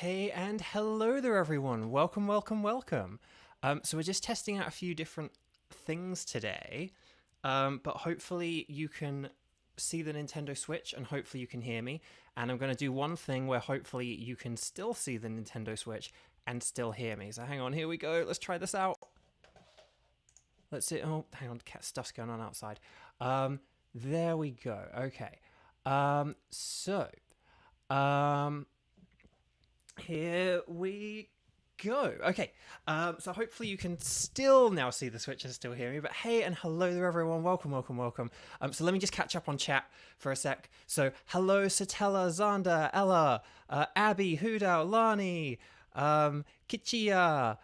Hey and hello there everyone, welcome. So we're just testing out a few different things today, but hopefully you can see the Nintendo Switch and hopefully you can hear me, and I'm going to do one thing where hopefully you can still see the Nintendo Switch and still hear me. So hang on, here we go, let's try this out. Let's see, oh hang on, cat stuff's going on outside. There we go, okay. Here we go. Okay, so hopefully you can still now see the Switch and still hear me, but hey and hello there everyone, welcome. So let me just catch up on chat for a sec. So hello Satella, Xander, Ella, Abby, Hudao, Lani, Kichia,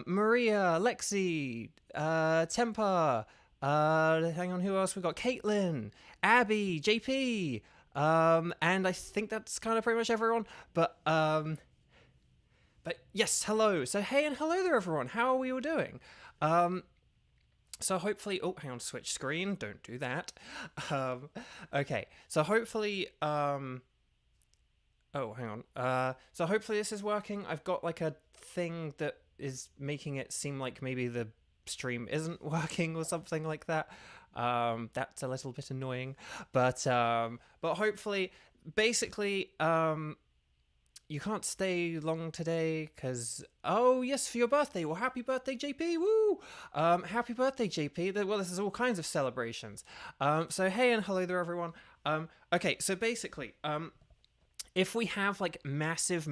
Maria, Lexi, Tempa, hang on, who else we got? Caitlin, Abby, JP, and I think that's kind of pretty much everyone, but yes, hello. So hey and hello there everyone, how are we all doing? So hopefully, oh hang on, switch screen, don't do that. Okay, so hopefully, oh hang on, so hopefully this is working. I've got like a thing that is making it seem like maybe the stream isn't working or something like that. That's a little bit annoying, but hopefully, basically, you can't stay long today because, oh yes, for your birthday. Well, happy birthday, JP. Woo! Happy birthday, JP. Well, this is all kinds of celebrations. So hey and hello there everyone. Okay, so basically, if we have like massive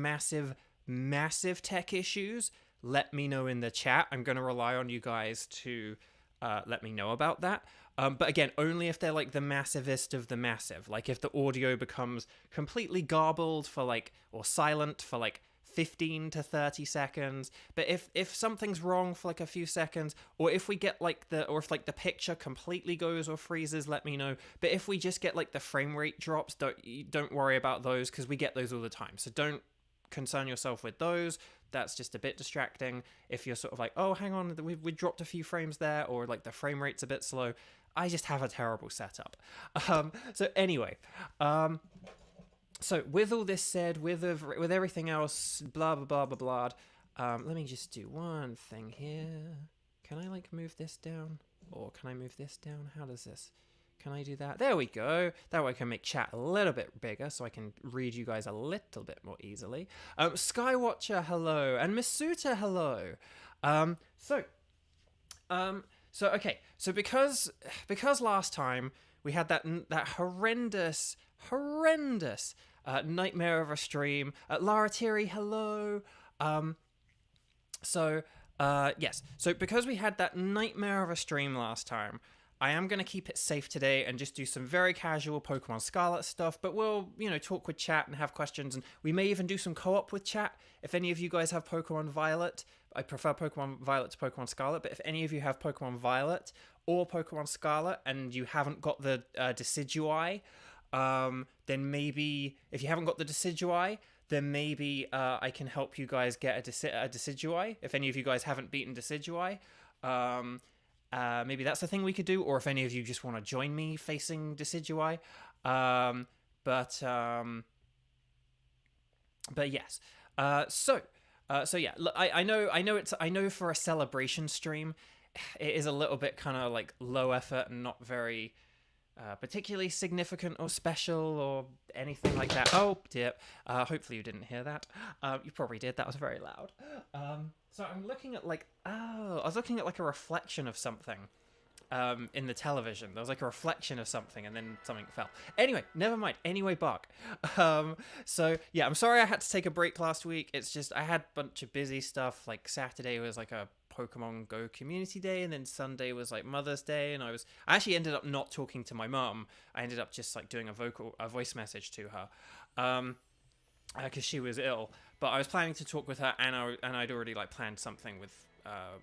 tech issues, let me know in the chat. I'm going to rely on you guys to let me know about that. But again, only if they're like the massivest of the massive. Like if the audio becomes completely garbled for like, or silent for like 15 to 30 seconds. But if something's wrong for like a few seconds, or if we get like or if like the picture completely goes or freezes, let me know. But if we just get like the frame rate drops, don't worry about those, because we get those all the time. So don't concern yourself with those. That's just a bit distracting. If you're sort of like, oh, hang on, we dropped a few frames there, or like the frame rate's a bit slow. I just have a terrible setup. So anyway, so with all this said, with everything else, blah, blah, blah, blah, blah, let me just do one thing here. Can I like move this down? Or can I move this down? How does this? Can I do that? There we go. That way I can make chat a little bit bigger so I can read you guys a little bit more easily. Skywatcher, hello. And Masuta, hello. So okay. So because last time we had that horrendous nightmare of a stream. Lara Thierry, hello. Yes. So because we had that nightmare of a stream last time, I am going to keep it safe today and just do some very casual Pokemon Scarlet stuff, but we'll, talk with chat and have questions, and we may even do some co-op with chat. If any of you guys have Pokemon Violet, I prefer Pokemon Violet to Pokemon Scarlet, but if any of you have Pokemon Violet or Pokemon Scarlet and you haven't got the Decidueye, then maybe, if you haven't got the Decidueye, then maybe I can help you guys get a Decidueye, if any of you guys haven't beaten Decidueye. Maybe that's the thing we could do, or if any of you just want to join me facing Decidueye. But yes. So yeah. Look, I know for a celebration stream, it is a little bit kind of like low effort and not very particularly significant or special or anything like that. Oh dear. Hopefully you didn't hear that. You probably did. That was very loud. So I'm looking at I was looking at like a reflection of something in the television. There was like a reflection of something and then something fell. Anyway, never mind. Anyway, Buck. So yeah, I'm sorry I had to take a break last week. It's just I had a bunch of busy stuff. Like Saturday was like a Pokemon Go community day, and then Sunday was like Mother's Day, and I actually ended up not talking to my mum. I ended up just like doing a voice message to her. Because she was ill, but I was planning to talk with her, and I'd already like planned something with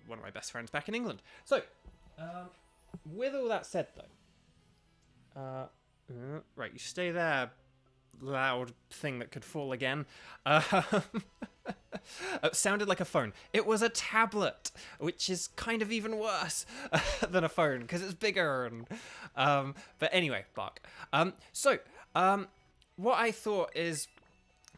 one of my best friends back in England. So, with all that said, though, right, you stay there, loud thing that could fall again. It sounded like a phone. It was a tablet, which is kind of even worse than a phone because it's bigger. And but anyway, Buck. What I thought is,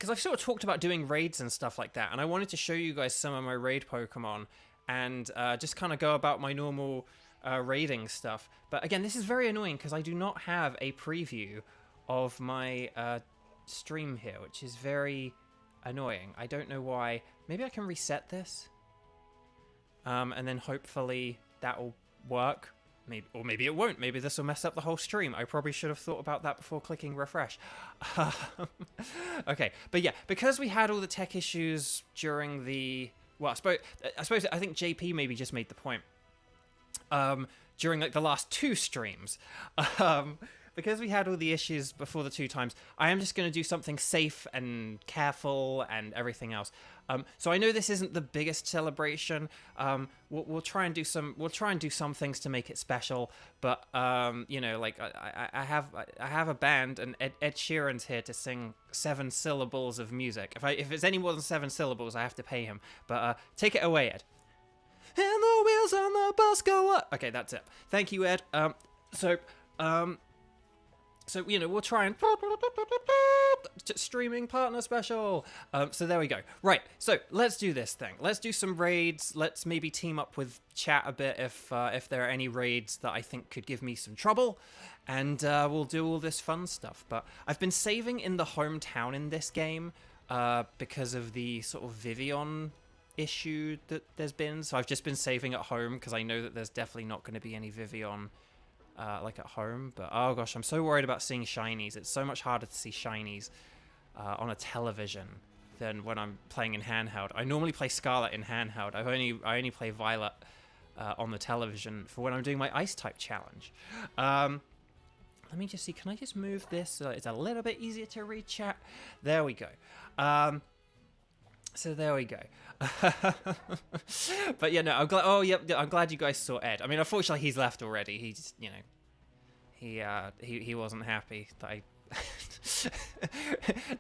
because I've sort of talked about doing raids and stuff like that, and I wanted to show you guys some of my raid Pokemon and just kind of go about my normal raiding stuff. But again, this is very annoying because I do not have a preview of my stream here, which is very annoying. I don't know why. Maybe I can reset this, and then hopefully that will work. Maybe, or maybe it won't. Maybe this will mess up the whole stream. I probably should have thought about that before clicking refresh. Okay, but yeah, because we had all the tech issues during the... Well, I think JP maybe just made the point. During like the last 2 streams. Because we had all the issues before the 2 times, I am just going to do something safe and careful and everything else. So I know this isn't the biggest celebration. We'll try and do some. We'll try and do some things to make it special. But you know, like I have a band, and Ed Sheeran's here to sing 7 syllables of music. If it's any more than 7 syllables, I have to pay him. But take it away, Ed. And the wheels on the bus go up. Okay, that's it. Thank you, Ed. So, you know, we'll try and... Streaming partner special. So there we go. Right, so let's do this thing. Let's do some raids. Let's maybe team up with chat a bit if there are any raids that I think could give me some trouble. And we'll do all this fun stuff. But I've been saving in the hometown in this game because of the sort of Vivian issue that there's been. So I've just been saving at home because I know that there's definitely not going to be any Vivian like at home. But oh gosh, I'm so worried about seeing shinies. It's so much harder to see shinies on a television than when I'm playing in handheld. I normally play Scarlet in handheld. I only play Violet on the television for when I'm doing my ice type challenge. Let me just see, can I just move this so it's a little bit easier to read chat? There we go. So there we go. But yeah, no, I'm glad. Oh, yep, I'm glad you guys saw Ed. I mean, unfortunately, he's left already. He just, you know, he wasn't happy that I.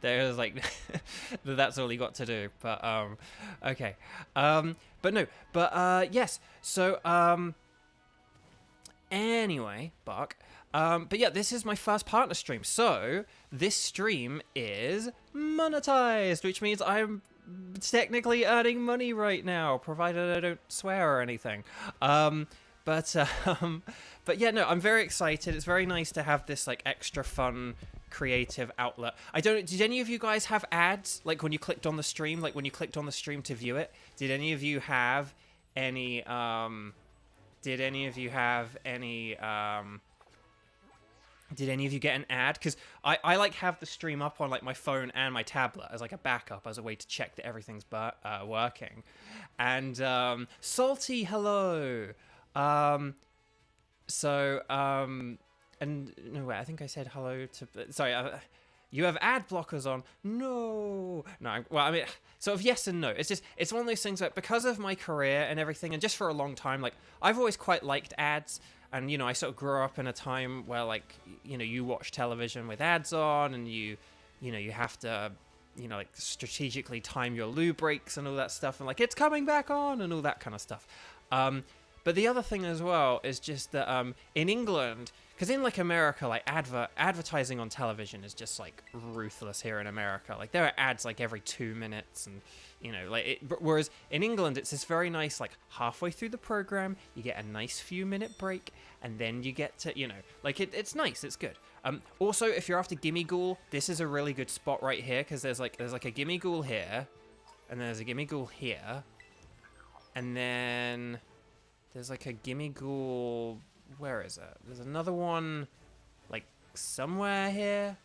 There was like, that's all he got to do. But okay. But no. But yes. So anyway, Buck. But yeah, this is my first partner stream. So this stream is monetized, which means I'm technically earning money right now, provided I don't swear or anything. But yeah, no, I'm very excited. It's very nice to have this like extra fun creative outlet. Did any of you guys have ads like when you clicked on the stream, like when you clicked on the stream to view it? Did any of you have any did any of you get an ad? Because I like have the stream up on like my phone and my tablet as like a backup, as a way to check that everything's working. And Salty, hello. And no wait, I think I said hello to. Sorry, you have ad blockers on. No. Well, I mean, sort of yes and no. It's one of those things that because of my career and everything, and just for a long time, like I've always quite liked ads. And, you know, I sort of grew up in a time where, like, you know, you watch television with ads on and you have to, you know, like, strategically time your loo breaks and all that stuff. And, like, it's coming back on and all that kind of stuff. But the other thing as well is just that in England, because in, like, America, like, advertising on television is just, like, ruthless here in America. Like, there are ads, like, every 2 minutes and... You know, like whereas in England, it's this very nice, like halfway through the program, you get a nice few minute break, and then you get to, you know, like it's nice, it's good. Also, if you're after Gimme Ghoul, this is a really good spot right here because there's like a Gimme Ghoul here, and there's a Gimme Ghoul here, and then there's like a Gimme Ghoul. Where is it? There's another one, like somewhere here.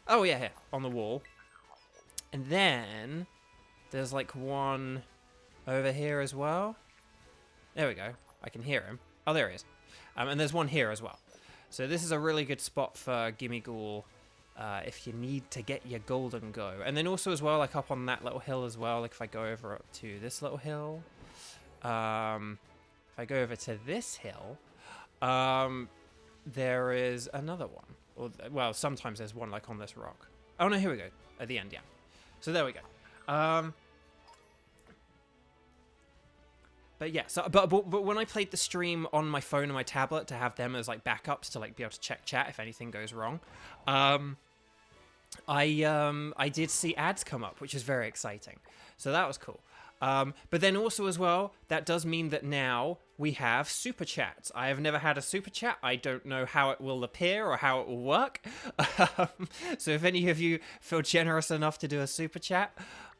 Oh yeah, here on the wall, and then. There's like one over here as well. There we go. I can hear him. Oh, there he is. And there's one here as well. So this is a really good spot for Gimme Ghoul if you need to get your golden go. And then also as well, like up on that little hill as well, like if I go over up to this little hill, if I go over to this hill, there is another one. Or, well, sometimes there's one like on this rock. Oh no, here we go. At the end, yeah. So there we go. But yeah, so but when I played the stream on my phone and my tablet to have them as like backups to like be able to check chat if anything goes wrong, I did see ads come up, which is very exciting. So that was cool. But then also as well, that does mean that now we have super chats. I have never had a super chat. I don't know how it will appear or how it will work. So if any of you feel generous enough to do a super chat,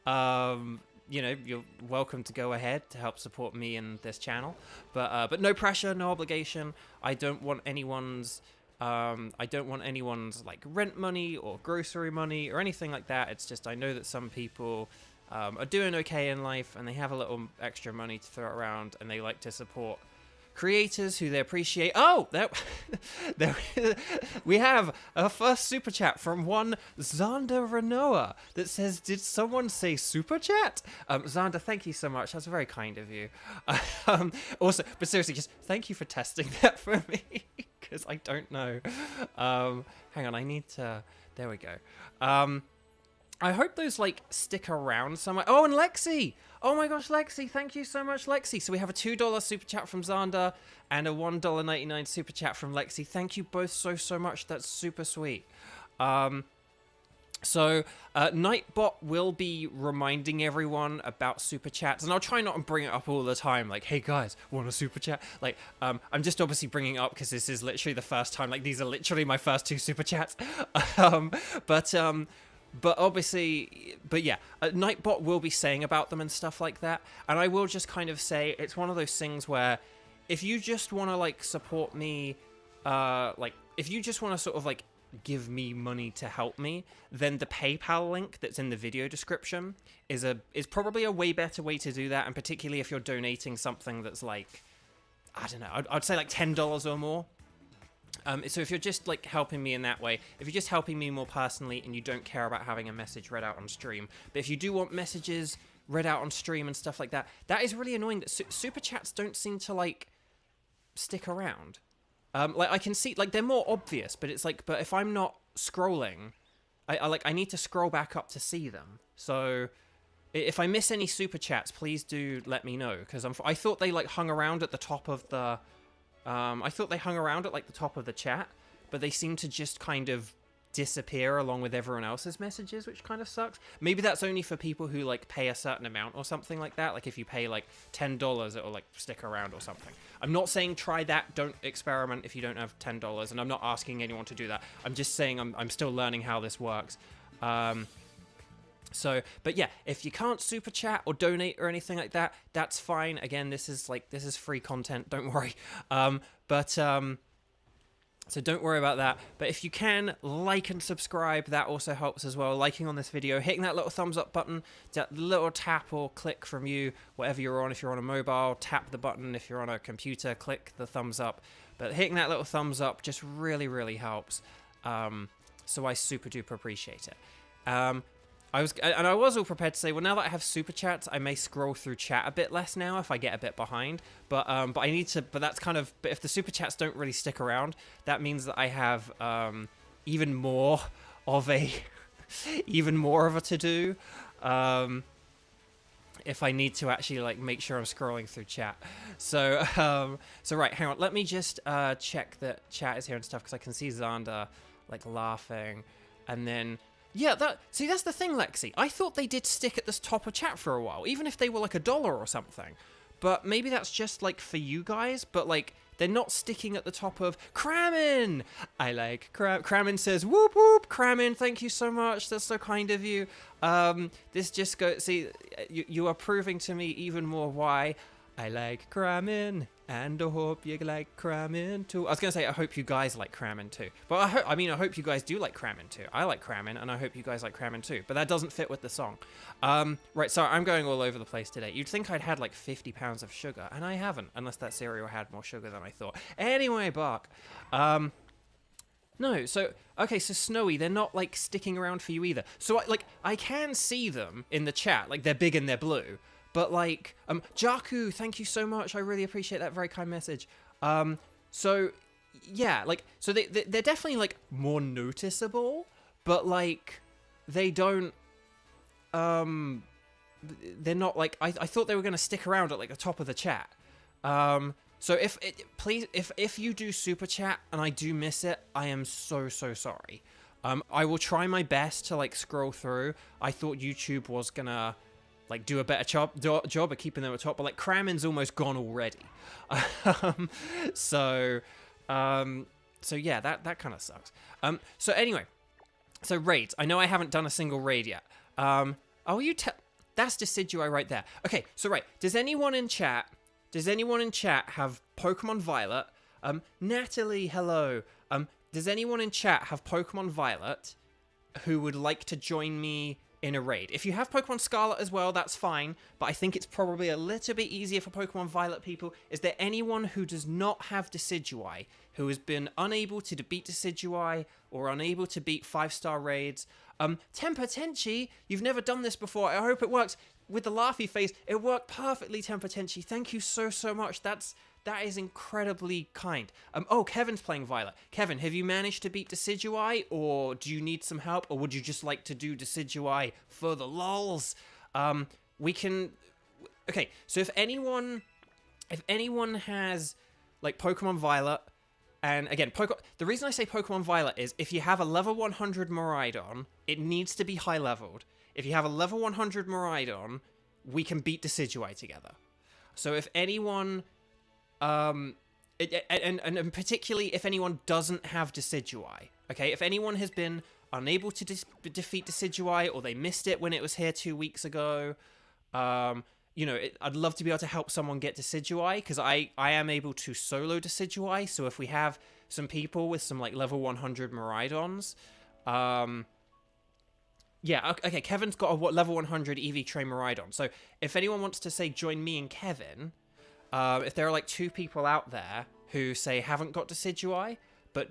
you know, you're welcome to go ahead to help support me and this channel. But no pressure, no obligation. I don't want anyone's like rent money or grocery money or anything like that. It's just I know that some people are doing okay in life and they have a little extra money to throw around and they like to support creators who they appreciate. Oh, there we have a first super chat from one Xander Renoa that says, "Did someone say super chat?" Xander, thank you so much. That's very kind of you. Also, but seriously, just thank you for testing that for me because I don't know. Hang on, I need to. There we go. I hope those, like, stick around somewhere. Oh, and Lexi! Oh my gosh, Lexi, thank you so much, Lexi. So we have a $2 super chat from Xander and a $1.99 super chat from Lexi. Thank you both so much. That's super sweet. So Nightbot will be reminding everyone about super chats, and I'll try not to bring it up all the time. Like, hey guys, want a super chat? Like, I'm just obviously bringing it up because this is literally the first time. Like, these are literally my first 2 super chats. But obviously, yeah, Nightbot will be saying about them and stuff like that. And I will just kind of say it's one of those things where if you just want to, like, support me, like, if you just want to sort of, like, give me money to help me, then the PayPal link that's in the video description is probably a way better way to do that. And particularly if you're donating something that's like, I don't know, I'd say like $10 or more. So if you're just, like, helping me in that way, if you're just helping me more personally and you don't care about having a message read out on stream, but if you do want messages read out on stream and stuff like that, that is really annoying that super chats don't seem to, like, stick around. Like, I can see, like, they're more obvious, but it's like, but if I'm not scrolling, I need to scroll back up to see them. So if I miss any super chats, please do let me know, because I thought they, like, hung around at the top of the... I thought they hung around at, like, the top of the chat, but they seem to just kind of disappear along with everyone else's messages, which kind of sucks. Maybe that's only for people who, like, pay a certain amount or something like that. Like, if you pay, like, $10, it'll, like, stick around or something. I'm not saying try that. Don't experiment if you don't have $10, and I'm not asking anyone to do that. I'm just saying I'm still learning how this works. So, but yeah, if you can't super chat or donate or anything like that, that's fine. Again, this is free content. Don't worry. So don't worry about that. But if you can, like and subscribe, that also helps as well. Liking on this video, hitting that little thumbs up button, that little tap or click from you, whatever you're on. If you're on a mobile, tap the button. If you're on a computer, click the thumbs up. But hitting that little thumbs up just really, really helps. So I super duper appreciate it. I was all prepared to say, well, now that I have super chats, I may scroll through chat a bit less now if I get a bit behind. But I need to. But that's kind of. But if the super chats don't really stick around, that means that I have even more of a to do. If I need to actually, like, make sure I'm scrolling through chat. So right, hang on. Let me just check that chat is here and stuff, because I can see Xander, like, laughing, and then. Yeah, that's the thing, Lexi. I thought they did stick at the top of chat for a while, even if they were like $1 or something. But maybe that's just, like, for you guys, but, like, they're not sticking at the top of Kramin. I like Kramin says, whoop whoop, Kramin, thank you so much. That's so kind of you. This just goes, see, you are proving to me even more why I like Kramin, and I hope you like Kramin too. I was gonna say I hope you guys like Kramin too, but I hope you guys do like Kramin too. I like Kramin, and I hope you guys like Kramin too. But that doesn't fit with the song. Right, so I'm going all over the place today. You'd think I'd had like 50 pounds of sugar, and I haven't, unless that cereal had more sugar than I thought. Anyway, Bark. No, so okay, so Snowy, they're not, like, sticking around for you either. So I can see them in the chat, like, they're big and they're blue. But, like, Jaku, thank you so much. I really appreciate that very kind message. So, yeah, like, so they're definitely, like, more noticeable, but, like, they don't, they're not, like, I thought they were going to stick around at, like, the top of the chat. So please, if you do super chat and I do miss it, I am so sorry. I will try my best to like scroll through. I thought YouTube was gonna like do a better job of keeping them at top, but like cramming's almost gone already. um, so yeah, that kind of sucks. So anyway, so raids. I know I haven't done a single raid yet. That's Decidueye right there. Okay, so right, does anyone in chat have Pokemon Violet? Natalie, hello. Does anyone in chat have Pokemon Violet who would like to join me in a raid? If you have Pokemon Scarlet as well, that's fine, but I think it's probably a little bit easier for Pokemon Violet people. Is there anyone who does not have Decidueye, who has been unable to beat Decidueye or unable to beat 5-star raids? Temper Tenchi, you've never done this before. I hope it works. With the laughy face, it worked perfectly, Temper Tenchi. Thank you so much. That is incredibly kind. Oh, Kevin's playing Violet. Kevin, have you managed to beat Decidueye, or do you need some help, or would you just like to do Decidueye for the lols? We can... Okay, so if anyone has, like, Pokemon Violet, and again, the reason I say Pokemon Violet is if you have a level 100 Miraidon, it needs to be high-leveled. If you have a level 100 Miraidon, we can beat Decidueye together. So if anyone... and particularly if anyone doesn't have Decidueye, okay? If anyone has been unable to defeat Decidueye, or they missed it when it was here 2 weeks ago, you know, I'd love to be able to help someone get Decidueye, because I am able to solo Decidueye, so if we have some people with some, like, level 100 Miraidons, yeah, okay, Kevin's got a level 100 EV Train Miraidon, so if anyone wants to, say, join me and Kevin... if there are like 2 people out there who say haven't got Decidueye, but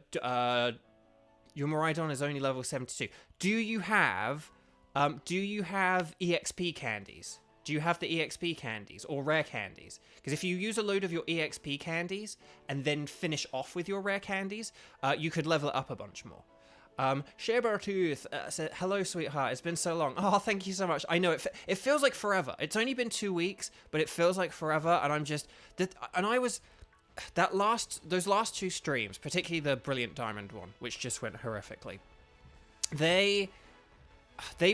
your Miraidon is only level 72, do you have EXP candies? Do you have the EXP candies or rare candies? Because if you use a load of your EXP candies and then finish off with your rare candies, you could level it up a bunch more. Shabertooth said, hello, sweetheart. It's been so long. Oh, thank you so much. I know it feels like forever. It's only been 2 weeks, but it feels like forever. And I'm just those last 2 streams, particularly the Brilliant Diamond one, which just went horrifically. They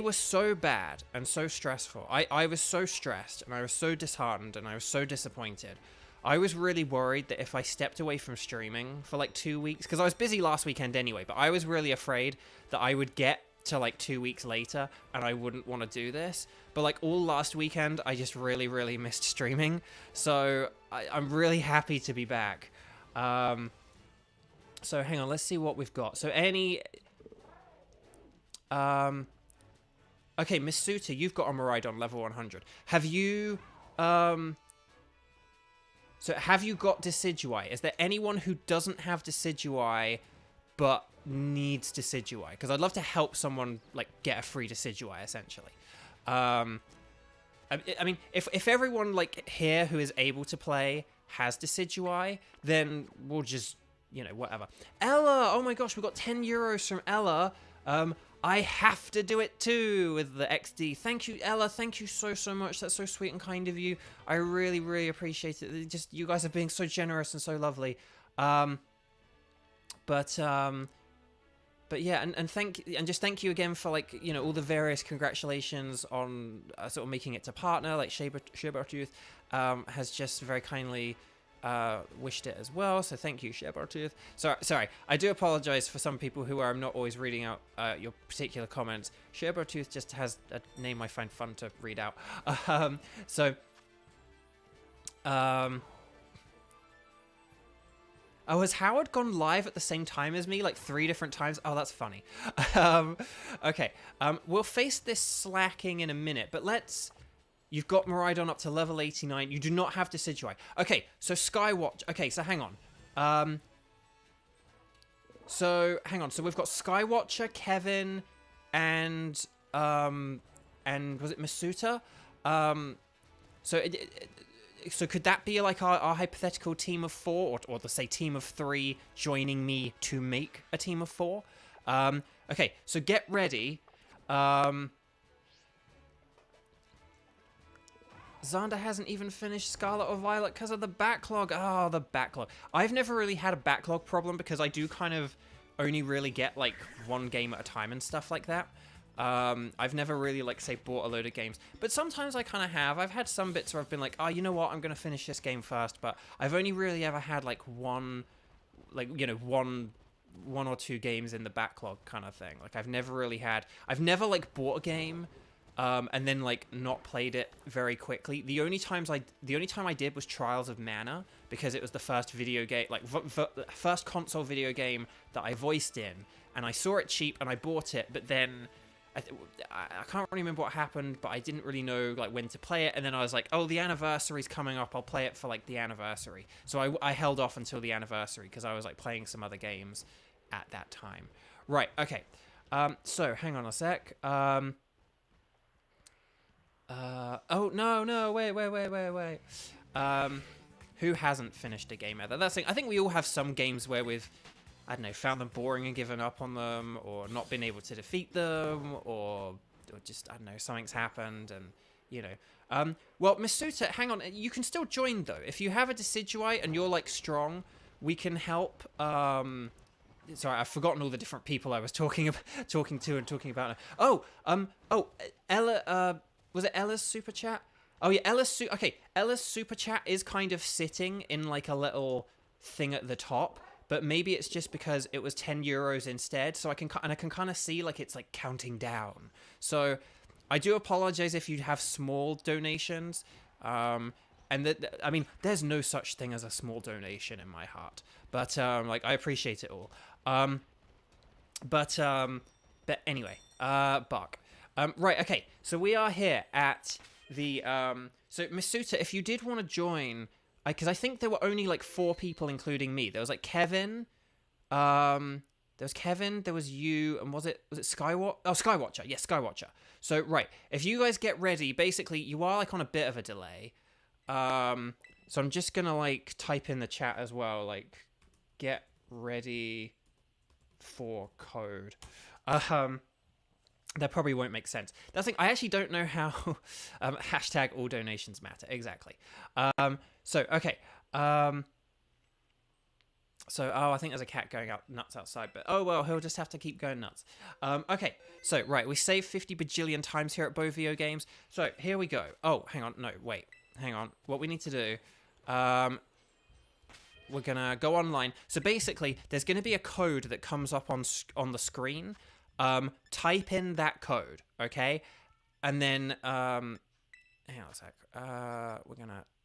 were so bad and so stressful. I was so stressed and I was so disheartened and I was so disappointed. I was really worried that if I stepped away from streaming for like 2 weeks, because I was busy last weekend anyway, but I was really afraid that I would get to like 2 weeks later and I wouldn't want to do this. But like all last weekend, I just really, really missed streaming. So I'm really happy to be back. So hang on, let's see what we've got. So okay, Miss Suter, you've got a Miraidon level 100. Have you, So have you got Decidueye? Is there anyone who doesn't have Decidueye but needs Decidueye? Because I'd love to help someone like get a free Decidueye, essentially. I mean, if everyone like here who is able to play has Decidueye, then we'll just, you know, whatever. Ella, oh my gosh, we got 10 euros from Ella. I have to do it too with the XD. Thank you, Ella. Thank you so much. That's so sweet and kind of you. I really, really appreciate it. Just you guys are being so generous and so lovely. But yeah, and thank you again for, like, you know, all the various congratulations on sort of making it to partner. Like Shabertooth has just very kindly wished it as well, so thank you, Shabertooth. Sorry, I do apologize for some people who I'm not always reading out your particular comments. Shabertooth just has a name I find fun to read out. Oh, has Howard gone live at the same time as me, like 3 different times? Oh, that's funny. Okay, we'll face this slacking in a minute, but let's... You've got Miraidon up to level 89. You do not have Decidueye. Okay, so Skywatch. Okay, so hang on. So we've got Skywatcher, Kevin, and was it Masuta? So could that be like our hypothetical team of 4, or let's say team of 3 joining me to make a team of 4? Okay, so get ready. Xander hasn't even finished Scarlet or Violet because of the backlog. Oh, the backlog. I've never really had a backlog problem because I do kind of only really get like one game at a time and stuff like that. I've never really, like, say, bought a load of games, but sometimes I kind of have. I've had some bits where I've been like, oh, you know what, I'm going to finish this game first, but I've only really ever had, like, one or two games in the backlog kind of thing. Like, I've never, like, bought a game, and then, like, not played it very quickly. The only time I did was Trials of Mana, because it was the first video game, like, first console video game that I voiced in, and I saw it cheap, and I bought it, but then I can't really remember what happened, but I didn't really know, like, when to play it, and then I was like, oh, the anniversary's coming up, I'll play it for, like, the anniversary. So I held off until the anniversary, because I was, like, playing some other games at that time. Right, okay. So, hang on a sec. Oh, no, wait. Who hasn't finished a game ever? That's the thing. I think we all have some games where we've, I don't know, found them boring and given up on them, or not been able to defeat them, or just, I don't know, something's happened, and, you know. Well, Miss Suta, hang on, you can still join, though. If you have a Decidueye and you're, like, strong, we can help. Sorry, I've forgotten all the different people I was talking to and talking about. Ella, was it Ella's Super Chat? Oh, yeah, Ella's Super Chat is kind of sitting in, like, a little thing at the top. But maybe it's just because it was 10 euros instead, so I can kind of see, like, it's, like, counting down. So I do apologize if you have small donations. I mean, there's no such thing as a small donation in my heart. But, like, I appreciate it all. But anyway, Buck. Right, okay, so we are here at the, so Miss Suta, if you did want to join, because I think there were only, like, 4 people, including me. There was, like, Kevin, there was you, and was it Skywatcher? Oh, Skywatcher, yeah, Skywatcher. So, right, if you guys get ready, basically, you are, like, on a bit of a delay. So I'm just gonna, like, type in the chat as well, like, get ready for code. That probably won't make sense. That's the thing, I actually don't know how hashtag all donations matter. Exactly. So, okay. I think there's a cat going out nuts outside, but oh well, he'll just have to keep going nuts. Okay, so, right, we saved 50 bajillion times here at BeauVO Games. So, here we go. Oh, hang on. No, wait. Hang on. What we need to do, we're gonna go online. So, basically, there's gonna be a code that comes up on the screen. Type in that code, okay? And then, hang on a sec.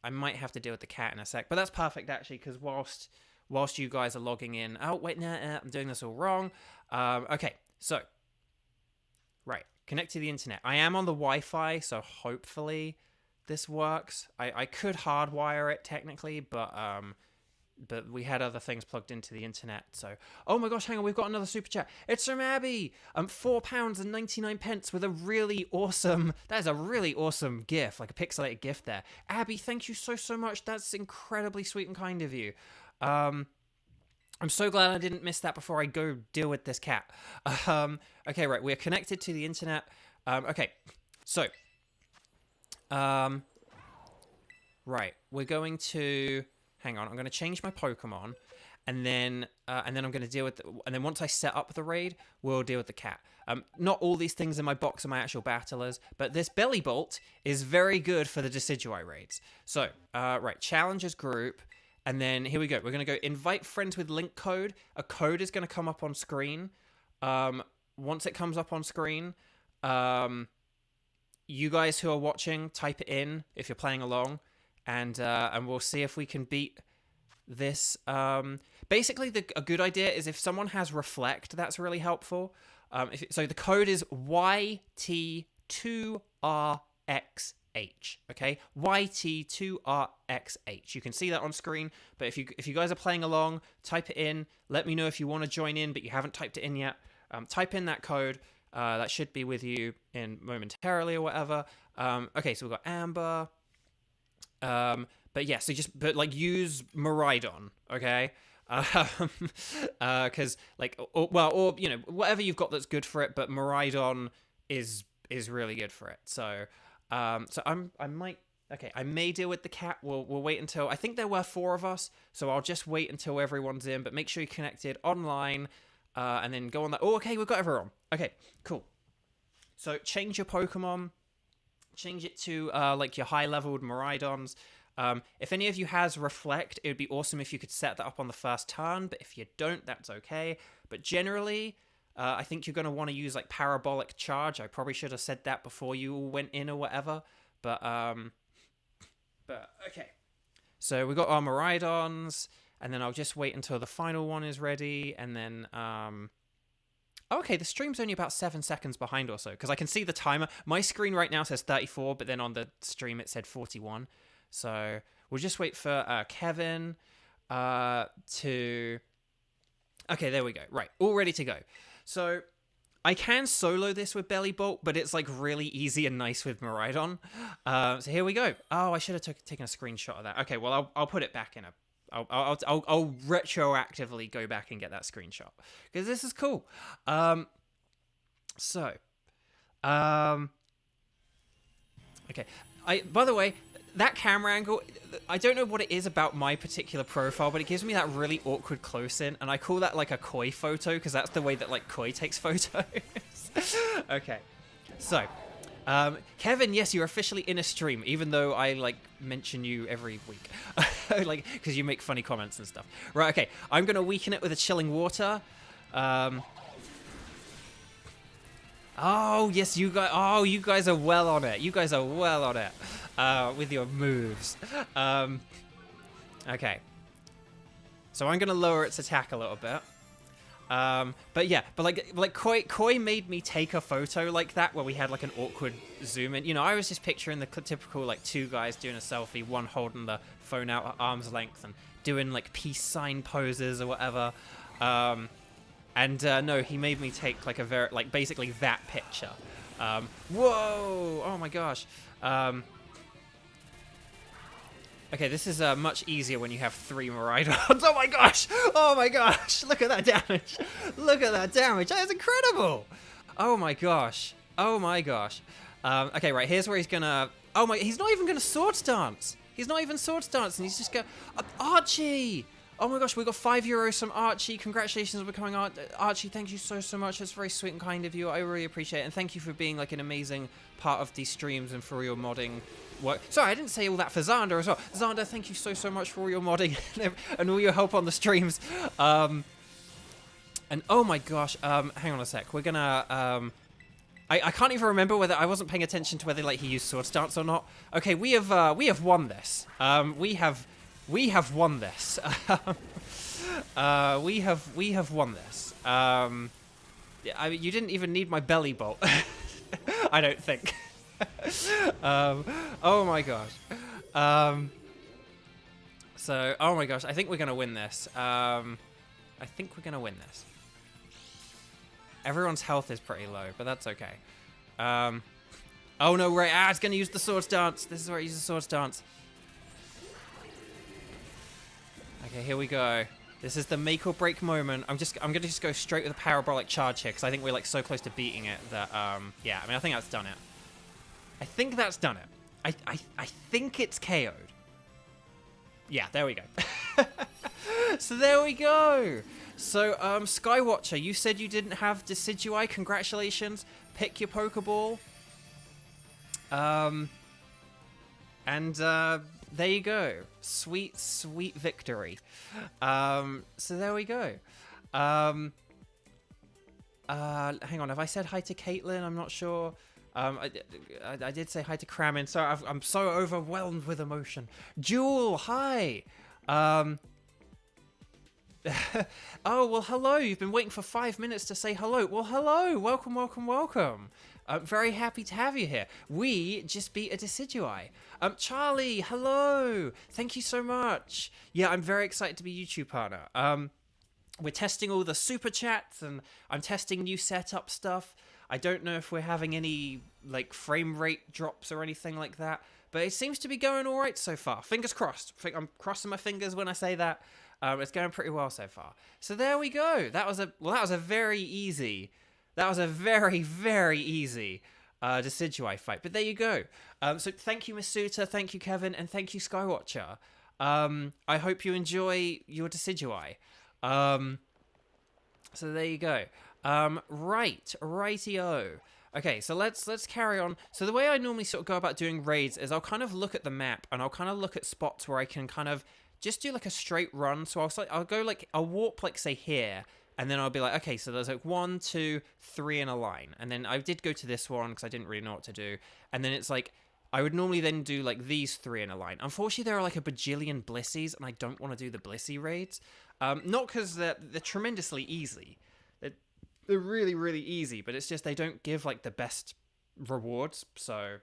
I might have to deal with the cat in a sec, but that's perfect, actually, because whilst you guys are logging in, oh, wait, no, I'm doing this all wrong. Okay, so, right, connect to the internet. I am on the Wi-Fi, so hopefully this works. I could hardwire it, technically, but we had other things plugged into the internet, so... Oh my gosh, hang on, we've got another super chat. It's from Abby! £4.99 with a really awesome... That is a really awesome GIF, like a pixelated GIF there. Abby, thank you so much. That's incredibly sweet and kind of you. I'm so glad I didn't miss that before I go deal with this cat. Okay, right, we're connected to the internet. Okay, so... right, we're going to... Hang on, I'm going to change my Pokemon, and then I'm going to deal with... and then once I set up the raid, we'll deal with the cat. Not all these things in my box are my actual battlers, but this Belly Bolt is very good for the Decidueye raids. So, right, Challengers group, and then here we go. We're going to go invite friends with link code. A code is going to come up on screen. Once it comes up on screen, you guys who are watching, type it in if you're playing along. And we'll see if we can beat this. Basically, a good idea is if someone has Reflect, that's really helpful. So the code is YT2RXH, okay? YT2RXH. You can see that on screen, but if you guys are playing along, type it in. Let me know if you want to join in, but you haven't typed it in yet. Type in that code. That should be with you in momentarily or whatever. Okay, so we've got Amber. But yeah, so like use Miraidon, okay? Because like, or you know, whatever you've got that's good for it, but Miraidon is really good for it. So, so I may deal with the cat. We'll wait until, I think there were 4 of us, so I'll just wait until everyone's in. But make sure you're connected online. and then go on that. Oh, okay, we've got everyone. Okay, cool. So change your Pokemon. Change it to like your high-leveled Miraidons. If any of you has Reflect, it would be awesome if you could set that up on the first turn, but if you don't, that's okay. But generally, I think you're going to want to use like Parabolic Charge. I probably should have said that before you all went in or whatever. But okay. So we got our Miraidons, and then I'll just wait until the final one is ready, and then... Okay, the stream's only about 7 seconds behind or so, because I can see the timer. My screen right now says 34, but then on the stream it said 41. So we'll just wait for Kevin to... Okay, there we go. Right, all ready to go. So I can solo this with Belly Bolt, but it's like really easy and nice with Miraidon. So here we go. Oh, I should have taken a screenshot of that. Okay, well, I'll put it back in a... I'll retroactively go back and get that screenshot because this is cool. Okay. By the way, that camera angle, I don't know what it is about my particular profile, but it gives me that really awkward close in, and I call that like a koi photo because that's the way that like koi takes photos. Okay, so. Kevin, yes, you're officially in a stream, even though I, like, mention you every week. Like, because you make funny comments and stuff. Right, okay, I'm gonna weaken it with a chilling water. Oh, yes, you guys are well on it. You guys are well on it, with your moves. Okay. So I'm gonna lower its attack a little bit. But yeah, but like Koi made me take a photo like that where we had like an awkward zoom in. You know, I was just picturing the typical like two guys doing a selfie, one holding the phone out at arm's length and doing like peace sign poses or whatever. No, he made me take like a very like basically that picture. Whoa! Oh my gosh. Okay, this is much easier when you have 3 Miraidons. Oh my gosh! Oh my gosh! Look at that damage! Look at that damage! That is incredible! Oh my gosh! Oh my gosh! Okay, right, here's where he's gonna... Oh my... He's not even gonna Sword Stance! He's not even Sword Stance, and he's just go... Archie! Oh my gosh, we got €5 from Archie. Congratulations on becoming Archie. Thank you so much. That's very sweet and kind of you. I really appreciate it. And thank you for being like an amazing part of these streams and for all your modding work. Sorry, I didn't say all that for Xander as well. Xander, thank you so much for all your modding and all your help on the streams. And oh my gosh, hang on a sec. We're gonna... I can't even remember whether I wasn't paying attention to whether like he used Sword Stance or not. Okay, we have won this. We have won this. We have won this. You didn't even need my belly bolt. I don't think. Oh my gosh. So, oh my gosh, I think we're gonna win this. I think we're gonna win this. Everyone's health is pretty low, but that's okay. Oh no, right, it's gonna use the Sword Stance. This is where it uses the Sword Stance. Okay, here we go. This is the make or break moment. I'm gonna just go straight with a Parabolic Charge here because I think we're like so close to beating it that yeah, I mean I think that's done it. I think that's done it. I think it's KO'd. Yeah, there we go. So there we go. So Skywatcher, you said you didn't have Decidueye. Congratulations. Pick your Pokeball. And there you go. Sweet, sweet victory. So there we go. Hang on, have I said hi to Caitlin? I'm not sure. I did say hi to Kramin. Sorry, I'm so overwhelmed with emotion. Jewel, hi. Oh, well, hello. You've been waiting for 5 minutes to say hello. Well, hello. Welcome, welcome, welcome. I'm very happy to have you here. We just beat a Decidueye. Charlie, hello. Thank you so much. Yeah, I'm very excited to be YouTube partner. We're testing all the super chats and I'm testing new setup stuff. I don't know if we're having any like frame rate drops or anything like that, but it seems to be going all right so far. Fingers crossed. I'm crossing my fingers when I say that. It's going pretty well so far. So there we go. That was a very easy Decidueye fight. But there you go. So thank you, Masuta. Thank you, Kevin, and thank you, Skywatcher. I hope you enjoy your Decidueye. So there you go. Rightio. Okay, so let's carry on. So the way I normally sort of go about doing raids is I'll kind of look at the map and I'll kind of look at spots where I can kind of just do like a straight run. So I'll warp like say here, and then I'll be like, okay, so there's like 1, 2, 3 in a line, and then I did go to this one because I didn't really know what to do, and then it's like I would normally then do like these 3 in a line. Unfortunately, there are like a bajillion Blissies, and I don't want to do the Blissey raids. Not because they're tremendously easy. They're really, really easy, but it's just they don't give like the best rewards. So,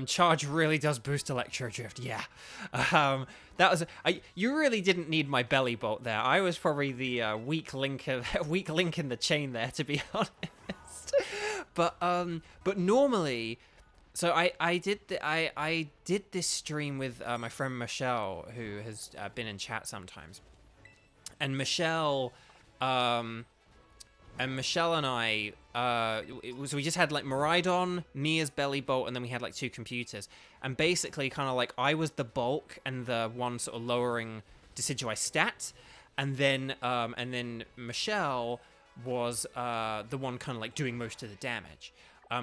charge really does boost Electro Drift. Yeah, that was you really didn't need my belly bolt there. I was probably the weak link in the chain there, to be honest. But normally. So I did this stream with my friend Michelle, who has been in chat sometimes, and Michelle and I, we just had like Miraidon, me as Belly Bolt, and then we had like 2 computers. And basically kind of like I was the bulk and the one sort of lowering Decidueye stat. And then Michelle was the one kind of like doing most of the damage.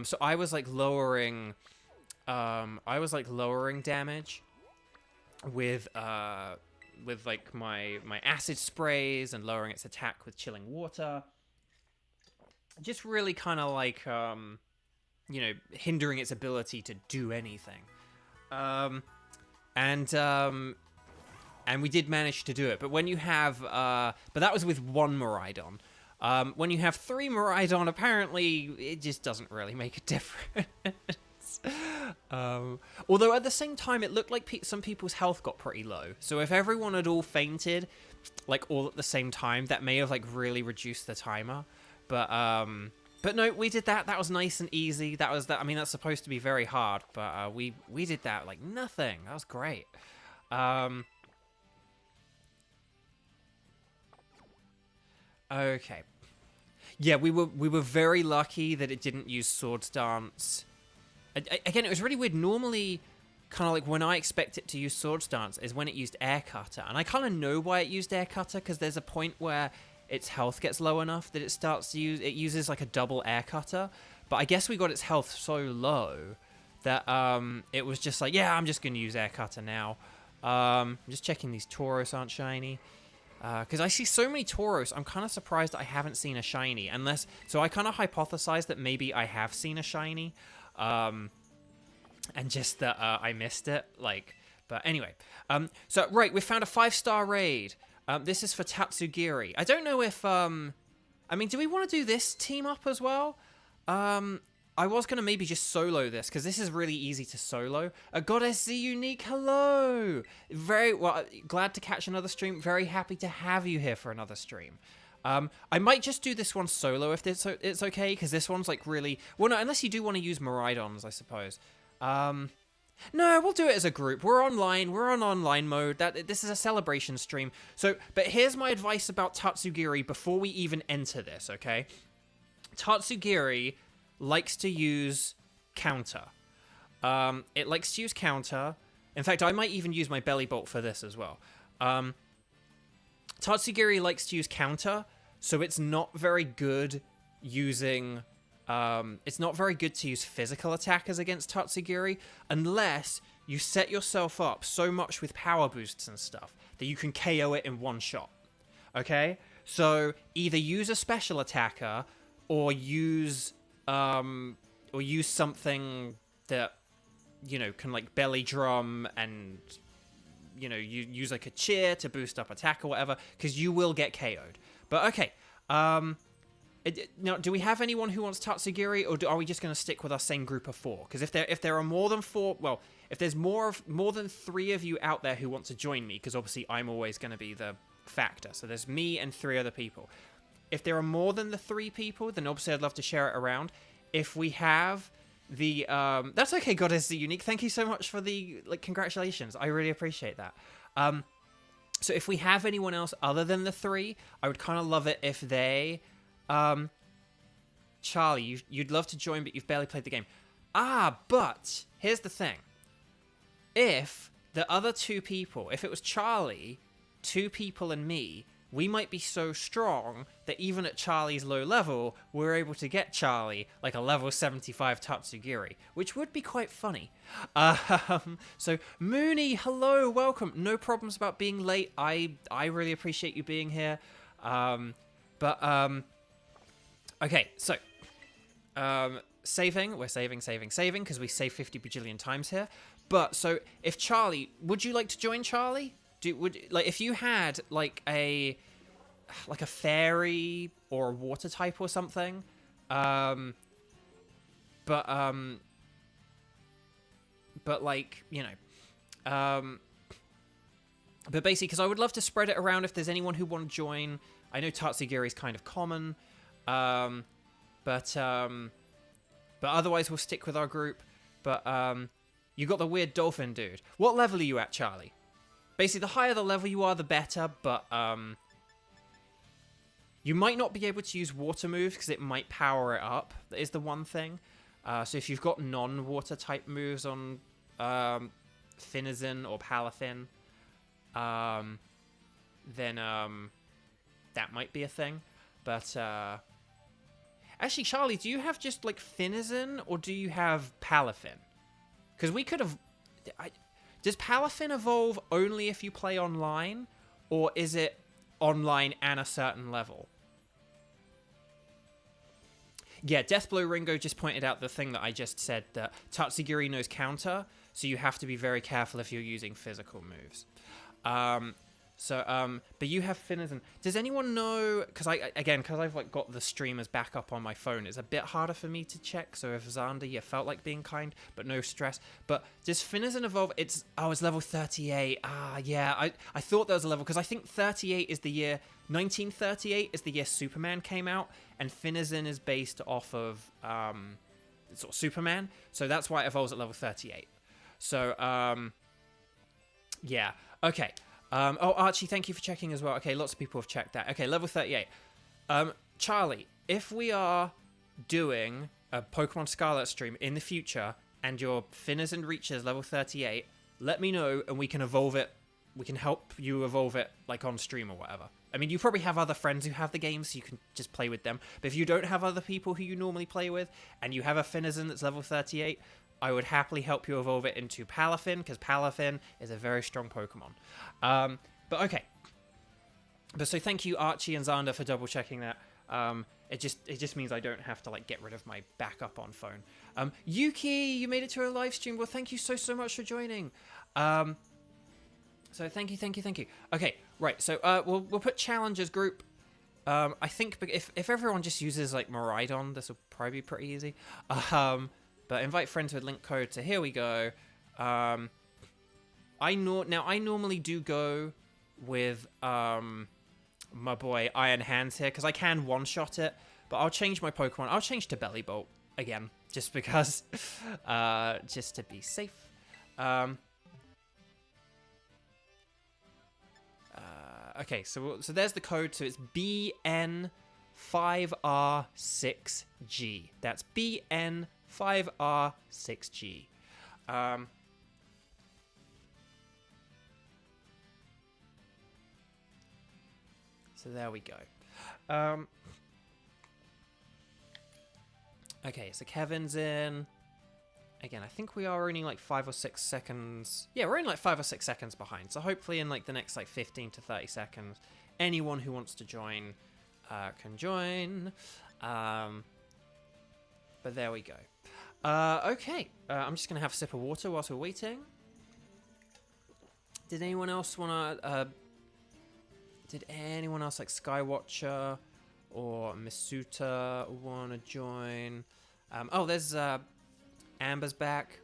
So I was like lowering damage with like my acid sprays and lowering its attack with chilling water. Just really kind of like, hindering its ability to do anything. And we did manage to do it. But when you have, but that was with 1 Miraidon. When you have 3 Miraidon, apparently it just doesn't really make a difference. Although at the same time, it looked like some people's health got pretty low. So if everyone had all fainted, like all at the same time, that may have like really reduced the timer. But no, we did that. That was nice and easy. That's supposed to be very hard, but we did that like nothing. That was great. Okay. Yeah, we were very lucky that it didn't use Swords Dance. Again, it was really weird. Normally, kind of like when I expect it to use Swords Dance is when it used Air Cutter, and I kind of know why it used Air Cutter because there's a point where its health gets low enough that it uses like a double Air Cutter. But I guess we got its health so low that it was just like, yeah, I'm just going to use Air Cutter now. I'm just checking these Tauros aren't shiny. Because I see so many Tauros, I'm kind of surprised I haven't seen a shiny. So I kind of hypothesized that maybe I have seen a shiny. And just that I missed it. But anyway. So, right, we found a 5-star raid. This is for Tatsugiri. I don't know if, do we want to do this team up as well? I was going to maybe just solo this, because this is really easy to solo. Goddess Z Unique, hello! Very, well, glad to catch another stream. Very happy to have you here for another stream. I might just do this one solo if it's okay, because this one's like really... Well, no, unless you do want to use Miraidons, I suppose. No, we'll do it as a group. We're online. We're on online mode. This is a celebration stream. But here's my advice about Tatsugiri before we even enter this, okay? Tatsugiri likes to use counter. It likes to use counter. In fact, I might even use my belly bolt for this as well. Tatsugiri likes to use counter, so it's not very good using... it's not very good to use physical attackers against Tatsugiri unless you set yourself up so much with power boosts and stuff that you can KO it in one shot. Okay? So either use a special attacker or use something that, can like belly drum and, you use like a cheer to boost up attack or whatever, because you will get KO'd. But okay, now, do we have anyone who wants Tatsugiri, or are we just going to stick with our same group of 4? Because if there are more than 4, well, if there's more than 3 of you out there who want to join me, because obviously I'm always going to be the factor. So there's me and 3 other people. If there are more than the 3 people, then obviously I'd love to share it around. If we have the that's okay, Goddess the Unique. Thank you so much for the congratulations. I really appreciate that. So if we have anyone else other than the 3, I would kind of love it if they. Charlie, you'd love to join, but you've barely played the game. But here's the thing. If the other 2 people, if it was Charlie, 2 people, and me, we might be so strong that even at Charlie's low level, we're able to get Charlie like a level 75 Tatsugiri, which would be quite funny. So Mooney, hello, welcome. No problems about being late. I really appreciate you being here. Okay, so saving, we're saving because we save 50 bajillion times here. But so if Charlie, would you like to join Charlie? If you had like a fairy or a water type or something, but like, you know, but basically, because I would love to spread it around if there's anyone who want to join. I know Tatsugiri is kind of common, but otherwise we'll stick with our group. But you got the weird dolphin dude. What level are you at, Charlie? Basically, the higher the level you are, the better, but you might not be able to use water moves because it might power it up. That is the one thing. So if you've got non-water type moves on Finizen or Palafin, then that might be a thing. But actually, Charlie, do you have just like Finizen or do you have Palafin? Because we could have... Does Palafin evolve only if you play online, or is it online and a certain level? Yeah, Deathblow Ringo just pointed out the thing that I just said, that Tatsugiri knows counter, so you have to be very careful if you're using physical moves. But you have Finizen. Does anyone know? Because I've like got the streamers back up on my phone, it's a bit harder for me to check. So if Xander, you felt like being kind, but no stress. But does Finizen evolve? It's level 38. Yeah. I thought there was a level because I think 38 is the year 1938 is the year Superman came out, and Finizen is based off of sort of Superman. So that's why it evolves at level 38. So yeah. Okay. Archie, thank you for checking as well. Okay, lots of people have checked that. Okay, level 38. Charlie, if we are doing a Pokemon Scarlet stream in the future and your Finizen reaches level 38, let me know and we can evolve it. We can help you evolve it like on stream or whatever. I mean, you probably have other friends who have the game, so you can just play with them. But if you don't have other people who you normally play with and you have a Finizen that's level 38, I would happily help you evolve it into Palafin, because Palafin is a very strong Pokemon. But okay. But so thank you, Archie and Xander, for double checking that. It just means I don't have to like get rid of my backup on phone. Yuki, you made it to a live stream. Well, thank you so much for joining. So thank you. Okay, right. So we'll put challenges group. I think if everyone just uses like Miraidon, this will probably be pretty easy. But invite friends with link code. So here we go. I normally do go with my boy Iron Hands here because I can one-shot it. But I'll change my Pokemon. I'll change to Bellybolt again, just because, just to be safe. Okay, so there's the code. So it's BN5R6G. That's BN5R6G. So there we go. Okay, so Kevin's in. Again, I think we are only like 5 or 6 seconds. Yeah, we're only like 5 or 6 seconds behind. So hopefully in like the next like 15 to 30 seconds, anyone who wants to join can join. But there we go. Okay, I'm just gonna have a sip of water whilst we're waiting. Did anyone else wanna? Did anyone else like Skywatcher or Misuta wanna join? Oh, there's Amber's back.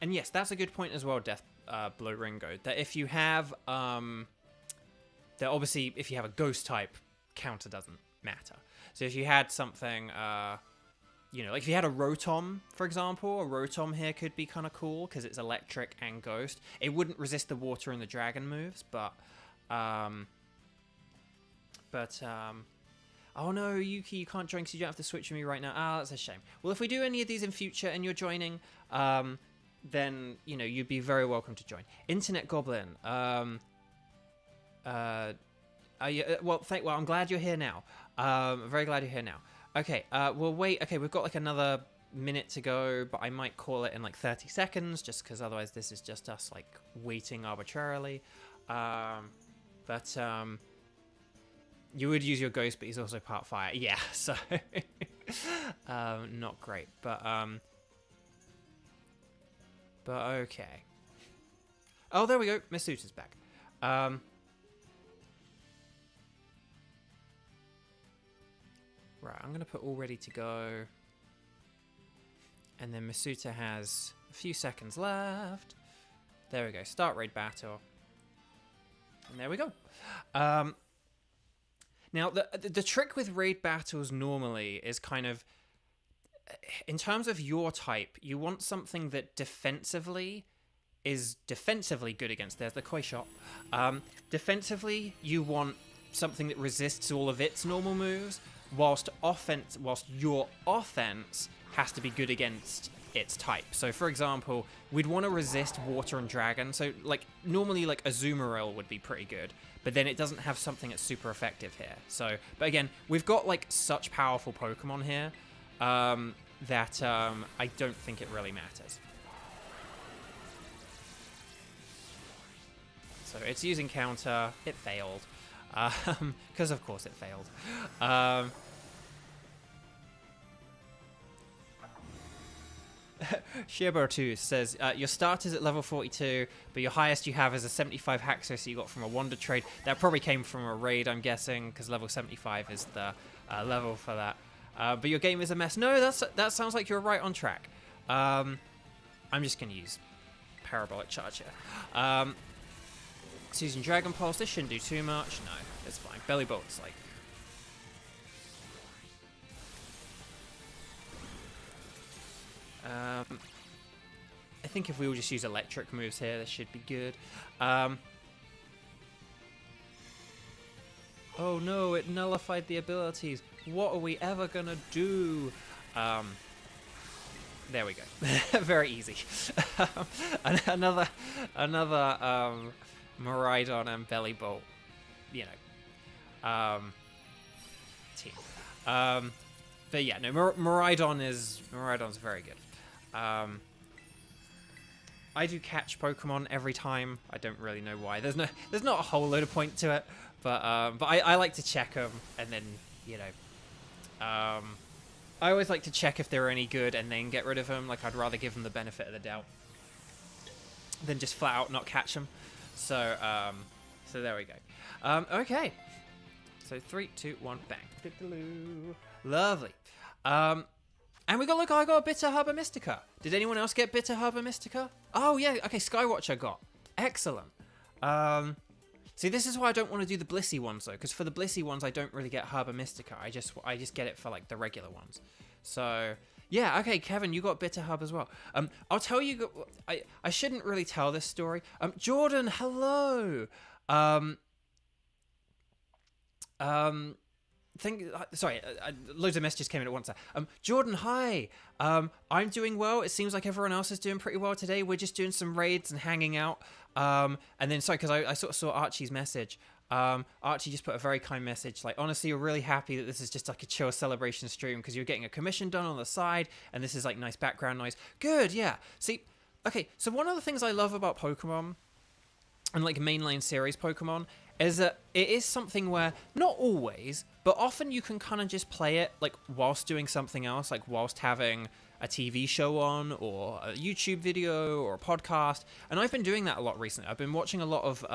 And yes, that's a good point as well, Deathblow Ringo. That if you have, that obviously if you have a ghost type, counter doesn't matter. So if you had something, you know, like if you had a Rotom, for example, a Rotom here could be kind of cool because it's electric and ghost. It wouldn't resist the water and the dragon moves, but Oh no, Yuki, you can't join because you don't have to switch with me right now. Ah, that's a shame. Well, if we do any of these in future and you're joining, then, you know, you'd be very welcome to join. Internet Goblin. Well, I'm glad you're here now. I'm very glad you're here now. Okay, we'll wait. Okay, we've got like another minute to go, but I might call it in like 30 seconds just because otherwise this is just us like waiting arbitrarily. You would use your ghost, but he's also part fire. Yeah, so not great, but okay. Oh, there we go. Miss Suter's back. Right, I'm gonna put all ready to go, and then Masuta has a few seconds left. There we go. Start raid battle, and there we go. Now, the trick with raid battles normally is kind of, in terms of your type, you want something that defensively is defensively good against. There's the koi shot. Defensively, you want something that resists all of its normal moves, whilst your offense has to be good against its type. So, for example, we'd want to resist water and dragon. So, like, normally, like, Azumarill would be pretty good. But then it doesn't have something that's super effective here. So, but again, we've got like such powerful Pokemon here that I don't think it really matters. So it's using counter. It failed. Because of course it failed. Shibertu says, your start is at level 42, but your highest you have is a 75 Haxorus you got from a Wander trade. That probably came from a raid, I'm guessing, because level 75 is the level for that. But your game is a mess. No, that sounds like you're right on track. I'm just going to use Parabolic Charge here. It's using Dragon Pulse. This shouldn't do too much. No, it's fine. Belly Bolt's like... I think if we all just use electric moves here, this should be good. Oh no, it nullified the abilities. What are we ever gonna do? There we go. Very easy. another Miraidon and Belly Bolt, you know, team. But yeah, no, Miraidon's very good. I do catch Pokemon every time. I don't really know why. There's not a whole load of point to it, but I like to check them, and then, you know, I always like to check if they're any good and then get rid of them. Like, I'd rather give them the benefit of the doubt than just flat out not catch them. So there we go. Okay. So 3, 2, 1, bang. Lovely. And we got, look, I got a Bitter Herba Mystica. Did anyone else get Bitter Herba Mystica? Oh, yeah. Okay, Skywatcher got. Excellent. See, this is why I don't want to do the Blissey ones, though, because for the Blissey ones, I don't really get Herba Mystica. I just get it for, like, the regular ones. So, yeah, okay, Kevin, you got Bitter Herb as well. I'll tell you... I shouldn't really tell this story. Jordan, hello! Loads of messages came in at once there. Jordan, hi. I'm doing well. It seems like everyone else is doing pretty well today. We're just doing some raids and hanging out. And then, sorry, because I sort of saw Archie's message. Archie just put a very kind message. Like, honestly, we're really happy that this is just like a chill celebration stream because you're getting a commission done on the side, and this is like nice background noise. Good, yeah. See, okay, so one of the things I love about Pokemon and like mainline series Pokemon is that it is something where, not always, but often you can kind of just play it like whilst doing something else, like whilst having a TV show on or a YouTube video or a podcast. And I've been doing that a lot recently. I've been watching a lot of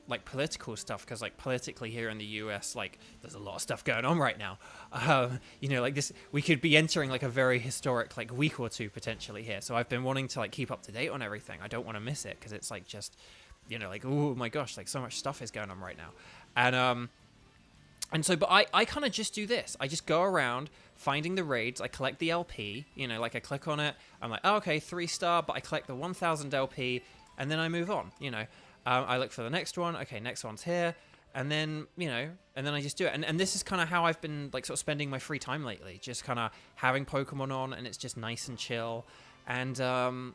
like political stuff because like politically here in the US, like there's a lot of stuff going on right now. You know, like this, we could be entering like a very historic like week or two potentially here. So I've been wanting to like keep up to date on everything. I don't want to miss it because it's like just, you know, like, oh my gosh, like so much stuff is going on right now. And so, but I kind of just do this. I just go around finding the raids. I collect the LP, you know, like I click on it. I'm like, oh, okay, 3-star, but I collect the 1000 LP and then I move on, you know. I look for the next one. Okay, next one's here. and then, you know, and then I just do it. And this is kind of how I've been, like, sort of spending my free time lately. Just kind of having Pokemon on, and it's just nice and chill. And, so,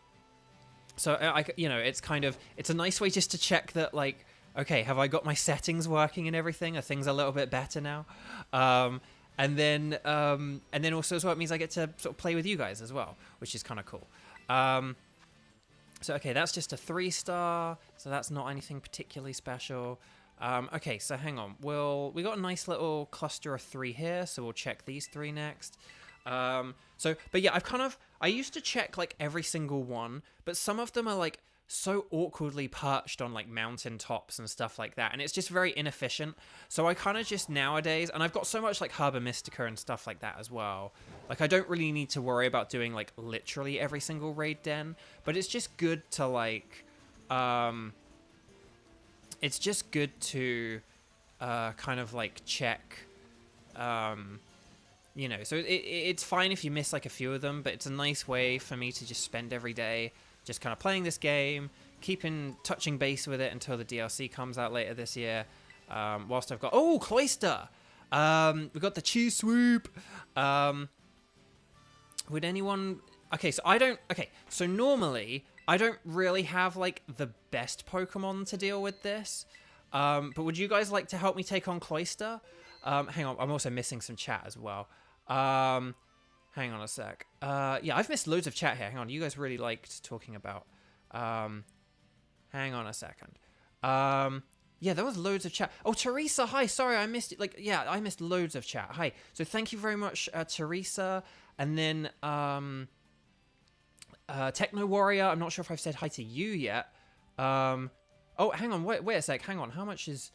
you know, it's kind of, it's a nice way just to check that, like, okay, have I got my settings working and everything? Are things a little bit better now? And then also as well, it means I get to sort of play with you guys as well, which is kind of cool. So, okay, that's just a 3-star, so that's not anything particularly special. Okay, so hang on. We got a nice little cluster of 3 here, so we'll check these 3 next. But yeah, I used to check, like, every single one, but some of them are, like, so awkwardly perched on, like, mountain tops and stuff like that, and it's just very inefficient. So I kind of just nowadays, and I've got so much, like, Herba Mystica and stuff like that as well, like, I don't really need to worry about doing, like, literally every single raid den, but it's just good to, like, it's just good to kind of, like, check, you know, so it's fine if you miss, like, a few of them, but it's a nice way for me to just spend every day just kind of playing this game, touching base with it until the DLC comes out later this year. Whilst I've got... Oh, Cloyster! We've got the Cheese Swoop! Would anyone... Okay, so normally, I don't really have, like, the best Pokemon to deal with this. But would you guys like to help me take on Cloyster? Hang on, I'm also missing some chat as well. Hang on a sec. Yeah, I've missed loads of chat here. Hang on, you guys really liked talking about... hang on a second. Yeah, there was loads of chat. Oh, Teresa, hi. Sorry, I missed it. Like, yeah, I missed loads of chat. Hi. So thank you very much, Teresa. And then, Techno Warrior. I'm not sure if I've said hi to you yet. Oh, hang on. Wait a sec. Hang on. How much is...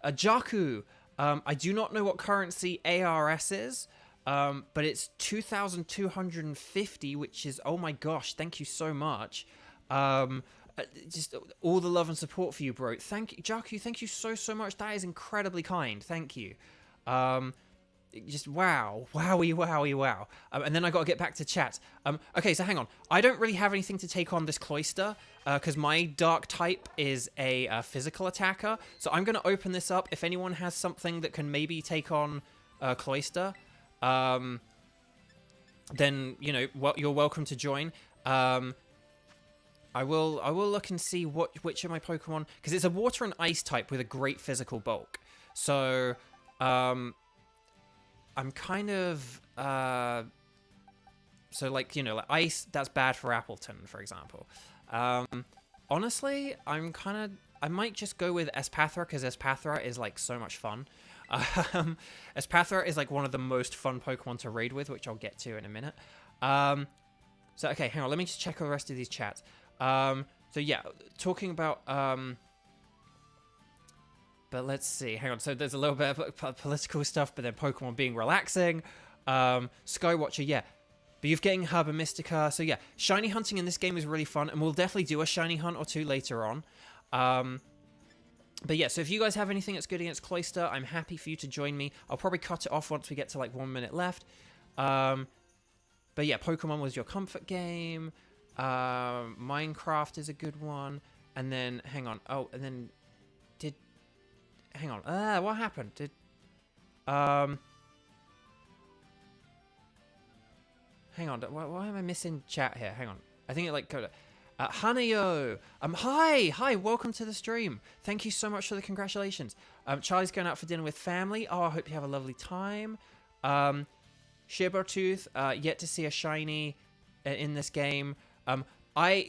Jaku. I do not know what currency ARS is, but it's 2,250, which is, oh my gosh, thank you so much. Just all the love and support for you, bro. Thank you, Jaku, thank you so much. That is incredibly kind. Thank you. Just wow. And then I got to get back to chat. Okay, so hang on. I don't really have anything to take on this Cloyster, because my dark type is a physical attacker. So I'm going to open this up. If anyone has something that can maybe take on Cloyster, then, you know, you're welcome to join. I will look and see which of my Pokemon, because it's a water and ice type with a great physical bulk. So, I'm kind of, so, like, you know, like ice, that's bad for Appleton, for example. Honestly, I might just go with Espathra, because Espathra is, like, so much fun. Espathra is, like, one of the most fun Pokemon to raid with, which I'll get to in a minute. So, okay, hang on, let me just check the rest of these chats. So, yeah, talking about, but let's see. Hang on. So there's a little bit of political stuff, but then Pokemon being relaxing. Skywatcher, yeah. But you're getting Herba Mystica. So yeah, shiny hunting in this game is really fun, and we'll definitely do a shiny hunt or two later on. But yeah, so if you guys have anything that's good against Cloyster, I'm happy for you to join me. I'll probably cut it off once we get to like 1 minute left. But yeah, Pokemon was your comfort game. Minecraft is a good one. And then, hang on. Oh, and then... Hang on. What happened? Hang on. Why am I missing chat here? Hang on. I think it like go to Hanayo. Hi. Welcome to the stream. Thank you so much for the congratulations. Charlie's going out for dinner with family. Oh, I hope you have a lovely time. Shibertooth. Yet to see a shiny in this game. I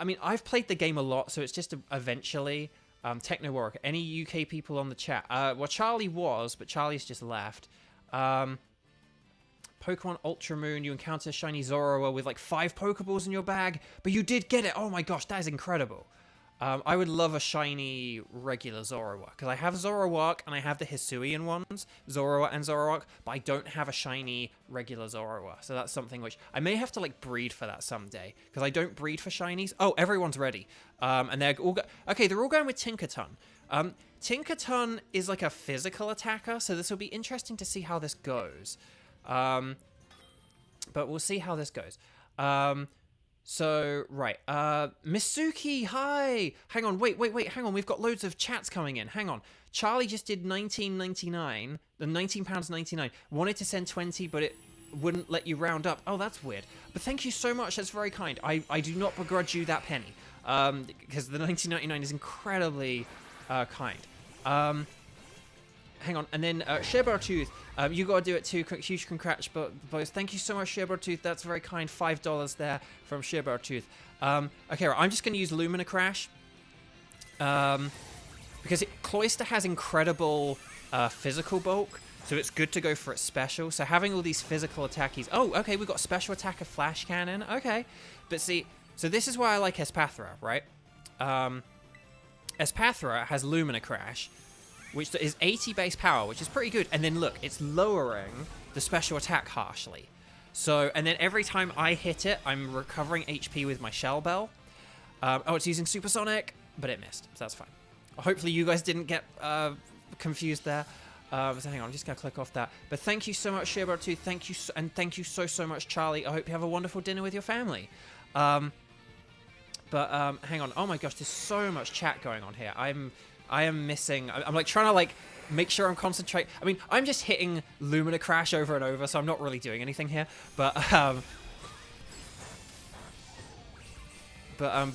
mean, I've played the game a lot, so it's just eventually. Techno Warrior, any UK people on the chat? Well, Charlie was, but Charlie's just left. Pokemon Ultra Moon, you encounter shiny Zorua with like 5 Pokeballs in your bag, but you did get it. Oh my gosh, that is incredible. I would love a shiny regular Zorua, because I have Zoroark and I have the Hisuian ones, Zorua and Zoroark, but I don't have a shiny regular Zorua. So that's something which I may have to like breed for that someday, because I don't breed for shinies. Oh, everyone's ready. And they're all okay, they're all going with Tinkaton. Tinkaton is like a physical attacker, so this will be interesting to see how this goes. But we'll see how this goes. So, right, Misuki, hi! Hang on, wait, hang on, we've got loads of chats coming in, hang on. Charlie just did £19.99, the £19.99, wanted to send 20, but it wouldn't let you round up. Oh, that's weird. But thank you so much, that's very kind. I do not begrudge you that penny, because the £19.99 is incredibly kind. Hang on, and then Shebartooth, you gotta do it too. Huge congrats, boys. Thank you so much, Shebartooth. That's very kind. $5 there from Shebartooth. Okay, right, I'm just gonna use Lumina Crash, because Cloyster has incredible physical bulk, so it's good to go for its special. So having all these physical attackies. Oh, okay, we've got special attack of Flash Cannon. Okay, but see, so this is why I like Espathra, right? Espathra has Lumina Crash, which is 80 base power, which is pretty good. And then look, it's lowering the special attack harshly. So, and then every time I hit it, I'm recovering HP with my Shell Bell. Oh, it's using Supersonic, but it missed, so that's fine. Hopefully you guys didn't get confused there. So hang on, I'm just gonna click off that. But thank you so much, Shebartooth. Thank you, and thank you so much, Charlie. I hope you have a wonderful dinner with your family. Hang on. Oh my gosh, there's so much chat going on here. I am missing. I'm like trying to like make sure I'm concentrate. I mean, I'm just hitting Lumina Crash over and over, so I'm not really doing anything here. But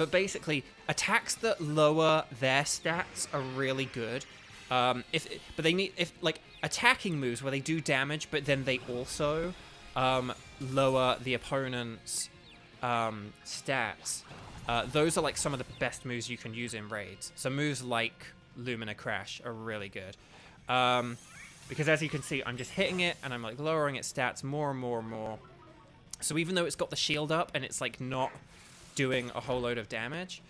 basically, attacks that lower their stats are really good. If attacking moves where they do damage, but then they also lower the opponent's stats. Those are like some of the best moves you can use in raids. So moves like Lumina Crash are really good. Because as you can see, I'm just hitting it and I'm like lowering its stats more and more and more. So even though it's got the shield up and it's like not doing a whole load of damage,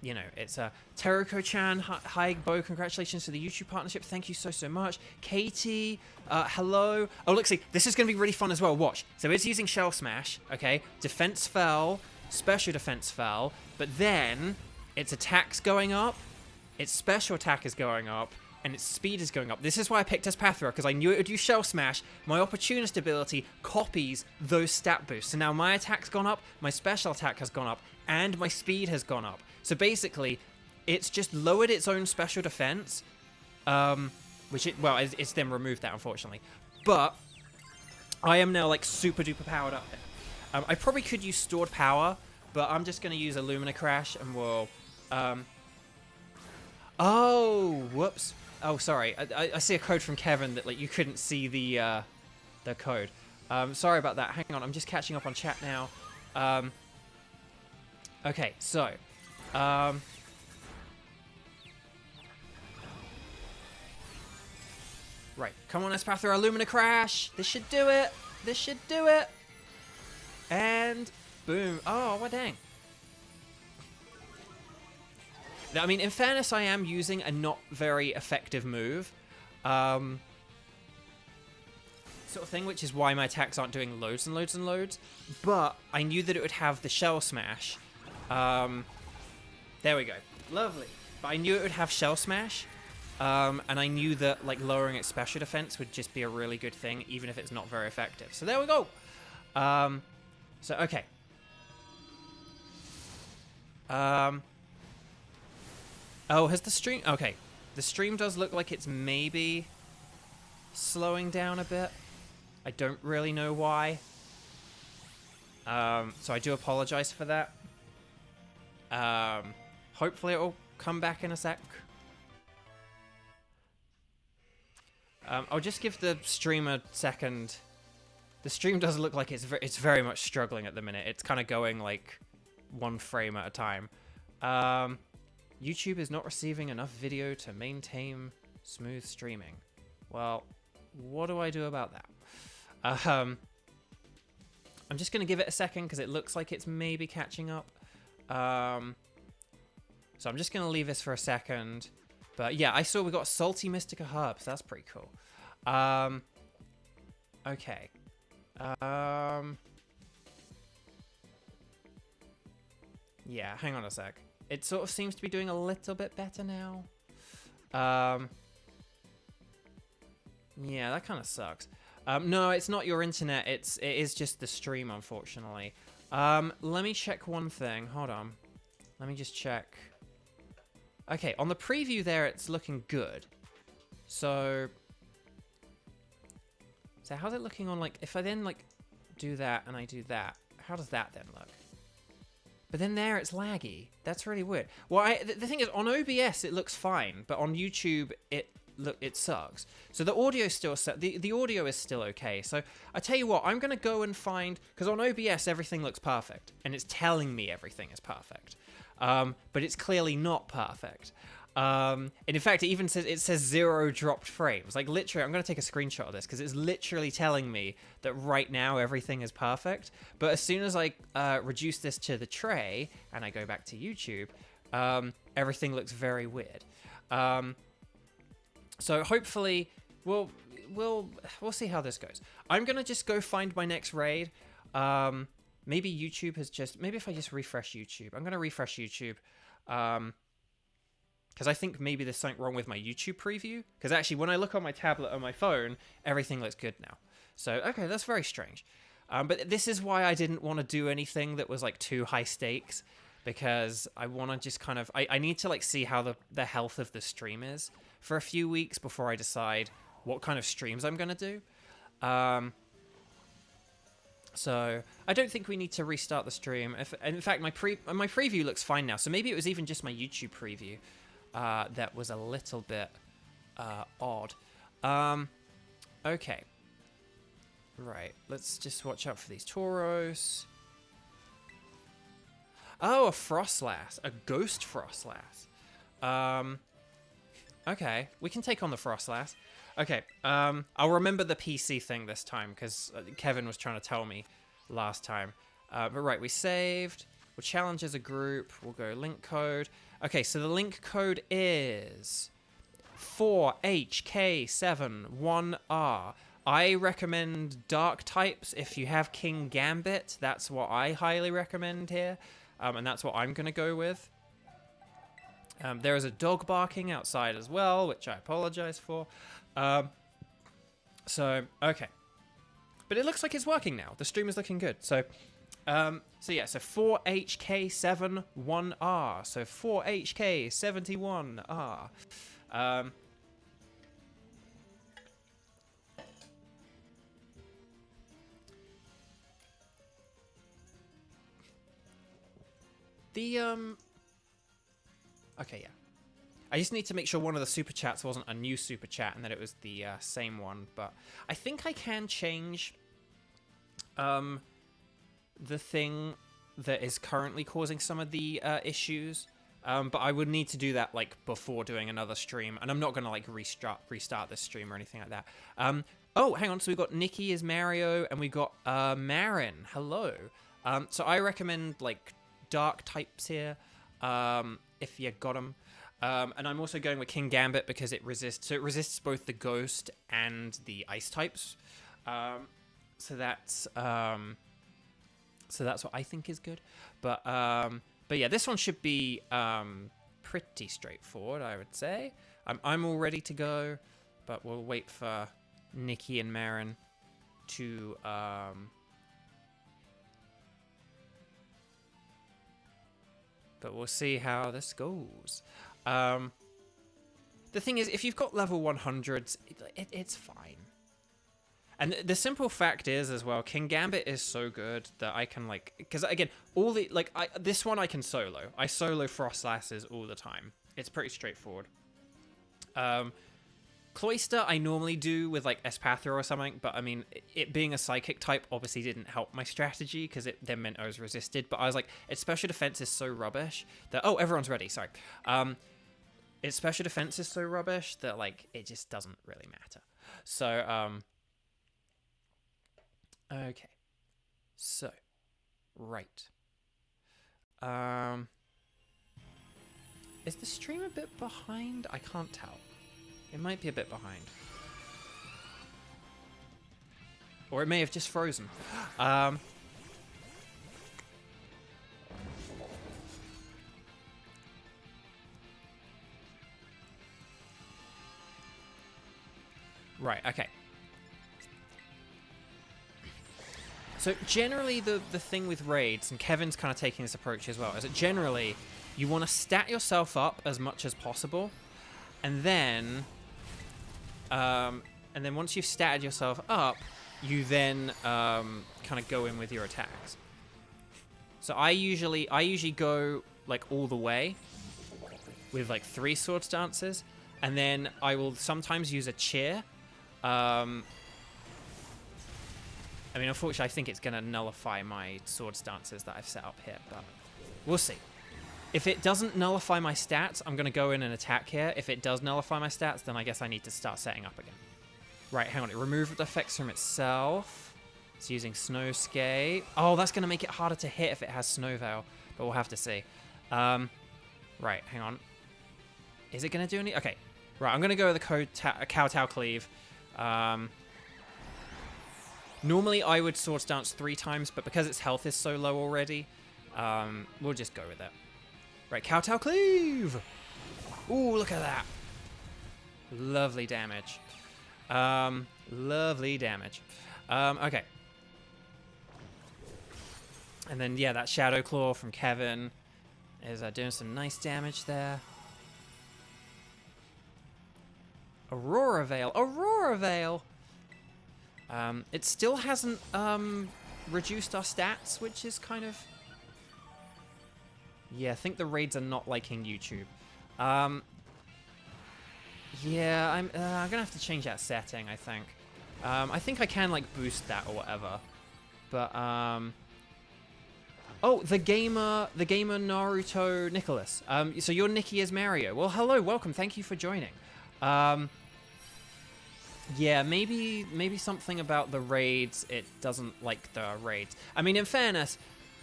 you know, it's a Teruko-chan. Hi, Beau. Congratulations to the YouTube partnership. Thank you so much. Katie, hello. Oh, look, see, this is going to be really fun as well. Watch. So it's using Shell Smash, okay? Defense fell, special defense fell, but then its attack's going up, its special attack is going up, and its speed is going up. This is why I picked Espathra, because I knew it would use Shell Smash. My Opportunist ability copies those stat boosts. So now my attack's gone up, my special attack has gone up, and my speed has gone up. So basically, it's just lowered its own special defense, it's then removed that, unfortunately. But I am now, like, super duper powered up here. I probably could use stored power, but I'm just going to use a Lumina Crash, and we'll... Oh, whoops. Oh, sorry. I see a code from Kevin that, like, you couldn't see the code. Sorry about that. Hang on, I'm just catching up on chat now. Okay, so... Right, come on, Espathra, Lumina Crash! This should do it! This should do it! And... boom. Oh, what dang. Now, I mean, in fairness, I am using a not very effective move. Sort of thing, which is why my attacks aren't doing loads and loads and loads. But I knew that it would have the Shell Smash. There we go. Lovely. But I knew it would have Shell Smash. And I knew that like lowering its special defense would just be a really good thing, even if it's not very effective. So there we go. So, okay. Oh, has the stream... Okay. The stream does look like it's maybe slowing down a bit. I don't really know why. So I do apologize for that. Hopefully it will come back in a sec. I'll just give the stream a second. The stream does look like it's very much struggling at the minute. It's kind of going like one frame at a time. YouTube is not receiving enough video to maintain smooth streaming. Well, what do I do about that? I'm just going to give it a second because it looks like it's maybe catching up. So I'm just going to leave this for a second. But yeah, I saw we got Salty Mystica Herbs. That's pretty cool. Okay. Yeah, hang on a sec. It sort of seems to be doing a little bit better now. Yeah, that kind of sucks. No, it's not your internet. It is just the stream, unfortunately. Let me check one thing. Hold on. Let me just check. Okay, on the preview there, it's looking good. So how's it looking on, like, if I then, like, do that and I do that, how does that then look? But then there, it's laggy. That's really weird. Well, the thing is, on OBS, it looks fine, but on YouTube, it sucks. So the audio still the audio is still okay. So I tell you what, I'm gonna go and find, because on OBS everything looks perfect and it's telling me everything is perfect, but it's clearly not perfect. And in fact, it says 0 dropped frames. Like, literally, I'm gonna take a screenshot of this because it's literally telling me that right now everything is perfect. But as soon as I reduce this to the tray and I go back to YouTube, everything looks very weird. So hopefully we'll see how this goes. I'm gonna just go find my next raid. Maybe YouTube has maybe if I just refresh YouTube, I'm gonna refresh YouTube, because I think maybe there's something wrong with my YouTube preview. Because actually, when I look on my tablet or my phone, everything looks good now. So okay, that's very strange. But this is why I didn't want to do anything that was like too high stakes, because I want to just kind of I need to like see how the health of the stream is for a few weeks before I decide what kind of streams I'm gonna do. So I don't think we need to restart the stream. In fact, my preview looks fine now. So maybe it was even just my YouTube preview that was a little bit odd. Okay. Right. Let's just watch out for these Tauros. Oh, a Frostlass. A Ghost Frostlass. Okay, we can take on the Frostlass. Okay, I'll remember the PC thing this time, because Kevin was trying to tell me last time. But right, we saved. We'll challenge as a group. We'll go link code. Okay, so the link code is 4HK71R. I recommend dark types if you have King Gambit. That's what I highly recommend here. And that's what I'm going to go with. There is a dog barking outside as well, which I apologize for. So, okay. But it looks like it's working now. The stream is looking good. So yeah, so 4HK71R. So 4HK71R. Okay, yeah. I just need to make sure one of the super chats wasn't a new super chat and that it was the same one. But I think I can change the thing that is currently causing some of the issues. But I would need to do that like before doing another stream, and I'm not gonna like restart this stream or anything like that. Oh, hang on. So we got Nikki as Mario, and we got Marin. Hello. So I recommend like dark types here, if you got them. And I'm also going with King Gambit because it resists both the ghost and the ice types. So that's what I think is good. But yeah, this one should be pretty straightforward, I would say. I'm all ready to go, but we'll wait for Nikki and Marin to but we'll see how this goes. The thing is, if you've got level 100s, it's fine. And the simple fact is, as well, King Gambit is so good that I can, like... Because, again, this one I can solo. I solo Frostlasses all the time. It's pretty straightforward. Cloyster I normally do with, like, Espathra or something, but, I mean, it being a Psychic type obviously didn't help my strategy, because it then meant I was resisted. But I was like, its special defense is so rubbish that... Oh, everyone's ready, sorry. Its special defense is so rubbish that, like, it just doesn't really matter. So, okay. So, right. Is the stream a bit behind? I can't tell. It might be a bit behind. Or it may have just frozen. Right, okay. So generally the thing with raids, and Kevin's kind of taking this approach as well, is that generally you want to stat yourself up as much as possible, and then once you've statted yourself up, you then kind of go in with your attacks. So I usually go like all the way with like 3 sword stances, and then I will sometimes use a cheer. I mean, unfortunately, I think it's going to nullify my sword stances that I've set up here, but we'll see. If it doesn't nullify my stats, I'm going to go in and attack here. If it does nullify my stats, then I guess I need to start setting up again. Right, hang on. It removed the effects from itself. It's using Snowscape. Oh, that's going to make it harder to hit if it has Snow Veil, but we'll have to see. Right, hang on. Is it going to do any? Okay. Right, I'm going to go with the Kowtow Cleave. Normally, I would Sword Stance 3 times, but because its health is so low already, we'll just go with it. Right, Kowtow Cleave! Ooh, look at that. Lovely damage. Lovely damage. Okay. And then, yeah, that Shadow Claw from Kevin is doing some nice damage there. Aurora Veil. Aurora Veil! It still hasn't reduced our stats, which is kind of... Yeah, I think the raids are not liking YouTube. Yeah, I'm gonna have to change that setting, I think. I think I can, like, boost that or whatever. But, oh, the gamer Naruto Nicholas. So you're Nikki as Mario. Well, hello, welcome, thank you for joining. Yeah, maybe something about the raids, it doesn't like the raids. I mean, in fairness,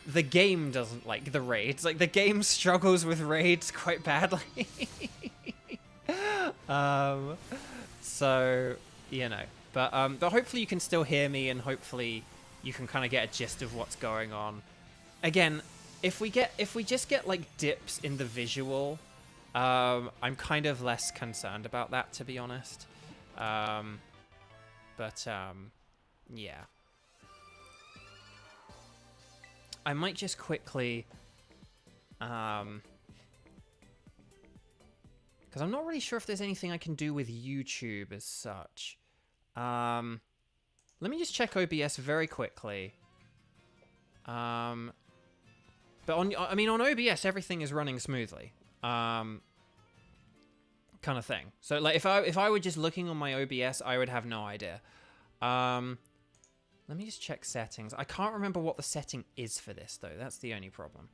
the game doesn't like the raids. Like, the game struggles with raids quite badly. So, you know. But hopefully you can still hear me, and hopefully you can kind of get a gist of what's going on. Again, if we just get, like, dips in the visual, I'm kind of less concerned about that, to be honest. Yeah. I might just quickly, because I'm not really sure if there's anything I can do with YouTube as such. Let me just check OBS very quickly. But on OBS, everything is running smoothly. Kind of thing. So, like, if I were just looking on my OBS, I would have no idea. Let me just check settings. I can't remember what the setting is for this, though. That's the only problem.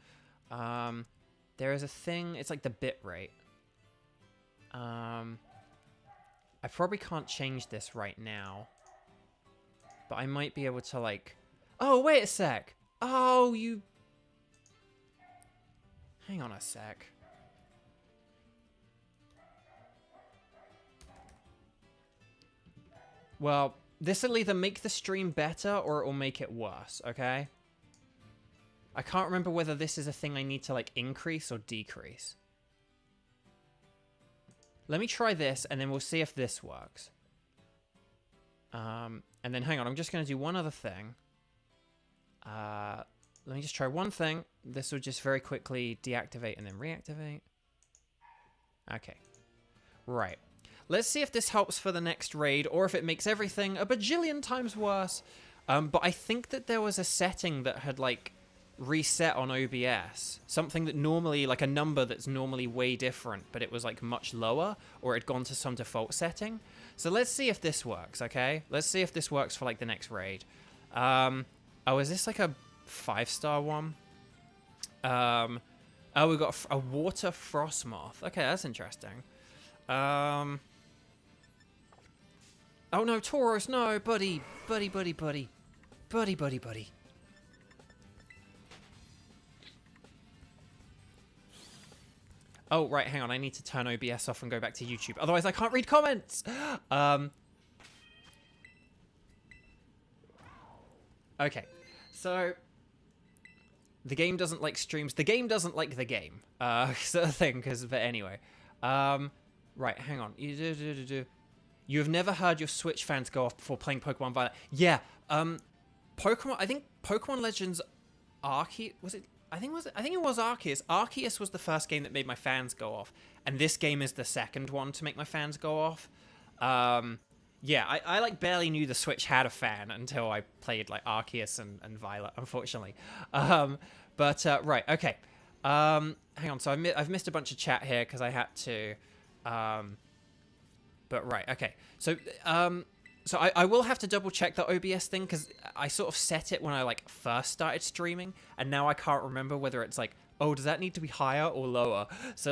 There is a thing. It's like the bit rate. I probably can't change this right now. But I might be able to, like... Oh, wait a sec. Oh, you... Hang on a sec. Well, this will either make the stream better or it will make it worse, okay? I can't remember whether this is a thing I need to, like, increase or decrease. Let me try this, and then we'll see if this works. And then, hang on, I'm just going to do one other thing. Let me just try one thing. This will just very quickly deactivate and then reactivate. Okay. Right. Let's see if this helps for the next raid, or if it makes everything a bajillion times worse. But I think that there was a setting that had, like, reset on OBS. Something that normally, like a number that's normally way different, but it was, like, much lower, or it had gone to some default setting. So let's see if this works, okay? Let's see if this works for, like, the next raid. Oh, is this, like, a 5-star one? Oh, we've got a water frostmoth. Okay, that's interesting. Oh no, Tauros, no, buddy. Buddy. Oh, right, hang on, I need to turn OBS off and go back to YouTube. Otherwise I can't read comments! Okay, so... The game doesn't like streams. The game doesn't like the game. Sort of thing, but anyway. Right, hang on. You have never heard your Switch fans go off before playing Pokemon Violet. Yeah, Pokemon. I think Pokemon Legends Arceus was it. I think it was Arceus. Arceus was the first game that made my fans go off, and this game is the second one to make my fans go off. Yeah, I like barely knew the Switch had a fan until I played like Arceus and Violet, unfortunately. Right, okay. Hang on, so I've missed a bunch of chat here because I had to. But right, okay. So I will have to double check the OBS thing because I sort of set it when I like first started streaming, and now I can't remember whether it's like, oh, does that need to be higher or lower? So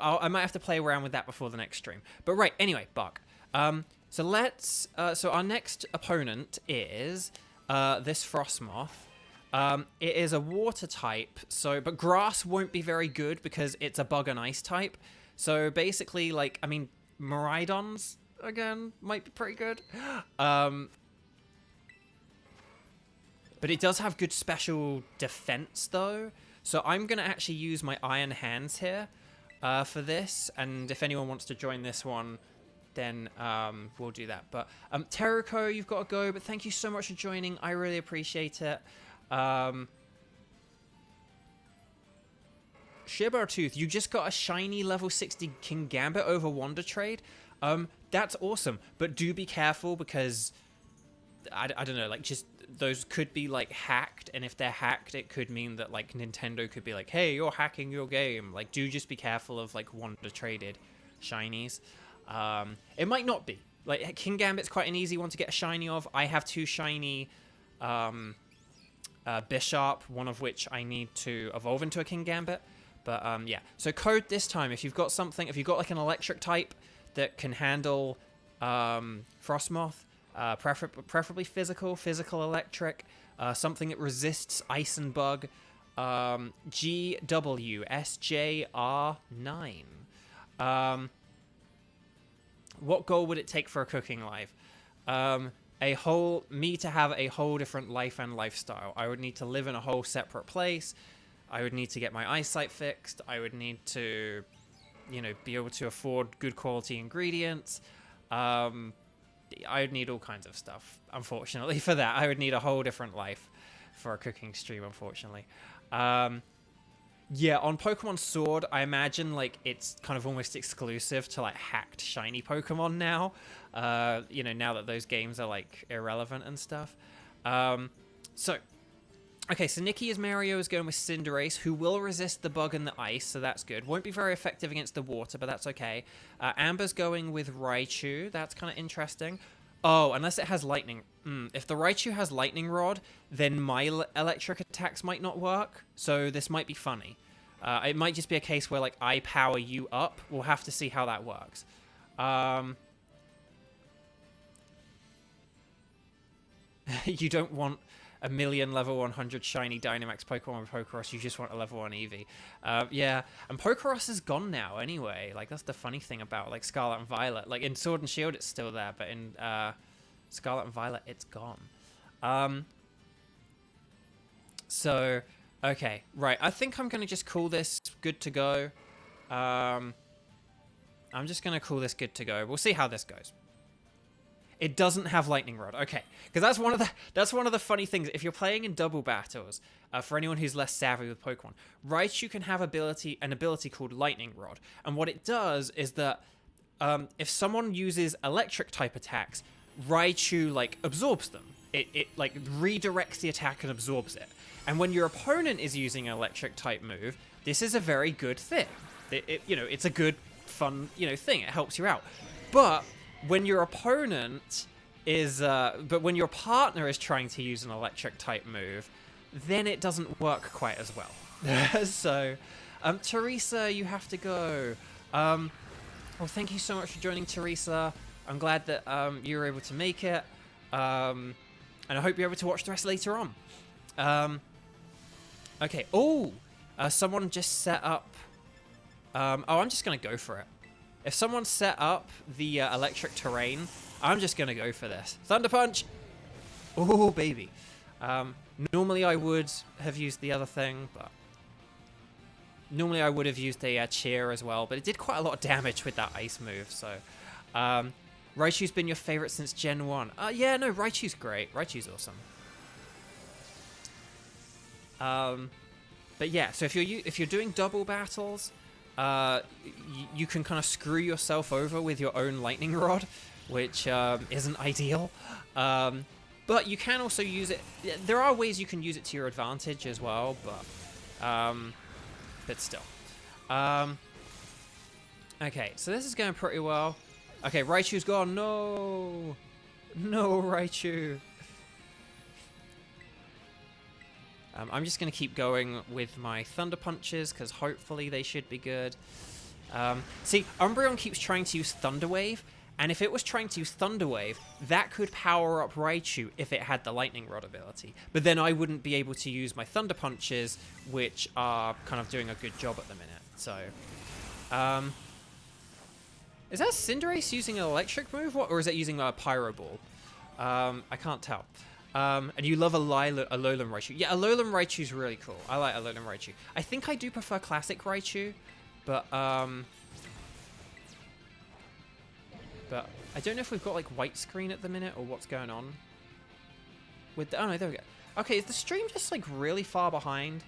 I might have to play around with that before the next stream. But right, anyway, Buck. So our next opponent is this Frostmoth. It is a water type, but grass won't be very good because it's a bug and ice type. So basically, like, I mean, Miraidons again might be pretty good. But it does have good special defense though. So I'm gonna actually use my Iron Hands here for this, and if anyone wants to join this one, then we'll do that. But Teruko, you've got to go, but thank you so much for joining. I really appreciate it. Shibartooth, you just got a shiny level 60 King Gambit over Wonder Trade. That's awesome, but do be careful because I don't know, like, just those could be like hacked, and if they're hacked, it could mean that like Nintendo could be like, hey, you're hacking your game. Like, do just be careful of like Wonder Traded shinies. It might not be. Like, King Gambit's quite an easy one to get a shiny of. I have 2 shiny Bishop, one of which I need to evolve into a King Gambit. But yeah, so code this time, if you've got something, if you've got like an electric type that can handle Frostmoth, preferably physical electric, something that resists ice and bug, GWSJR9. What goal would it take for a cooking life? Me to have a whole different life and lifestyle. I would need to live in a whole separate place. I would need to get my eyesight fixed. I would need to, be able to afford good quality ingredients. I would need all kinds of stuff, unfortunately, for that. I would need a whole different life for a cooking stream, unfortunately. Yeah, on Pokemon Sword, I imagine, like, it's kind of almost exclusive to, like, hacked shiny Pokemon now. Now that those games are, like, irrelevant and stuff. Okay, so Nikki as Mario is going with Cinderace, who will resist the bug and the ice, so that's good. Won't be very effective against the water, but that's okay. Amber's going with Raichu. That's kind of interesting. Oh, unless it has lightning. If the Raichu has lightning rod, then my electric attacks might not work, so this might be funny. It might just be a case where, like, I power you up. We'll have to see how that works. You don't want a million level 100 shiny Dynamax Pokemon with Pokeross, you just want a level 1 Eevee. Yeah, and Pokeross is gone now anyway. Like, that's the funny thing about, like, Scarlet and Violet. Like, in Sword and Shield, it's still there, but in Scarlet and Violet, it's gone. Okay, right. I think I'm going to just call this good to go. I'm just going to call this good to go. We'll see how this goes. It doesn't have Lightning Rod. Okay, because that's one of the funny things. If you're playing in double battles, for anyone who's less savvy with Pokemon, Raichu can have an ability called Lightning Rod, and what it does is that if someone uses electric type attacks, Raichu like absorbs them. It like redirects the attack and absorbs it. And when your opponent is using an electric type move, this is a very good thing. It's a good fun thing. It helps you out, but when your opponent is, when your partner is trying to use an electric type move, then it doesn't work quite as well. So, Teresa, you have to go. Well, thank you so much for joining, Teresa. I'm glad that you were able to make it, and I hope you're able to watch the rest later on. Okay. Oh, someone just set up. I'm just gonna go for it. If someone set up the electric terrain, I'm just going to go for this. Thunder Punch! Oh, baby. Normally I would have used the other thing, but... Normally I would have used a cheer as well, but it did quite a lot of damage with that ice move, so... Raichu's been your favorite since Gen 1. Yeah, no, Raichu's great. Raichu's awesome. But yeah, so if you're doing double battles, you can kind of screw yourself over with your own lightning rod, which isn't ideal. But you can also use it. There are ways you can use it to your advantage as well, but still. Okay, so this is going pretty well. Okay, Raichu's gone. No, Raichu. I'm just going to keep going with my Thunder Punches, because hopefully they should be good. See, Umbreon keeps trying to use Thunder Wave, and if it was trying to use Thunder Wave, that could power up Raichu if it had the Lightning Rod ability. But then I wouldn't be able to use my Thunder Punches, which are kind of doing a good job at the minute. So, is that Cinderace using an electric move, or is it using a Pyro Ball? I can't tell. And you love Alolan Raichu. Yeah, Alolan Raichu's really cool. I like Alolan Raichu. I think I do prefer Classic Raichu, but I don't know if we've got like white screen at the minute or what's going on. With the, oh no, there we go. Okay, is the stream just like really far behind?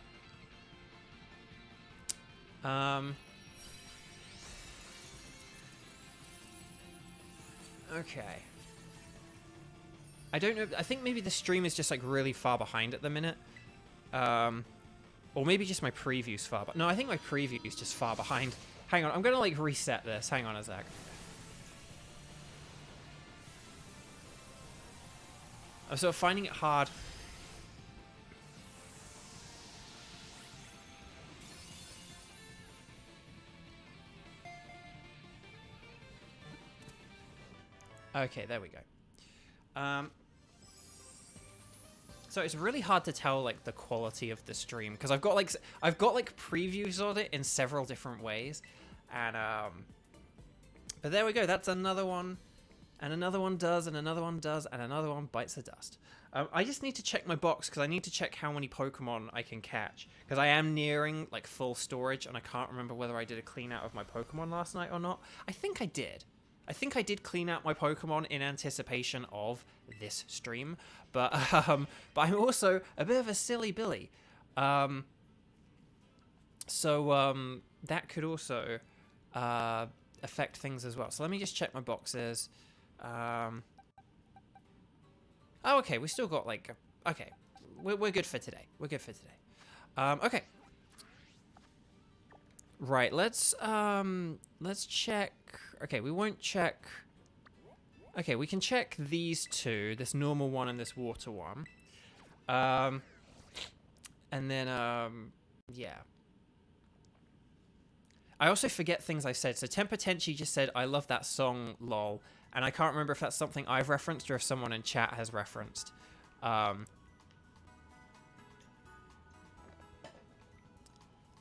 Okay. I don't know. I think maybe the stream is just like really far behind at the minute. Or maybe just my preview's far. But no, I think my preview is just far behind. Hang on, I'm gonna like reset this. Hang on a sec. I'm sort of finding it hard. Okay, there we go. So it's really hard to tell like the quality of the stream because I've got like previews of it in several different ways, and but there we go. That's another one, and another one does, and another one does, and another one bites the dust. I just need to check my box because I need to check how many Pokemon I can catch because I am nearing like full storage, and I can't remember whether I did a clean out of my Pokemon last night or not. I think I did. I think I did clean out my Pokemon in anticipation of this stream, but I'm also a bit of a silly Billy. So that could also affect things as well. So let me just check my boxes. Oh, okay, we still got like, okay, we're good for today. We're good for today. Okay. Right, let's check. Okay, we won't check. Okay, we can check these two, this normal one and this water one. And then yeah. I also forget things I've said. So Temper Tenchi just said, "I love that song, lol." And I can't remember if that's something I've referenced or if someone in chat has referenced.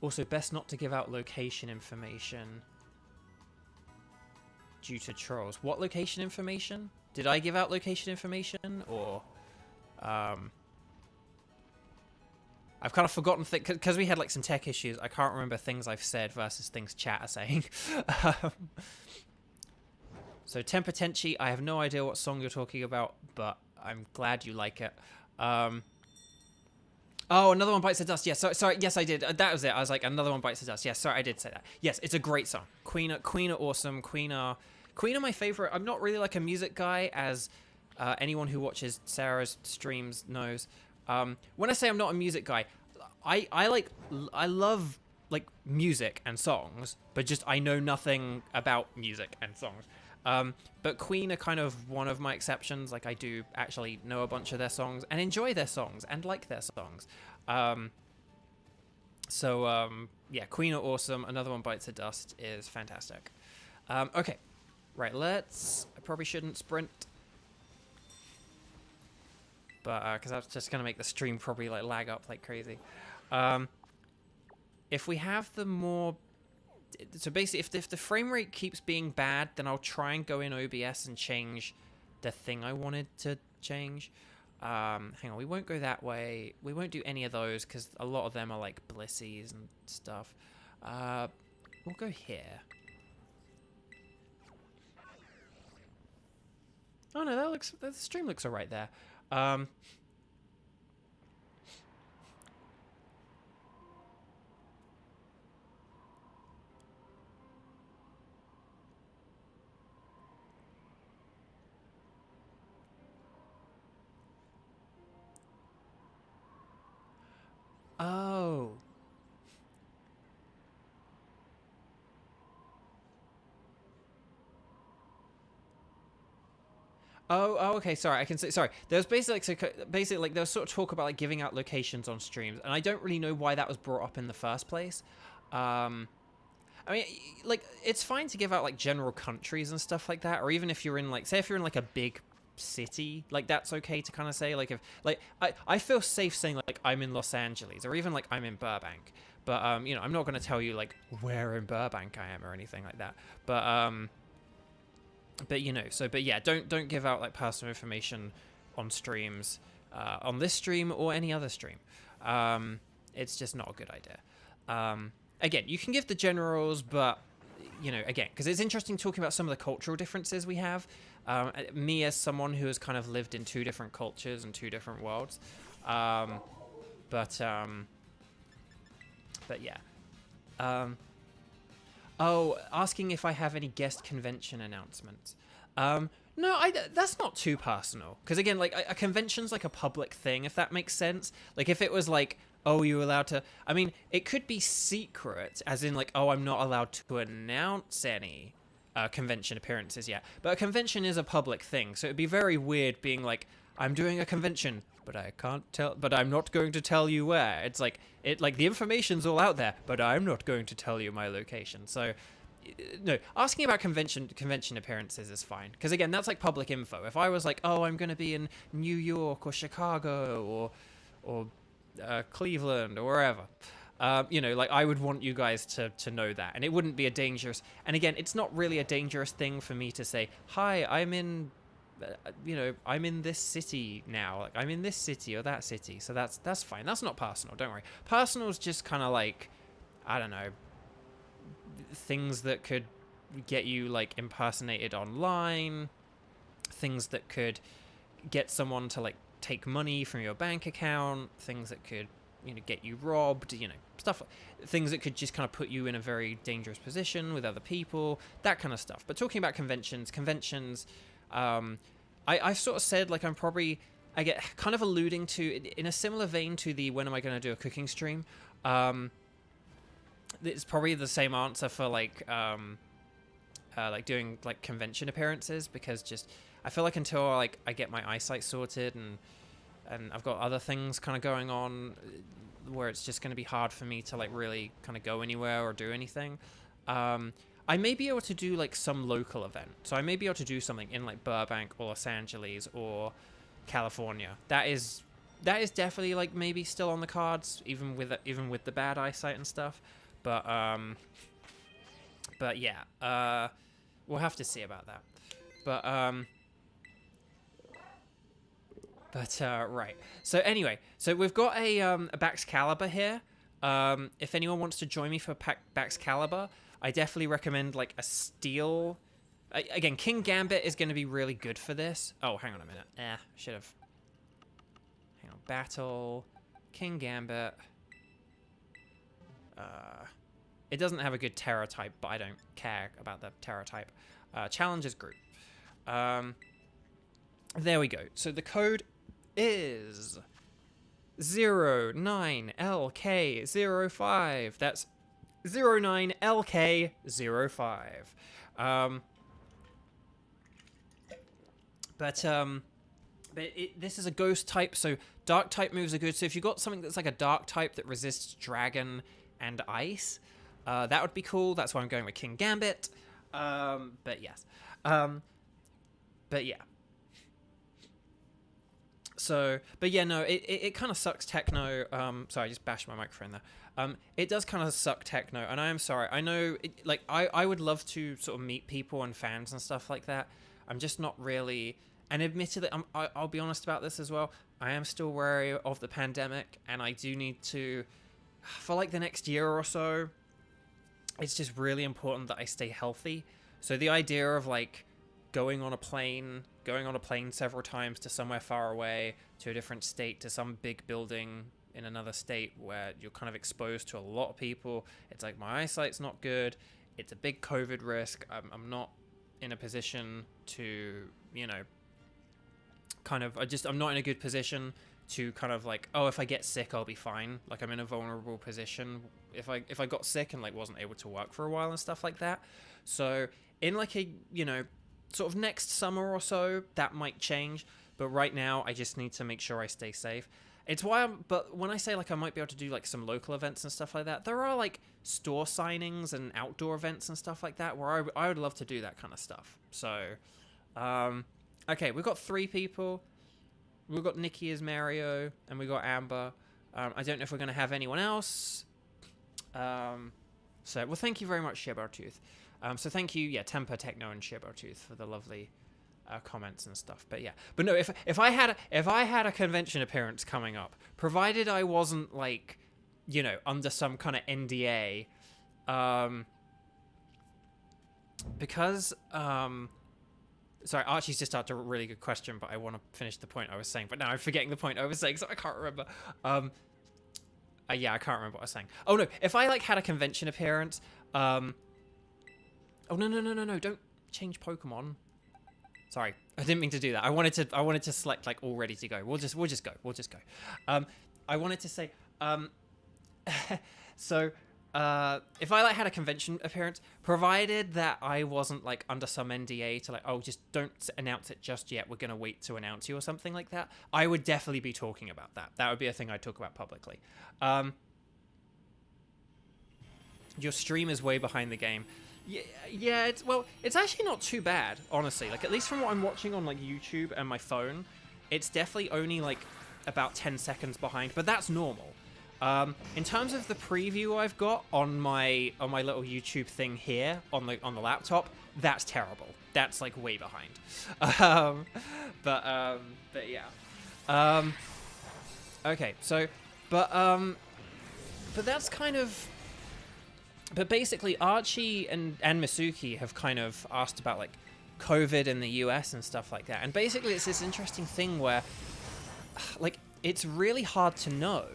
Also, best not to give out location information due to trolls. What location information? Did I give out location information? Or... I've kind of forgotten things, because we had like some tech issues, I can't remember things I've said versus things chat are saying. So, Temper Tenchi, I have no idea what song you're talking about, but I'm glad you like it. Oh, Another One Bites the Dust. Yes, sorry, yes, I did. That was it. I was like, Another One Bites the Dust. Yes, sorry, I did say that. Yes, it's a great song. Queen are awesome. Queen are my favorite. I'm not really like a music guy, as anyone who watches Sarah's streams knows. When I say I'm not a music guy, I love like music and songs, but just I know nothing about music and songs. But Queen are kind of one of my exceptions. Like, I do actually know a bunch of their songs and enjoy their songs and like their songs. Yeah, Queen are awesome. Another One Bites the Dust is fantastic. Okay, right, I probably shouldn't sprint. But, because that's just going to make the stream probably, like, lag up like crazy. If we have the more... So basically, if the frame rate keeps being bad, then I'll try and go in OBS and change the thing I wanted to change. Hang on, we won't go that way. We won't do any of those, because a lot of them are, like, blissies and stuff. We'll go here. Oh, no, the stream looks alright there. Okay. Sorry, I can say sorry. There's basically like there was sort of talk about like giving out locations on streams, and I don't really know why that was brought up in the first place. I mean, like it's fine to give out like general countries and stuff like that, or even if you're in like, say, if you're in like a big city, like that's okay to kind of say like if like I feel safe saying like I'm in Los Angeles or even like I'm in Burbank, but you know, I'm not going to tell you like where in Burbank I am or anything like that, but you know, so but yeah, don't give out like personal information on streams, on this stream or any other stream. It's just not a good idea. Again, you can give the generals, but you know, again, because it's interesting talking about some of the cultural differences we have. Me as someone who has kind of lived in two different cultures and two different worlds, but yeah. Oh, asking if I have any guest convention announcements. No, that's not too personal. Because again, like a convention's like a public thing, if that makes sense. Like if it was like, oh, you're allowed to... I mean, it could be secret, as in like, oh, I'm not allowed to announce any convention appearances yet. But a convention is a public thing, so it'd be very weird being like, I'm doing a convention, but I can't tell... But I'm not going to tell you where. It's like, the information's all out there, but I'm not going to tell you my location. So... No, asking about convention appearances is fine, because again, that's like public info. If I was like, oh, I'm going to be in New York or Chicago or Cleveland or wherever, you know, like I would want you guys to know that, and it wouldn't be a dangerous. And again, it's not really a dangerous thing for me to say, hi, I'm in, you know, I'm in this city now. Like I'm in this city or that city, so that's fine. That's not personal. Don't worry. Personal is just kind of like, I don't know, things that could get you like impersonated online, things that could get someone to like take money from your bank account, things that could, you know, get you robbed, you know, stuff, things that could just kind of put you in a very dangerous position with other people, that kind of stuff. But talking about conventions, I've sort of said like I get kind of alluding to, in a similar vein to the when am I going to do a cooking stream, it's probably the same answer for like doing like convention appearances, because just I feel like until like I get my eyesight sorted and I've got other things kind of going on where it's just going to be hard for me to like really kind of go anywhere or do anything. I may be able to do like some local event, so I may be able to do something in like Burbank or Los Angeles or California. That is definitely like maybe still on the cards, even with the bad eyesight and stuff. But yeah, we'll have to see about that. But right. So anyway, so we've got a Baxcalibur here. If anyone wants to join me for Baxcalibur, I definitely recommend like a steel. Again, King Gambit is going to be really good for this. Oh, hang on a minute. Should have. Hang on. Battle. King Gambit. It doesn't have a good terror type, but I don't care about the terror type. Challenges group. There we go. So the code is 09LK05. That's 09LK05. This is a ghost type, so dark type moves are good. So if you've got something that's like a dark type that resists dragon and ice, that would be cool. That's why I'm going with King Gambit. But yes. But yeah. So, but yeah, no, it kind of sucks techno. Sorry, I just bashed my microphone there. It does kind of suck techno, and I am sorry. I know, like, I would love to sort of meet people and fans and stuff like that. I'm just not really, and admittedly, I'll be honest about this as well. I am still wary of the pandemic, and I do need to, for like the next year or so, it's just really important that I stay healthy. So the idea of like going on a plane several times to somewhere far away, to a different state, to some big building in another state where you're kind of exposed to a lot of people. It's like my eyesight's not good. It's a big COVID risk. I'm not in a position to, you know, I'm not in a good position to kind of like, oh, if I get sick, I'll be fine. Like I'm in a vulnerable position if I got sick and like wasn't able to work for a while and stuff like that. So in like a, you know, sort of next summer or so, that might change. But right now, I just need to make sure I stay safe. It's why but when I say, like, I might be able to do, like, some local events and stuff like that, there are, like, store signings and outdoor events and stuff like that where I would love to do that kind of stuff. So, okay, we've got 3 people. We've got Nikki as Mario, and we've got Amber. I don't know if we're going to have anyone else. So, well, thank you very much, Shibartooth. So thank you, Temper, Techno, and Shibartooth for the lovely comments and stuff. But yeah, but no, if I had a convention appearance coming up, provided I wasn't, like, you know, under some kind of NDA, because sorry, Archie's just asked a really good question, but I want to finish the point I was saying. But now I'm forgetting the point I was saying, so I can't remember. Yeah, I can't remember what I was saying. Oh no, if I, like, had a convention appearance, oh no, don't change Pokemon. Sorry, I didn't mean to do that. I wanted to select, like, all ready to go. We'll just go. I wanted to say, so, if I, like, had a convention appearance, provided that I wasn't, like, under some NDA to, like, oh, just don't announce it just yet, we're gonna wait to announce you or something like that, I would definitely be talking about that. That would be a thing I'd talk about publicly. Your stream is way behind the game. Yeah, it's actually not too bad, honestly. Like, at least from what I'm watching on, like, YouTube and my phone, it's definitely only, like, about 10 seconds behind, but that's normal. In terms of the preview I've got on my little YouTube thing here on the laptop, that's terrible. That's, like, way behind. But yeah. Okay, so, but that's kind of. But basically, Archie and Masuki have kind of asked about, like, COVID in the US and stuff like that. And basically, it's this interesting thing where, like, it's really hard to know.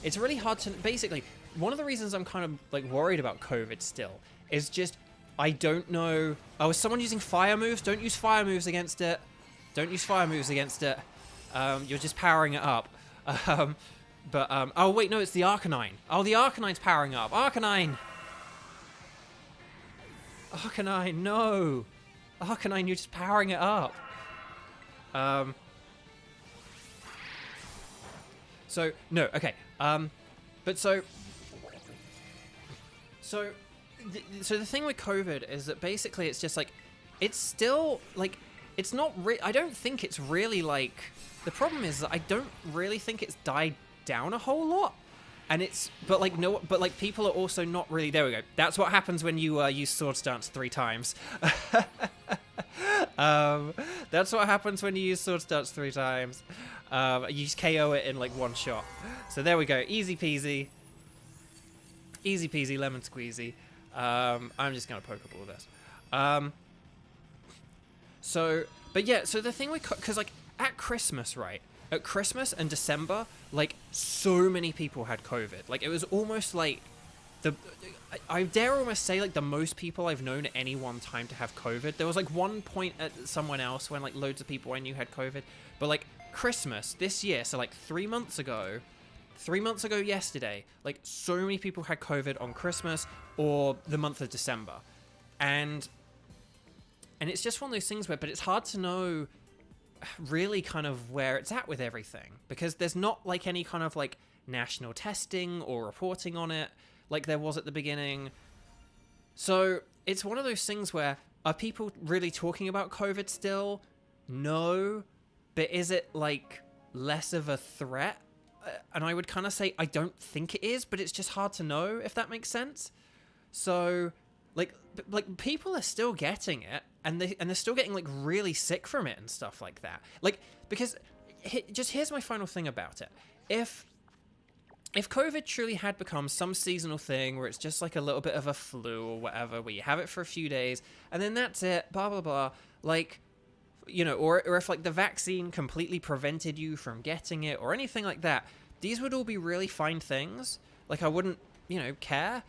It's really hard to... Basically, one of the reasons I'm kind of, like, worried about COVID still is just, I don't know... Oh, is someone using fire moves? Don't use fire moves against it. Don't use fire moves against it. You're just powering it up. Oh, wait, no, it's the Arcanine. Oh, the Arcanine's powering up. Arcanine! Arcanine, no! Arcanine, you're just powering it up. So, no, okay. But so the thing with COVID is that basically it's just, like, it's still, like, it's not I don't think it's really, like, the problem is that I don't really think it's died down a whole lot. And it's, but people are also not really, there we go. That's what happens when you use Swords Dance 3 times. That's what happens when you use Swords Dance 3 times. You just KO it in, like, one shot. So there we go. Easy peasy. Easy peasy, lemon squeezy. I'm just going to Pokeball this. But yeah, so the thing with, because, like, at Christmas, right? At Christmas and December, like, so many people had COVID. Like, it was almost like I dare almost say, like, the most people I've known at any one time to have COVID. There was, like, one point at someone else when, like, loads of people I knew had COVID. But, like, Christmas this year, so, like, 3 months ago yesterday, like, so many people had COVID on Christmas or the month of December. And it's just one of those things where, but it's hard to know really kind of where it's at with everything, because there's not, like, any kind of, like, national testing or reporting on it like there was at the beginning. So it's one of those things where, are people really talking about COVID still? No. But is it, like, less of a threat? And I would kind of say I don't think it is, but it's just hard to know, if that makes sense. So, like people are still getting it, and they're still getting, like, really sick from it and stuff like that. Like, because here's my final thing about it. If COVID truly had become some seasonal thing where it's just, like, a little bit of a flu or whatever, where you have it for a few days and then that's it, blah blah blah, like, you know, or if, like, the vaccine completely prevented you from getting it or anything like that, these would all be really fine things. Like, I wouldn't, you know, care.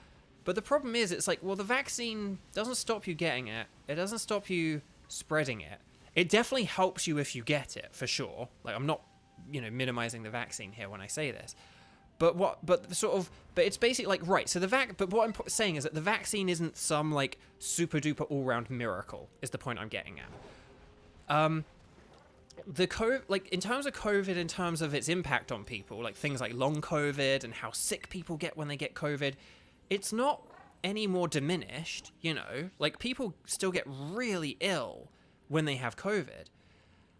But the problem is, it's like, well, the vaccine doesn't stop you getting it. It doesn't stop you spreading it. It definitely helps you if you get it, for sure. Like, I'm not, you know, minimizing the vaccine here when I say this. But it's basically, like, right, so but what I'm saying is that the vaccine isn't some, like, super duper all-round miracle, is the point I'm getting at. the COVID, like in terms of COVID, in terms of its impact on people, like things like long COVID and how sick people get when they get COVID, it's not any more diminished, you know, like people still get really ill when they have COVID.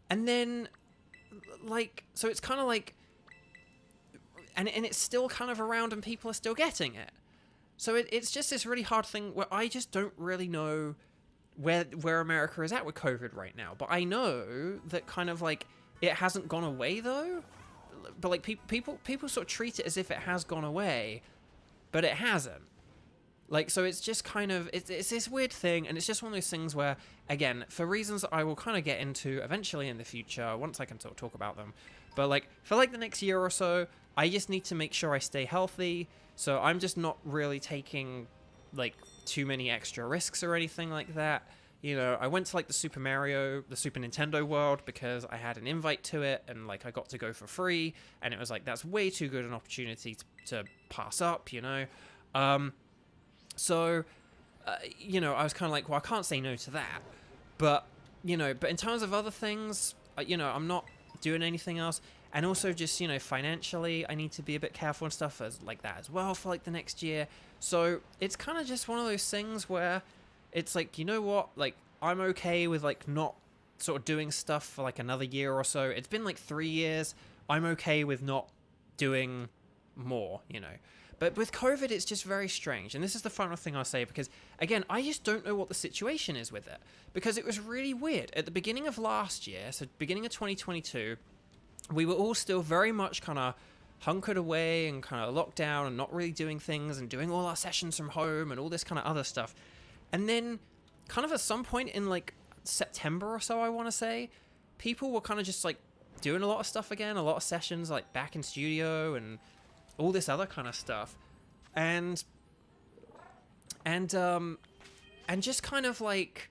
And then like, so it's kind of like, and it's still kind of around and people are still getting it. So it's just this really hard thing where I just don't really know where America is at with COVID right now. But I know that kind of like it hasn't gone away though. But like people sort of treat it as if it has gone away, but it hasn't. Like, so it's just kind of, it's this weird thing, and it's just one of those things where, again, for reasons that I will kind of get into eventually in the future, once I can sort of talk about them, but like, for like the next year or so, I just need to make sure I stay healthy, so I'm just not really taking, like, too many extra risks or anything like that. You know, I went to, like, the Super Nintendo world, because I had an invite to it, and, like, I got to go for free, and it was like, that's way too good an opportunity to pass up, you know? So, you know, I was kind of like, well, I can't say no to that. But, you know, but in terms of other things, you know, I'm not doing anything else. And also just, you know, financially, I need to be a bit careful and stuff like that as well for like the next year. So it's kind of just one of those things where it's like, you know what, like I'm okay with like not sort of doing stuff for like another year or so. It's been like 3 years. I'm okay with not doing more, you know. But with COVID, it's just very strange. And this is the final thing I'll say, because, again, I just don't know what the situation is with it. Because it was really weird. At the beginning of last year, so beginning of 2022, we were all still very much kind of hunkered away and kind of locked down and not really doing things and doing all our sessions from home and all this kind of other stuff. And then kind of at some point in, like, September or so, I want to say, people were kind of just, like, doing a lot of stuff again, a lot of sessions, like, back in studio and all this other kind of stuff, and just kind of like,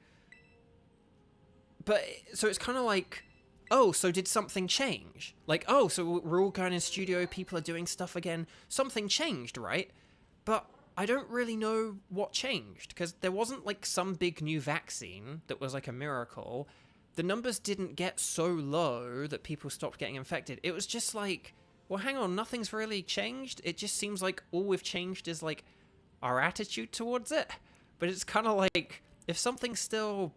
but so it's kind of like, oh, so did something change? Like, oh, so we're all going in studio, people are doing stuff again, something changed, right? But I don't really know what changed, because there wasn't like some big new vaccine that was like a miracle. The numbers didn't get so low that people stopped getting infected. It was just like, well, hang on, nothing's really changed. It just seems like all we've changed is, like, our attitude towards it. But it's kind of like, if something's still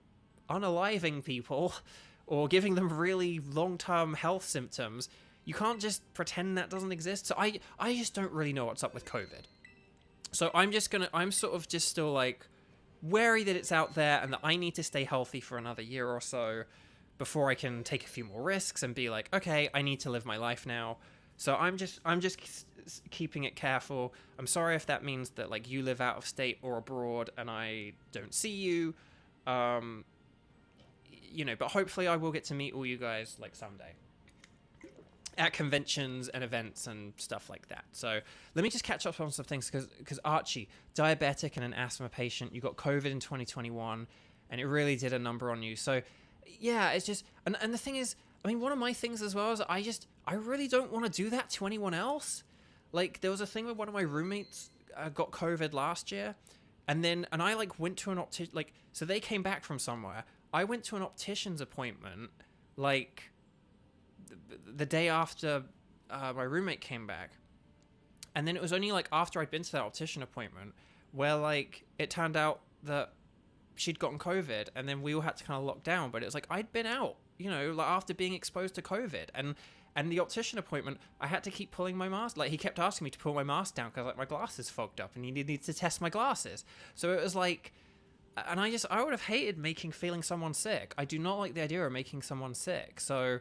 unaliving people or giving them really long-term health symptoms, you can't just pretend that doesn't exist. So I just don't really know what's up with COVID. So I'm sort of just still, like, wary that it's out there and that I need to stay healthy for another year or so before I can take a few more risks and be like, okay, I need to live my life now. So I'm just keeping it careful. I'm sorry if that means that like you live out of state or abroad and I don't see you, you know. But hopefully I will get to meet all you guys like someday at conventions and events and stuff like that. So let me just catch up on some things, because Archie, diabetic and an asthma patient, you got COVID in 2021, and it really did a number on you. So yeah, it's just, and the thing is, I mean, one of my things as well is I really don't want to do that to anyone else. Like, there was a thing where one of my roommates got COVID last year, and I like went to an optician, like, so they came back from somewhere. I went to an optician's appointment, like, the day after my roommate came back. And then it was only, like, after I'd been to that optician appointment where, like, it turned out that she'd gotten COVID, and then we all had to kind of lock down. But it was like, I'd been out, you know, like after being exposed to COVID, and the optician appointment, I had to keep pulling my mask. Like, he kept asking me to pull my mask down because like my glasses fogged up, and he needed to test my glasses. So it was like, and I would have hated feeling someone sick. I do not like the idea of making someone sick. So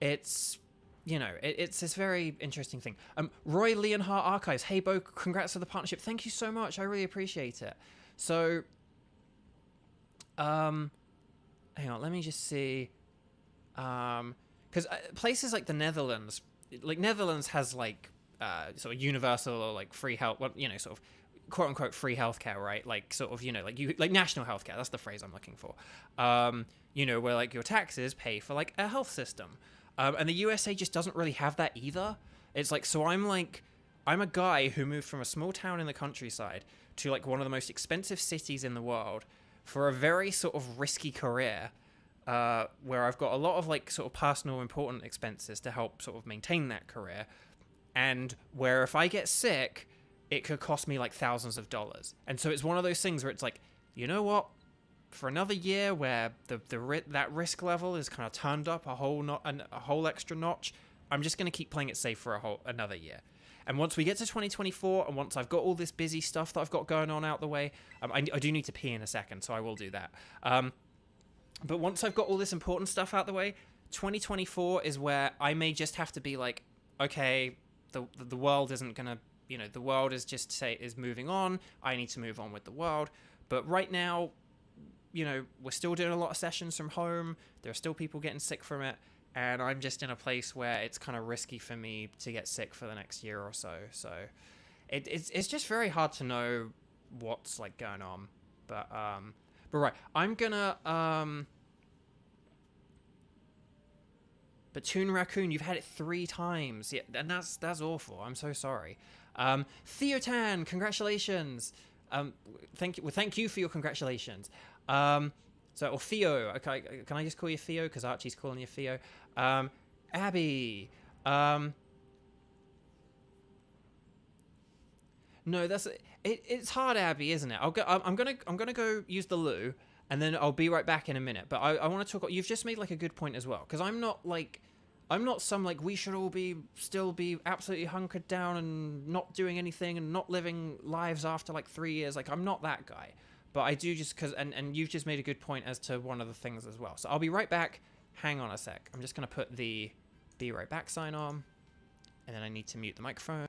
it's, you know, it's this very interesting thing. Roy Leonhardt Archives. Hey, Beau, congrats for the partnership. Thank you so much. I really appreciate it. So, hang on, let me just see. Because places like the Netherlands has like sort of universal or like free health, well, you know, sort of quote unquote free healthcare, right? Like sort of, you know, like national healthcare. That's the phrase I'm looking for. You know, where like your taxes pay for like a health system. And the USA just doesn't really have that either. It's like, so I'm a guy who moved from a small town in the countryside to like one of the most expensive cities in the world for a very sort of risky career. where I've got a lot of like sort of personal important expenses to help sort of maintain that career, and where if I get sick, it could cost me like thousands of dollars. And so it's one of those things where it's like, you know what? For another year where that risk level is kind of turned up a whole extra notch, I'm just going to keep playing it safe for another year. And once we get to 2024, and once I've got all this busy stuff that I've got going on out the way, I do need to pee in a second, so I will do that. But once I've got all this important stuff out the way, 2024 is where I may just have to be like, okay, the world isn't gonna, the world is moving on. I need to move on with the world. But right now, we're still doing a lot of sessions from home. There are still people getting sick from it. And I'm just in a place where it's kind of risky for me to get sick for the next year or so. So it's just very hard to know what's like going on. But right, I'm gonna but Toon Raccoon, you've had it 3 times. Yeah, and that's awful. I'm so sorry. Theotan, congratulations. Thank you for your congratulations. Or Theo. Okay, can I just call you Theo because Archie's calling you Theo? Abby. No, it's hard, Abby, isn't it? I'm gonna go use the loo, and then I'll be right back in a minute. But I want to talk. You've just made like a good point as well, because I'm not some like we should all still be absolutely hunkered down and not doing anything and not living lives after like 3 years. Like I'm not that guy. But I do just because and you've just made a good point as to one of the things as well. So I'll be right back. Hang on a sec. I'm just gonna put the be right back sign on, and then I need to mute the microphone.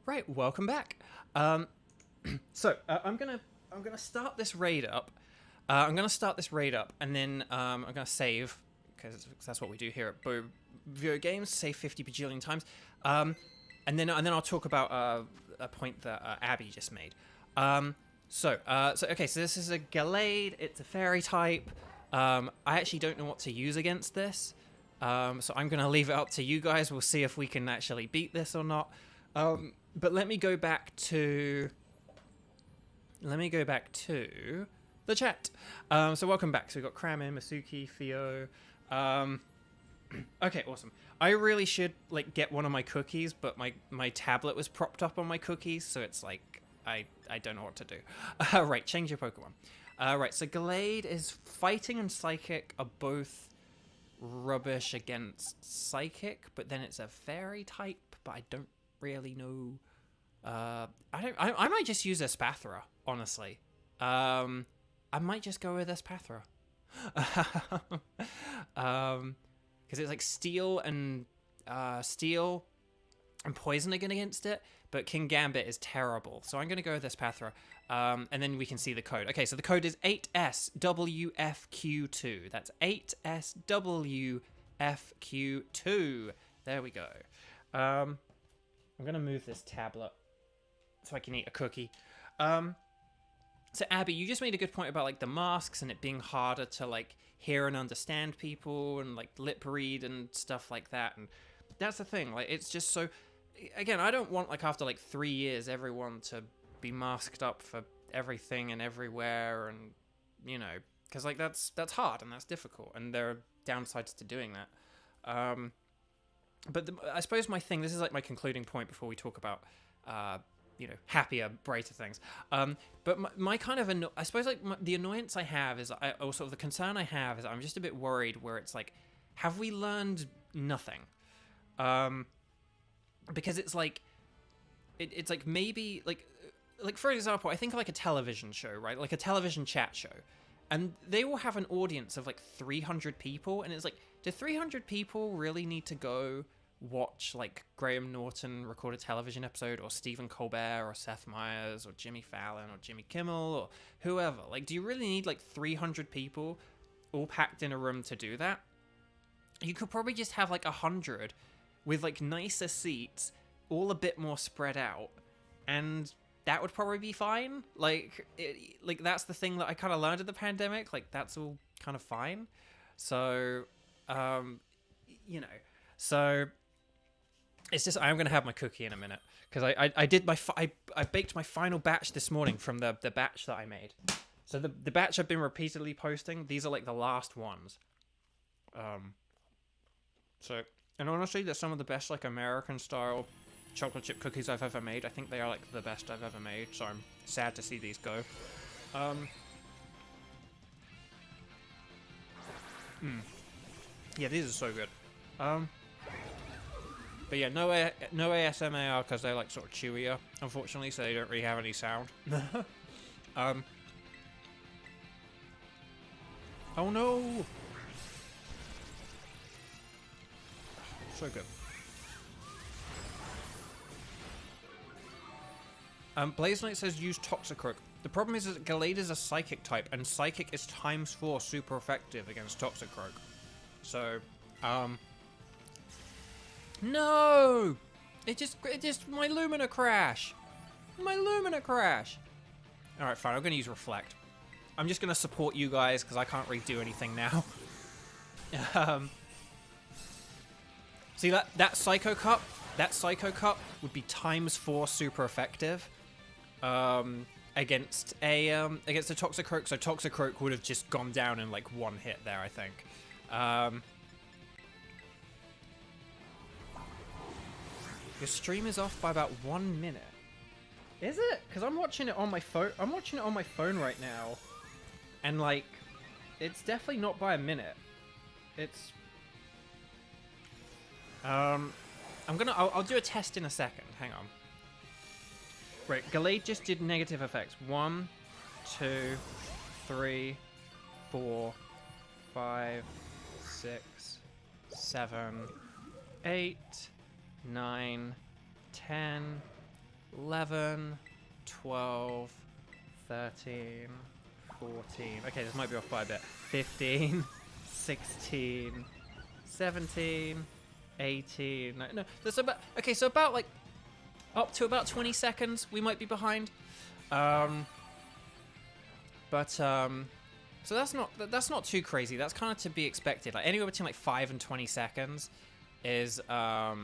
Right, welcome back. I'm gonna start this raid up. And then I'm gonna save because that's what we do here at BeauVO Games. Save 50 bajillion times. And then I'll talk about a point that Abby just made. So this is a Gallade. It's a fairy type. I actually don't know what to use against this. So I'm gonna leave it up to you guys. We'll see if we can actually beat this or not. But let me go back to the chat. So welcome back. So we've got Kramin, Masuki, Theo. Okay, awesome. I really should like get one of my cookies, but my tablet was propped up on my cookies, so it's like I don't know what to do. Right, change your Pokemon. Right, so Gallade is fighting and Psychic are both rubbish against Psychic, but then it's a fairy type, but I don't really know. I might just use Espathra, honestly. I might just go with Espathra. Because it's like steel and poison against it, but King Gambit is terrible. So I'm going to go with Espathra. And then we can see the code. Okay, so the code is 8SWFQ2. That's 8SWFQ2. There we go. I'm gonna move this tablet so I can eat a cookie. So Abby, you just made a good point about like the masks and it being harder to like hear and understand people and like lip read and stuff like that. And that's the thing. Like it's just so. Again, I don't want like after like 3 years everyone to be masked up for everything and everywhere, and you know, because like that's hard and that's difficult, and there are downsides to doing that. But I suppose my thing. This is like my concluding point before we talk about. You know, happier, brighter things. But my kind of, I suppose, like, the annoyance I have is, or sort of the concern I have is I'm just a bit worried where it's like, have we learned nothing? Because it's like, it's like maybe, like for example, I think of like a television show, right? Like a television chat show. And they will have an audience of like 300 people. And it's like, do 300 people really need to go watch like Graham Norton record a television episode, or Stephen Colbert, or Seth Meyers, or Jimmy Fallon, or Jimmy Kimmel, or whoever? Like, do you really need like 300 people all packed in a room to do that? You could probably just have like 100 with like nicer seats, all a bit more spread out, and that would probably be fine. Like, like that's the thing that I kind of learned in the pandemic. Like, that's all kind of fine. So, you know, so. It's just I'm gonna have my cookie in a minute because I did I baked my final batch this morning from the batch that I made. So the batch I've been repeatedly posting, these are like the last ones. So, and honestly, they're some of the best like American style chocolate chip cookies I've ever made. I think they are like the best I've ever made. So I'm sad to see these go. Yeah, these are so good. But yeah, no ASMR because they're like sort of chewier, unfortunately, so they don't really have any sound. Oh no! So good. Blaze Knight says use Toxicroak. The problem is that Gallade is a Psychic type, and Psychic is ×4 super effective against Toxicroak. So, no! It just, my Lumina crash! My Lumina crash! Alright, fine, I'm gonna use Reflect. I'm just gonna support you guys, because I can't really do anything now. See, that Psycho Cup would be ×4 super effective. Against a Toxicroak, so Toxicroak would have just gone down in like one hit there, I think. Your stream is off by about 1 minute. Is it? Because I'm watching it on my phone. I'm watching it on my phone right now, and like, it's definitely not by a minute. It's. I'll do a test in a second. Hang on. Right, Gallade just did negative effects. 1, 2, 3, 4, 5, 6, 7, 8, 9, 10, 11, 12, 13, 14. Okay, this might be off by a bit. 15, 16, 17, 18. No, there's about. Okay, so about like. Up to about 20 seconds, we might be behind. So that's not too crazy. That's kind of to be expected. Like anywhere between like 5 and 20 seconds is to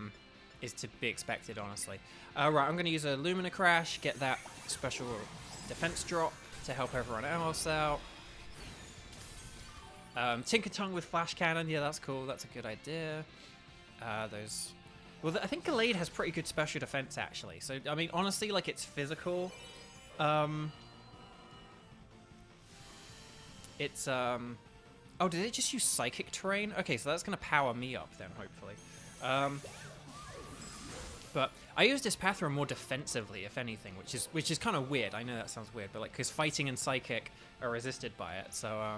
be expected, honestly. Right, I'm gonna use a Lumina Crash, get that special defense drop to help everyone else out. Tinker Tongue with Flash Cannon, yeah, that's cool. That's a good idea. Well, I think Gallade has pretty good special defense, actually. So, I mean, honestly, like, it's physical. It's, oh, did it just use Psychic Terrain? Okay, so that's going to power me up then, hopefully. But I use this Pathra more defensively, if anything, which is kind of weird. I know that sounds weird, but, like, because Fighting and Psychic are resisted by it, so,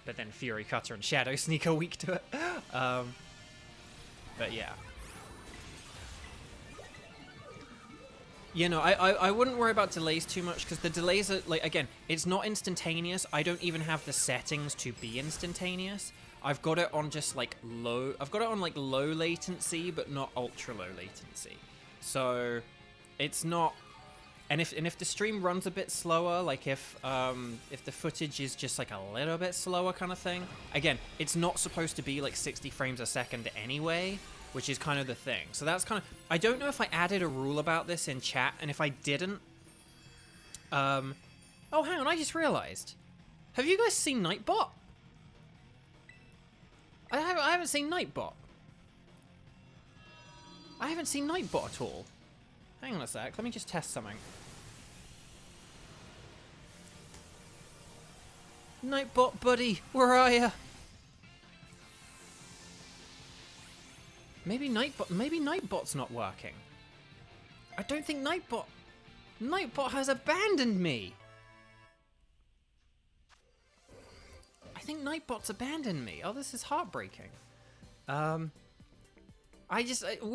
but then Fury Cutter and Shadow Sneak are weak to it. But yeah. You know, I wouldn't worry about delays too much, because the delays are, like, again, it's not instantaneous. I don't even have the settings to be instantaneous. I've got it on just like low. I've got it on like low latency, but not ultra low latency. So it's not. And if the stream runs a bit slower, like if the footage is just like a little bit slower kind of thing, again, it's not supposed to be like 60 frames a second anyway, which is kind of the thing. So that's kind of, I don't know if I added a rule about this in chat, and if I didn't, oh, hang on, I just realized. Have you guys seen Nightbot? I haven't seen Nightbot. I haven't seen Nightbot at all. Hang on a sec, let me just test something. Nightbot, buddy, where are ya? Maybe Nightbot's not working. I don't think Nightbot has abandoned me. I think Nightbot's abandoned me. Oh, this is heartbreaking. We're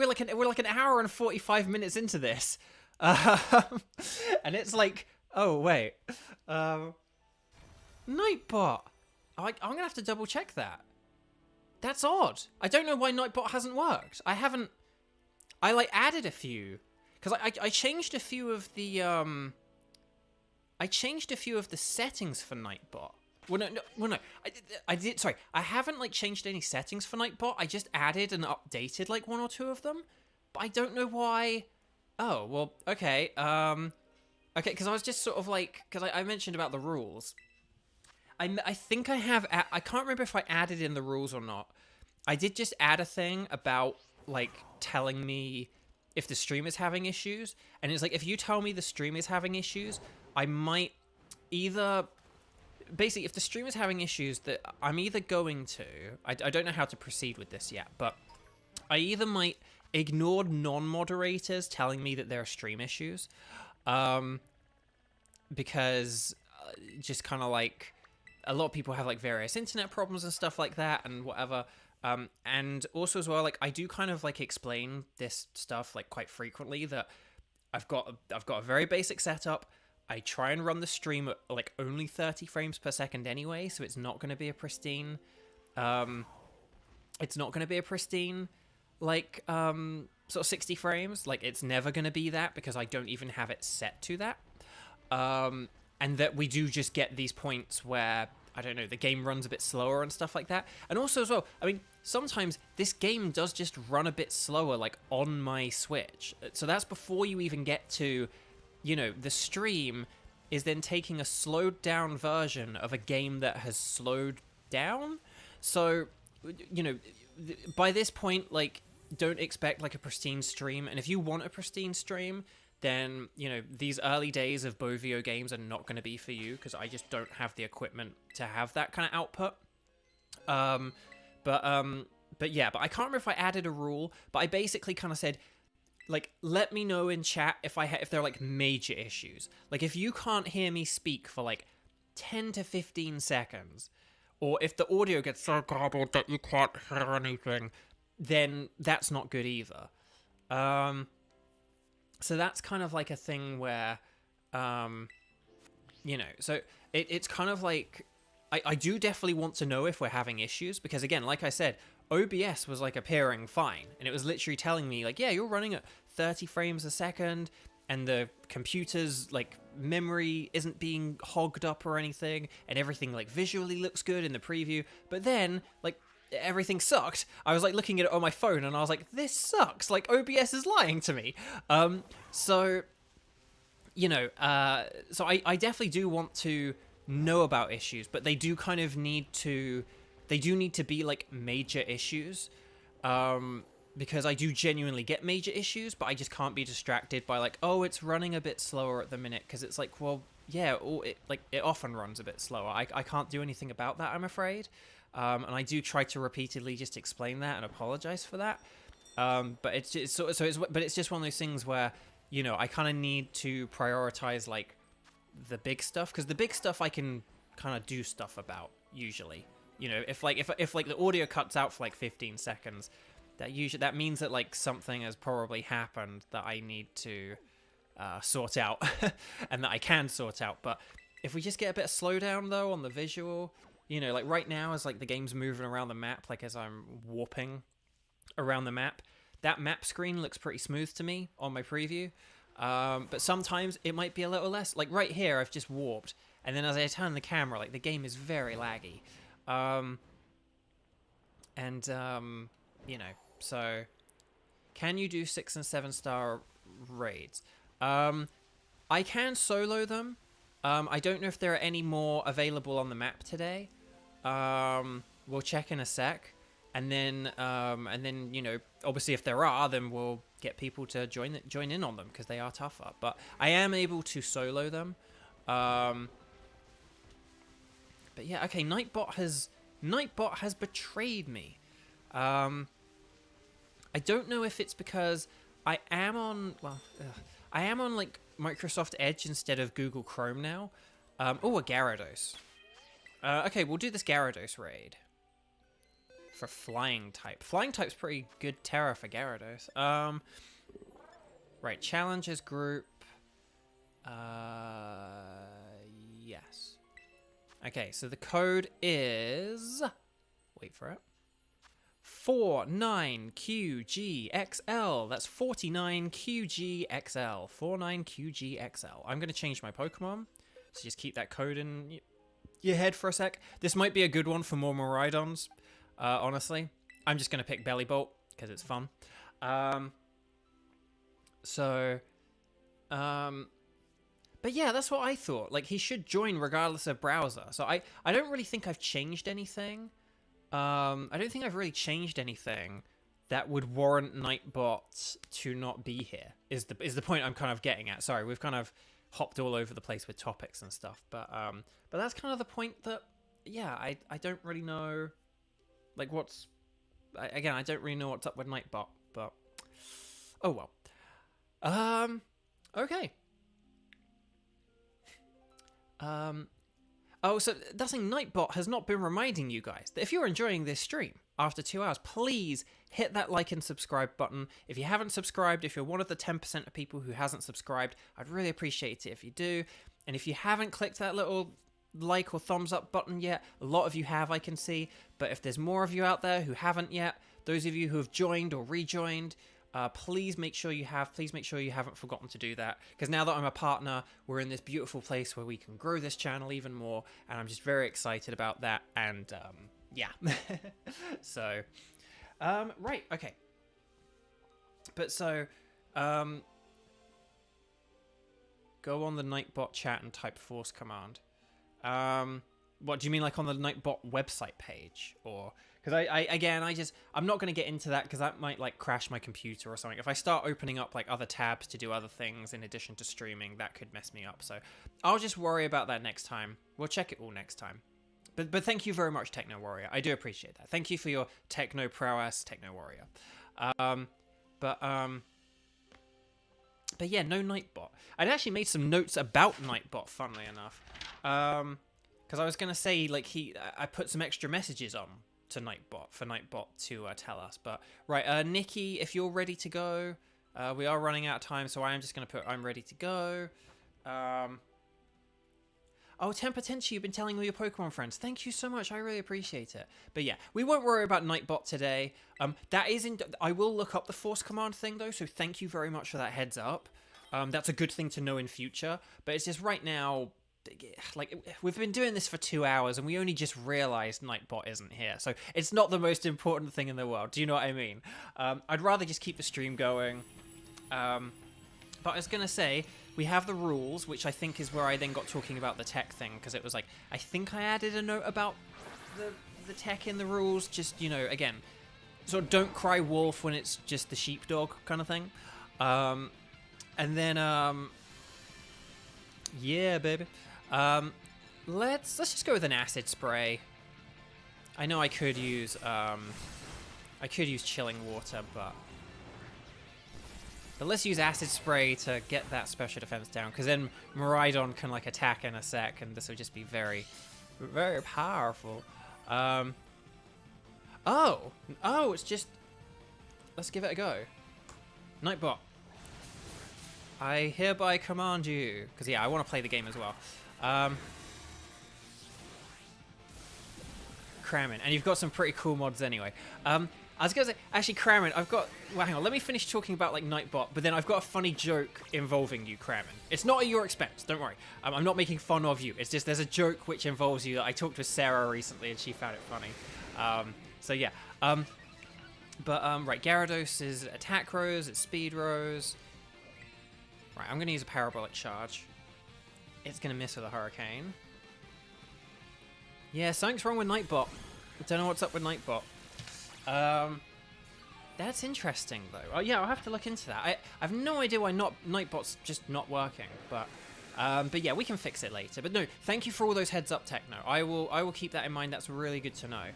like an hour and 45 minutes into this, and it's like, oh wait, Nightbot. I'm gonna have to double check that. That's odd. I don't know why Nightbot hasn't worked. I like added a few because I changed a few of the settings for Nightbot. Well, no. I did. Sorry, I haven't like changed any settings for Nightbot. I just added and updated like 1 or 2 of them, but I don't know why. Oh well, okay. Okay, because I was just sort of like, because I mentioned about the rules. I think I have. I can't remember if I added in the rules or not. I did just add a thing about like telling me if the stream is having issues, and it's like if you tell me the stream is having issues, I might either. Basically, if the stream is having issues, that I'm either going to... I don't know how to proceed with this yet, but I either might ignore non-moderators telling me that there are stream issues, because just kind of like... A lot of people have like various internet problems and stuff like that and whatever. And also as well, like I do kind of like explain this stuff like quite frequently that I've got a very basic setup. I try and run the stream at like only 30 frames per second anyway, so it's not going to be a pristine, like, sort of 60 frames. Like, it's never going to be that because I don't even have it set to that. And that we do just get these points where, I don't know, the game runs a bit slower and stuff like that. And also as well, I mean, sometimes this game does just run a bit slower, like, on my Switch. So that's before you even get to... You know, the stream is then taking a slowed down version of a game that has slowed down. So, you know, by this point, like, don't expect like a pristine stream. And if you want a pristine stream, then, you know, these early days of BeauVO Games are not going to be for you because I just don't have the equipment to have that kind of output. But yeah, but I can't remember if I added a rule, but I basically kind of said, like, let me know in chat if there are, like, major issues. Like, if you can't hear me speak for, like, 10 to 15 seconds, or if the audio gets so garbled that you can't hear anything, then that's not good either. So that's kind of, like, a thing where, you know, so it's kind of like... I do definitely want to know if we're having issues, because, again, like I said... OBS was like appearing fine, and it was literally telling me like, yeah, you're running at 30 frames a second, and the computer's like memory isn't being hogged up or anything, and everything like visually looks good in the preview. But then like everything sucked. I was like looking at it on my phone, and I was like, this sucks. Like OBS is lying to me. So you know, so I definitely do want to know about issues, but they do kind of need to. They do need to be, like, major issues, because I do genuinely get major issues, but I just can't be distracted by, like, oh, it's running a bit slower at the minute, because it's like, well, yeah, it often runs a bit slower. I can't do anything about that, I'm afraid, and I do try to repeatedly just explain that and apologize for that, but it's just one of those things where, you know, I kind of need to prioritize, like, the big stuff, because the big stuff I can kind of do stuff about, usually. You know, if the audio cuts out for like 15 seconds, that means that like something has probably happened that I need to sort out, and that I can sort out. But if we just get a bit of slowdown though on the visual, you know, like right now as like the game's moving around the map, like as I'm warping around the map, that map screen looks pretty smooth to me on my preview. But sometimes it might be a little less. Like right here, I've just warped, and then as I turn the camera, like the game is very laggy. You know, so can you do 6 and 7 star raids? I can solo them. I don't know if there are any more available on the map today. We'll check in a sec, and then you know, obviously if there are, then we'll get people to join in on them because they are tougher. But I am able to solo them. But yeah, okay. Nightbot has betrayed me. I don't know if it's because I am on like Microsoft Edge instead of Google Chrome now. Oh, a Gyarados. Okay, we'll do this Gyarados raid for flying type. Flying type's pretty good terror for Gyarados. Right, challenges group. Yes. Okay, so the code is, wait for it, 49QGXL. That's 49QGXL. 49QGXL. I'm going to change my Pokemon, so just keep that code in your head for a sec. This might be a good one for more Miraidons, honestly. I'm just going to pick Bellybolt, because it's fun. But yeah, that's what I thought. Like, he should join regardless of browser. So I don't really think I've changed anything. I don't think I've really changed anything that would warrant Nightbot to not be here, is the point I'm kind of getting at. Sorry, we've kind of hopped all over the place with topics and stuff. But that's kind of the point that, yeah, I don't really know, like, I don't really know what's up with Nightbot, but, oh well. Okay. Oh, so that's saying Nightbot has not been reminding you guys that if you're enjoying this stream after 2 hours, please hit that like and subscribe button. If you haven't subscribed, if you're one of the 10% of people who hasn't subscribed, I'd really appreciate it if you do. And if you haven't clicked that little like or thumbs up button yet, a lot of you have, I can see. But if there's more of you out there who haven't yet, those of you who have joined or rejoined, please make sure you have. Please make sure you haven't forgotten to do that. Because now that I'm a partner, we're in this beautiful place where we can grow this channel even more. And I'm just very excited about that. And yeah. So, right. Okay. But so, go on the Nightbot chat and type force command. What do you mean, like on the Nightbot website page, or? Because I'm not going to get into that because that might like crash my computer or something. If I start opening up like other tabs to do other things in addition to streaming, that could mess me up. So I'll just worry about that next time. We'll check it all next time. But thank you very much, Techno Warrior. I do appreciate that. Thank you for your techno prowess, Techno Warrior. But yeah, no Nightbot. I'd actually made some notes about Nightbot, funnily enough. Because I was going to say, like, I put some extra messages on to Nightbot for Nightbot to tell us. But right, Nikki, if you're ready to go, we are running out of time, so I am just going to put I'm ready to go. Oh, Tempotential, you've been telling all your Pokemon friends. Thank you so much. I really appreciate it. But yeah, we won't worry about Nightbot today. I will look up the force command thing though, so thank you very much for that heads up. That's a good thing to know in future. But it's just right now, like, we've been doing this for 2 hours and we only just realized Nightbot isn't here, so it's not the most important thing in the world. Do you know what I mean? I'd rather just keep the stream going. But I was gonna say, we have the rules, which I think is where I then got talking about the tech thing, because it was like, I think I added a note about the tech in the rules, just, you know, again, so don't cry wolf when it's just the sheepdog kind of thing. And then yeah, baby. Let's just go with an acid spray. I know I could use chilling water, but let's use acid spray to get that special defense down, because then Miraidon can like attack in a sec, and this will just be very, very powerful. Oh, it's just, let's give it a go. Nightbot, I hereby command you, because yeah, I want to play the game as well. cramming, and you've got some pretty cool mods anyway. I was gonna say, actually, cramming, I've got, well, hang on, let me finish talking about, like, Nightbot, but then I've got a funny joke involving you, cramming. It's not at your expense, don't worry. I'm not making fun of you. It's just, there's a joke which involves you that I talked with Sarah recently, and she found it funny. So, yeah. Right, Gyarados is attack rose, it's speed rose. Right, I'm gonna use a parabolic charge. It's gonna miss with a hurricane. Yeah, something's wrong with Nightbot. I don't know what's up with Nightbot. That's interesting though. Oh yeah, I'll have to look into that. I have no idea why Nightbot's just not working, but yeah, we can fix it later. But no, thank you for all those heads up, Techno. I will keep that in mind. That's really good to know.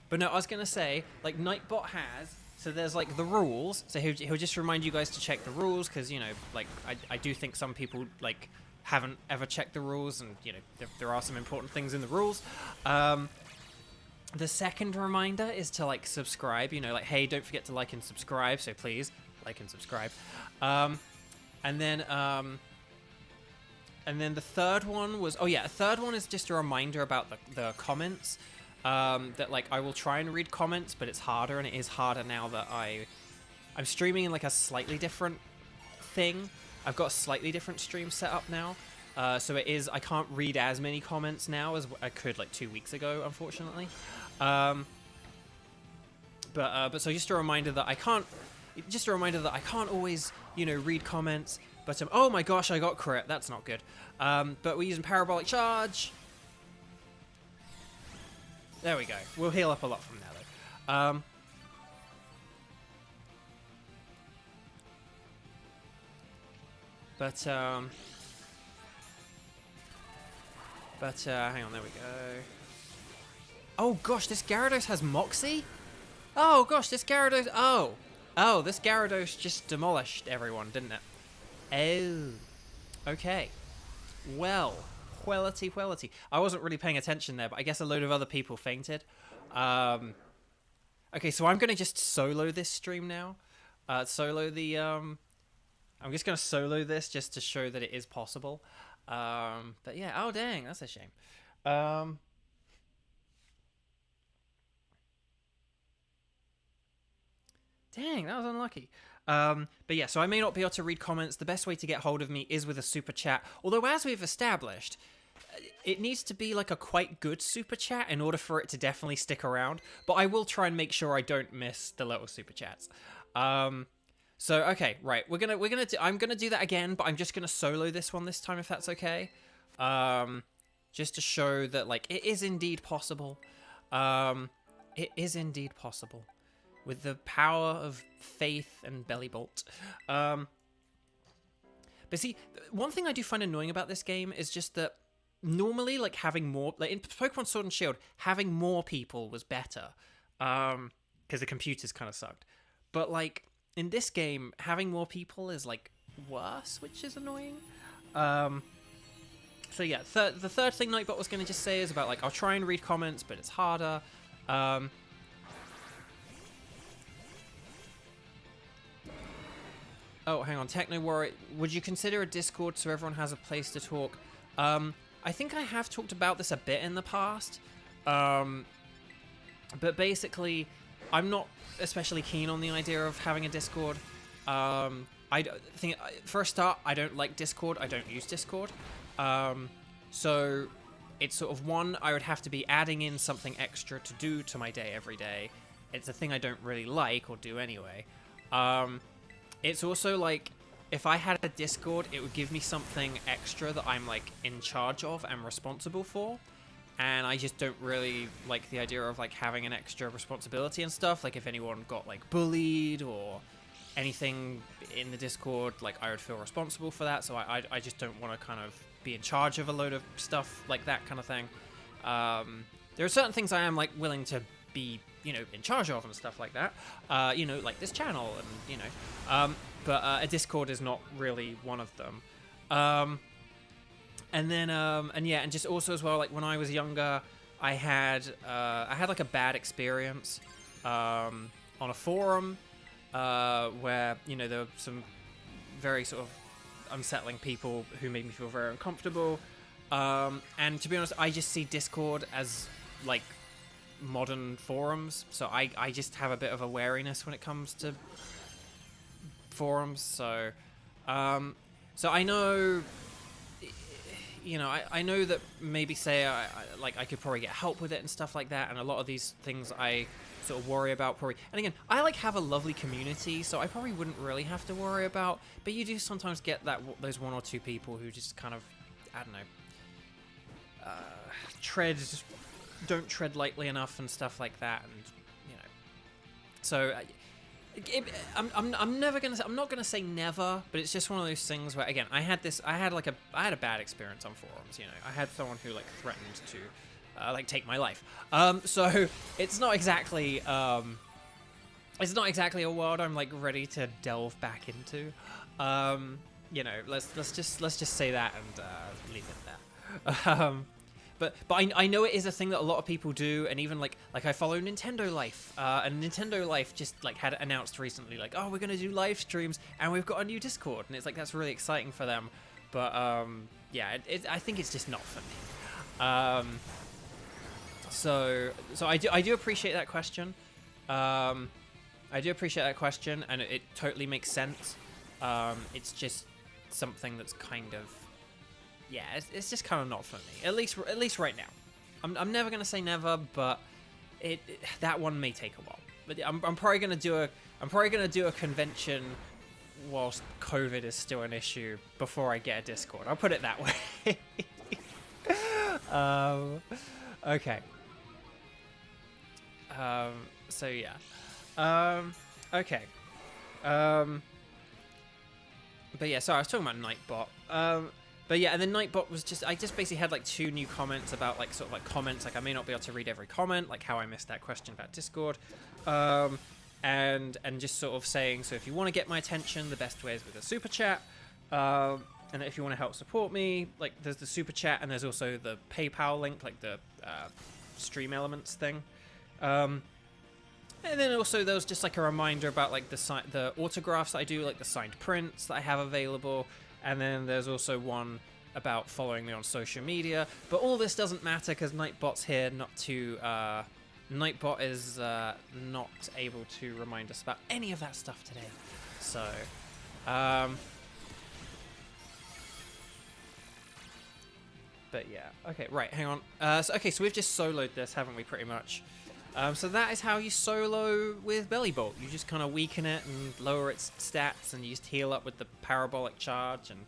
But no, I was gonna say, like, Nightbot has, so there's like the rules. So he'll just remind you guys to check the rules, because, you know, like, I do think some people like haven't ever checked the rules, and, you know, there are some important things in the rules. The second reminder is to, like, subscribe, you know, like, hey, don't forget to like and subscribe, so please like and subscribe. And then the third one was, oh yeah, a third one is just a reminder about the comments. That, like, I will try and read comments, but it's harder, and it is harder now that I'm streaming in, like, a slightly different thing. I've got a slightly different stream set up now. So it is, I can't read as many comments now as I could, like, 2 weeks ago, unfortunately. But so just a reminder that I can't always, you know, read comments. But, oh my gosh, I got crit. That's not good. But we're using parabolic charge. There we go. We'll heal up a lot from there, though. Hang on, there we go. Oh gosh, this Gyarados has Moxie? Oh gosh, this Gyarados... Oh, this Gyarados just demolished everyone, didn't it? Oh. Okay. Well... Quality. I wasn't really paying attention there, but I guess a load of other people fainted. Okay, so I'm going to just solo this stream now. I'm just going to solo this just to show that it is possible. But yeah, oh dang, that's a shame. Dang, that was unlucky. But yeah, so I may not be able to read comments. The best way to get hold of me is with a super chat. Although, as we've established, it needs to be like a quite good super chat in order for it to definitely stick around. But I will try and make sure I don't miss the little super chats. So okay, right, I'm gonna do that again, but I'm just gonna solo this one this time, if that's okay. Just to show that, like, it is indeed possible. It is indeed possible. With the power of faith and Bellybolt. But see, one thing I do find annoying about this game is just that normally, like, having more... Like, in Pokemon Sword and Shield, having more people was better. Because the computers kind of sucked. But, like, in this game, having more people is, like, worse, which is annoying. So yeah, the third thing Nightbot was going to just say is about, like, I'll try and read comments, but it's harder. Oh, hang on. Techno Warrior, would you consider a Discord so everyone has a place to talk? I think I have talked about this a bit in the past. But basically, I'm not especially keen on the idea of having a Discord. I think, for a start, I don't like Discord. I don't use Discord. So it's sort of one, I would have to be adding in something extra to do to my day every day. It's a thing I don't really like or do anyway. It's also, like, if I had a Discord, it would give me something extra that I'm, like, in charge of and responsible for. And I just don't really like the idea of, like, having an extra responsibility and stuff. Like, if anyone got, like, bullied or anything in the Discord, like, I would feel responsible for that. So I just don't want to kind of be in charge of a load of stuff like that kind of thing. There are certain things I am, like, willing to be, you know, in charge of and stuff like that, you know, like this channel and, you know, but a Discord is not really one of them. And then, and yeah, and just also as well, like, when I was younger, I had like a bad experience, on a forum, where, you know, there were some very sort of unsettling people who made me feel very uncomfortable. And to be honest, I just see Discord as like modern forums, so I just have a bit of a wariness when it comes to forums. So I know, you know, I know that maybe say I could probably get help with it and stuff like that, and a lot of these things I sort of worry about probably. And again, I like have a lovely community, so I probably wouldn't really have to worry about, but you do sometimes get that those one or two people who just kind of, I don't know, don't tread lightly enough and stuff like that, and you know, so I'm never gonna, I'm not gonna say never, but it's just one of those things where, again, I had a bad experience on forums. You know, I had someone who like threatened to like take my life. So it's not exactly a world I'm like ready to delve back into. You know, let's just say that and leave it there. But I know it is a thing that a lot of people do, and even like I follow Nintendo Life, and Nintendo Life just like had announced recently, like, oh, we're gonna do live streams, and we've got a new Discord, and it's like that's really exciting for them. But yeah, I think it's just not for me. So I do appreciate that question. I do appreciate that question, and it totally makes sense. It's just something that's kind of, yeah, it's just kind of not for me. At least right now. I'm never gonna say never, but that one may take a while. But I'm probably gonna do a convention whilst COVID is still an issue before I get a Discord. I'll put it that way. Okay. So yeah. Okay. But yeah, sorry, I was talking about Nightbot. But yeah, and then Nightbot was just, I just basically had like 2 new comments about like sort of like comments, like I may not be able to read every comment, like how I missed that question about Discord. And just sort of saying, so if you want to get my attention, the best way is with a super chat. And if you want to help support me, like there's the super chat, and there's also the PayPal link, like the Stream Elements thing. And then also there was just like a reminder about like the autographs that I do, like the signed prints that I have available. And then there's also one about following me on social media. But all this doesn't matter because Nightbot's here not to... Nightbot is not able to remind us about any of that stuff today. So... but yeah. Okay, right, hang on. So we've just soloed this, haven't we, pretty much? So that is how you solo with Belly Bolt. You just kind of weaken it and lower its stats, and you just heal up with the parabolic charge. And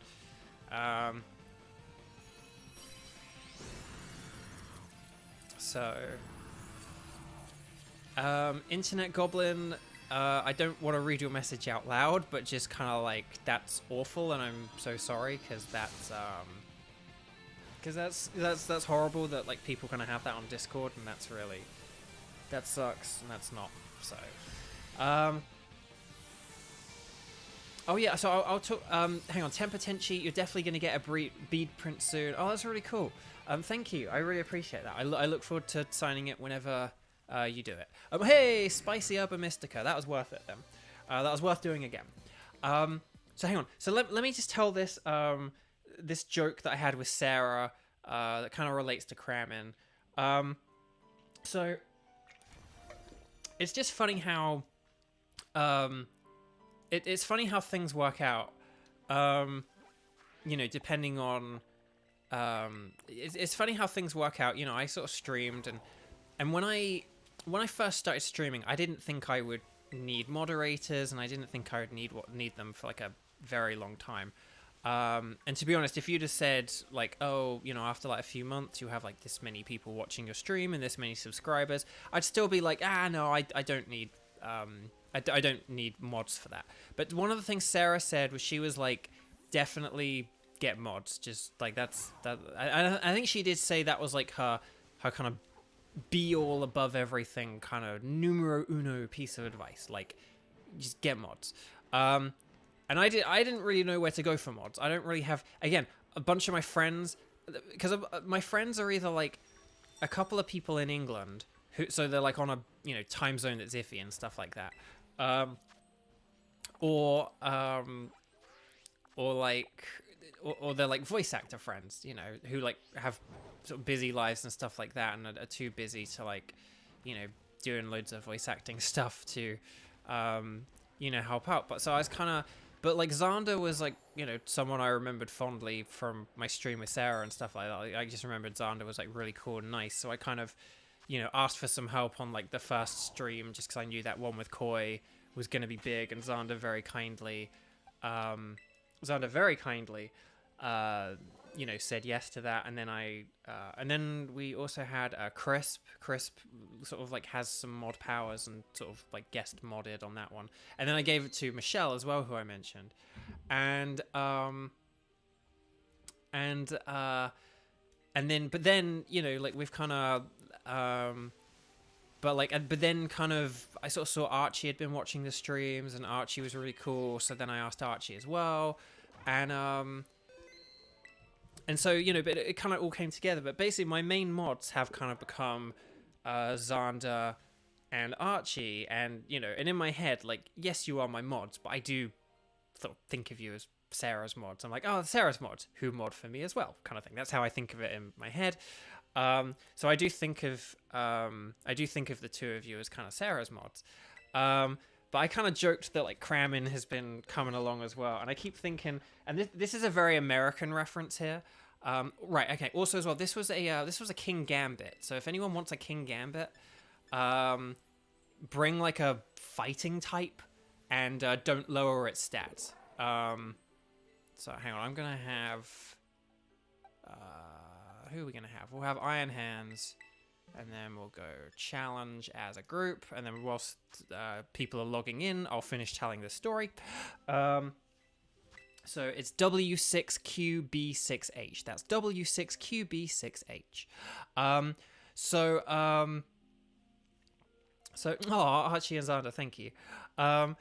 Internet Goblin, I don't want to read your message out loud, but just kind of like, that's awful, and I'm so sorry, because that's horrible that like people kind of have that on Discord, and that's really... that sucks, and that's not, so... oh yeah, so I'll talk, hang on, Temper Tenchi, you're definitely going to get a bead print soon. Oh, that's really cool. Thank you, I really appreciate that. I look forward to signing it whenever you do it. Hey, Spicy Urban Mystica, that was worth it then. That was worth doing again. So hang on, so let me just tell this, this joke that I had with Sarah, that kind of relates to cramming. So... it's just funny how, it's funny how things work out, you know, depending on, it's funny how things work out, you know, I sort of streamed, and when I first started streaming, I didn't think I would need moderators, and I didn't think I would need them for like a very long time. And to be honest, if you'd have said like, oh, you know, after like a few months, you have like this many people watching your stream and this many subscribers, I'd still be like, no, I don't need, I don't need mods for that. But one of the things Sarah said was, she was like, definitely get mods. Just like that. I think she did say that was like her kind of be all above everything kind of numero uno piece of advice. Like, just get mods. And I didn't really know where to go for mods. I don't really have, again, a bunch of my friends, because my friends are either like a couple of people in England, so they're like on a, you know, time zone that's iffy and stuff like that, or like or they're like voice actor friends, you know, who like have sort of busy lives and stuff like that, and are too busy to like, you know, doing loads of voice acting stuff to, you know, help out. But so I was kind of, but like Xander was like, you know, someone I remembered fondly from my stream with Sarah and stuff like that. Like, I just remembered Xander was like really cool and nice, so I kind of, you know, asked for some help on like the first stream just because I knew that one with Koi was going to be big, and Xander very kindly, you know, said yes to that. And then and then we also had Crisp sort of like has some mod powers and sort of like guest modded on that one. And then I gave it to Michelle as well, who I mentioned. And but then, you know, like we've kind of, but then kind of, I sort of saw Archie had been watching the streams, and Archie was really cool. So then I asked Archie as well. And so, you know, but it kind of all came together. But basically, my main mods have kind of become Xander and Archie. And, you know, and in my head, like, yes, you are my mods, but I do sort of think of you as Sarah's mods. I'm like, oh, Sarah's mods, who mod for me as well, kind of thing. That's how I think of it in my head. So I do think of the two of you as kind of Sarah's mods. But I kind of joked that like Kramin has been coming along as well, and I keep thinking, and this is a very American reference here, right? Okay. Also as well, this was a King Gambit. So if anyone wants a King Gambit, bring like a fighting type, and don't lower its stats. So hang on, I'm gonna have who are we gonna have? We'll have Iron Hands. And then we'll go challenge as a group. And then whilst people are logging in, I'll finish telling the story. So it's W6QB6H. That's W6QB6H. So Archie and Xander, thank you. So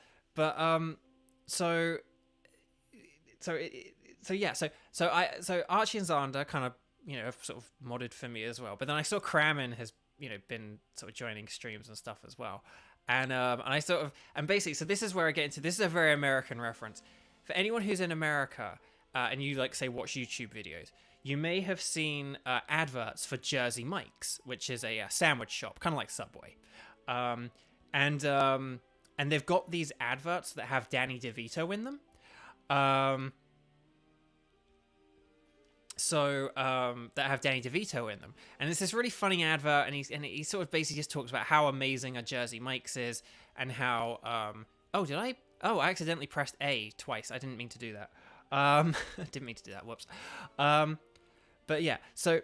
Archie and Xander kind of, you know, sort of modded for me as well. But then I saw Kramin has, you know, been sort of joining streams and stuff as well. And I sort of, and basically, so this is where I get into, this is a very American reference. For anyone who's in America, and you like say watch YouTube videos, you may have seen adverts for Jersey Mike's, which is a sandwich shop, kind of like Subway. And they've got these adverts that have Danny DeVito in them. That have Danny DeVito in them, and it's this really funny advert, and he sort of basically just talks about how amazing a Jersey Mike's is, and how I accidentally pressed A twice. I didn't mean to do that. Whoops. But yeah, so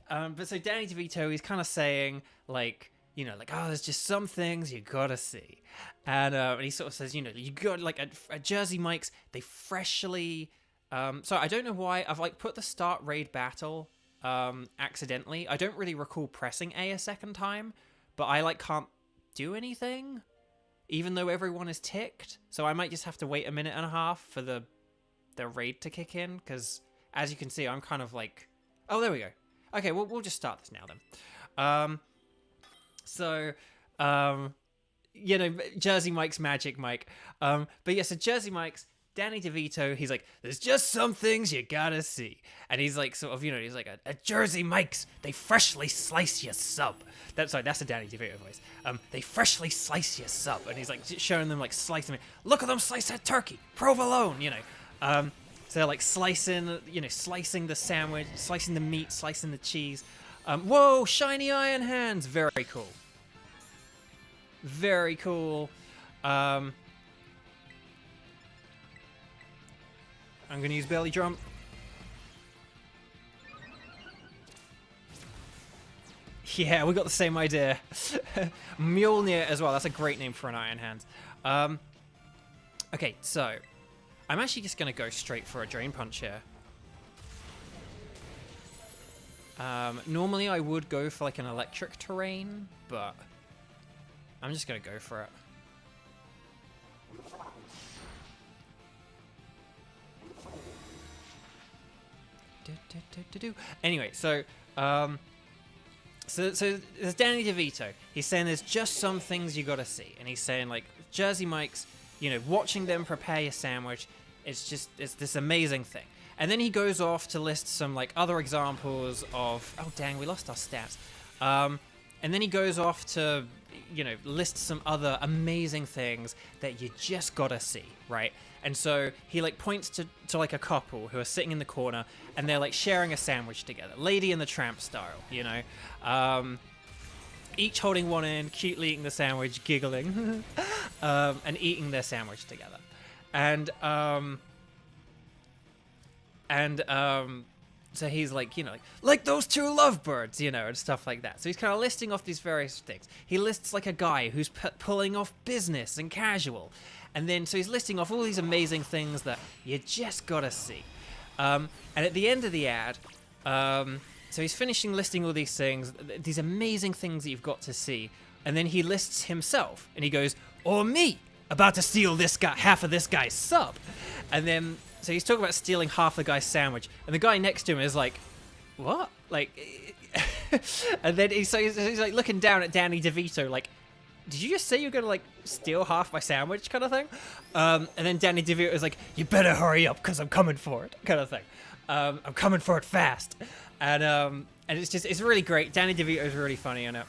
Danny DeVito, he's kind of saying like, you know, like, oh, there's just some things you gotta see, and he sort of says, you know, you got like a Jersey Mike's, they freshly. So I don't know why I've like put the start raid battle accidentally. I don't really recall pressing A second time, but I like can't do anything, even though everyone is ticked. So I might just have to wait a minute and a half for the raid to kick in, because as you can see, I'm kind of like, oh, there we go. Okay, we'll just start this now then. You know, Jersey Mike's Magic Mike. But yeah, so Jersey Mike's. Danny DeVito, he's like, there's just some things you gotta see. And he's like, sort of, you know, he's like, a Jersey Mike's, they freshly slice your sub. That's a Danny DeVito voice. They freshly slice your sub. And he's like, showing them, like, slicing it. Look at them slice that turkey, provolone, you know. So they're like slicing the sandwich, slicing the meat, slicing the cheese. Whoa, shiny iron hands. Very cool. Very cool. I'm going to use belly drum. Yeah, we got the same idea. Mjolnir as well. That's a great name for an Iron Hand. Okay, so I'm actually just going to go straight for a Drain Punch here. Normally I would go for like an electric terrain, but I'm just going to go for it. Anyway, so there's Danny DeVito. He's saying there's just some things you gotta see, and he's saying like Jersey Mike's, you know, watching them prepare your sandwich, it's this amazing thing. And then he goes off to list some like other examples of, oh dang, we lost our stats. And then he goes off to, you know, list some other amazing things that you just gotta see, right? And so he like points to like a couple who are sitting in the corner and they're like sharing a sandwich together, Lady and the Tramp style, you know, each holding one end, cutely eating the sandwich, giggling, and eating their sandwich together. And so he's like, you know, like those two lovebirds, you know, and stuff like that. So he's kind of listing off these various things. He lists like a guy who's pulling off business and casual. And then, so he's listing off all these amazing things that you just gotta see. And at the end of the ad, so he's finishing listing all these things, these amazing things that you've got to see. And then he lists himself, and he goes, or me, about to steal this guy, half of this guy's sub. And then, so he's talking about stealing half the guy's sandwich, and the guy next to him is like, what? Like, and then he's like looking down at Danny DeVito, like, did you just say you're gonna like steal half my sandwich, kind of thing? And then Danny DeVito is like, you better hurry up, cause I'm coming for it, kind of thing. I'm coming for it fast. And it's really great. Danny DeVito is really funny in it,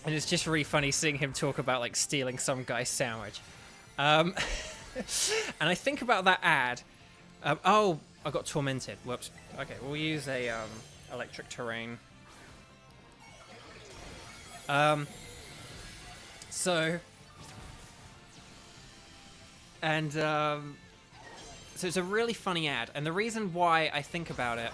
and it's just really funny seeing him talk about like stealing some guy's sandwich. And I think about that ad. Oh, I got tormented. Whoops. Okay, we'll use a electric terrain. So it's a really funny ad, and the reason why I think about it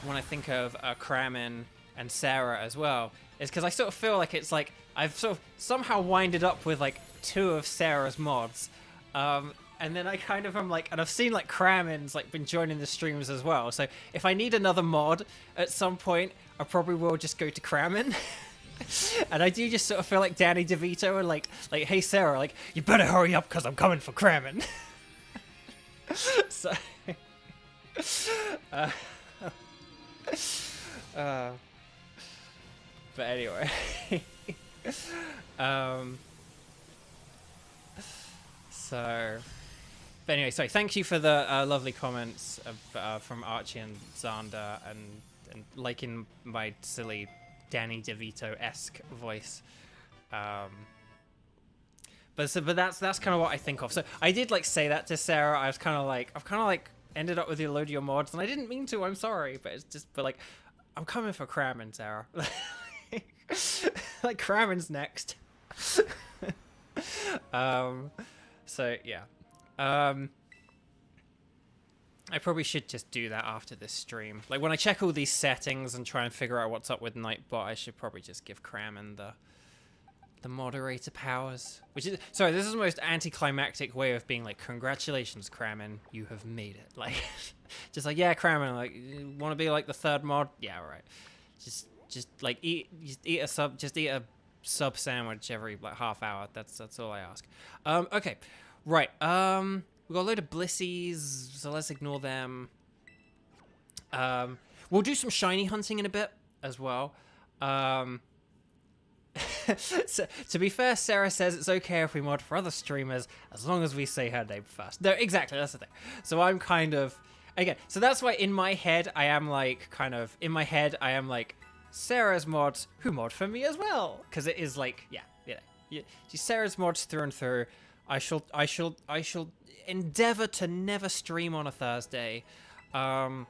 when I think of Kramen and Sarah as well is because I sort of feel like it's like I've sort of somehow winded up with like 2 of Sarah's mods. And then I kind of am like, and I've seen like Kramen's like been joining the streams as well. So if I need another mod at some point, I probably will just go to Kramen. And I do just sort of feel like Danny DeVito and like, hey Sarah, like, you better hurry up because I'm coming for Kramen. So, but anyway, so. But anyway, sorry. Thank you for the lovely comments from Archie and Xander and liking my silly Danny DeVito-esque voice. But that's kind of what I think of. So I did like say that to Sarah. I've kind of like ended up with a load of your mods, and I didn't mean to. I'm sorry, but like I'm coming for Kramen, Sarah. Like Kramen's next. So yeah. I probably should just do that after this stream. Like when I check all these settings and try and figure out what's up with Nightbot, I should probably just give Kramen the moderator powers. Which is, sorry, this is the most anticlimactic way of being like, congratulations, Kramen, you have made it. Like, just like, yeah, Kramen, like, you want to be like the 3rd mod? Yeah, all right. Just like eat a sub sandwich every like half hour. That's all I ask. Okay. Right, we've got a load of blissies, so let's ignore them. We'll do some shiny hunting in a bit as well. So, to be fair, Sarah says it's okay if we mod for other streamers as long as we say her name first. No, exactly, that's the thing. So I'm kind of, again, so that's why in my head I am like, Sarah's mods who mod for me as well. Because it is like, yeah, Sarah's mods through and through. I shall endeavor to never stream on a Thursday. The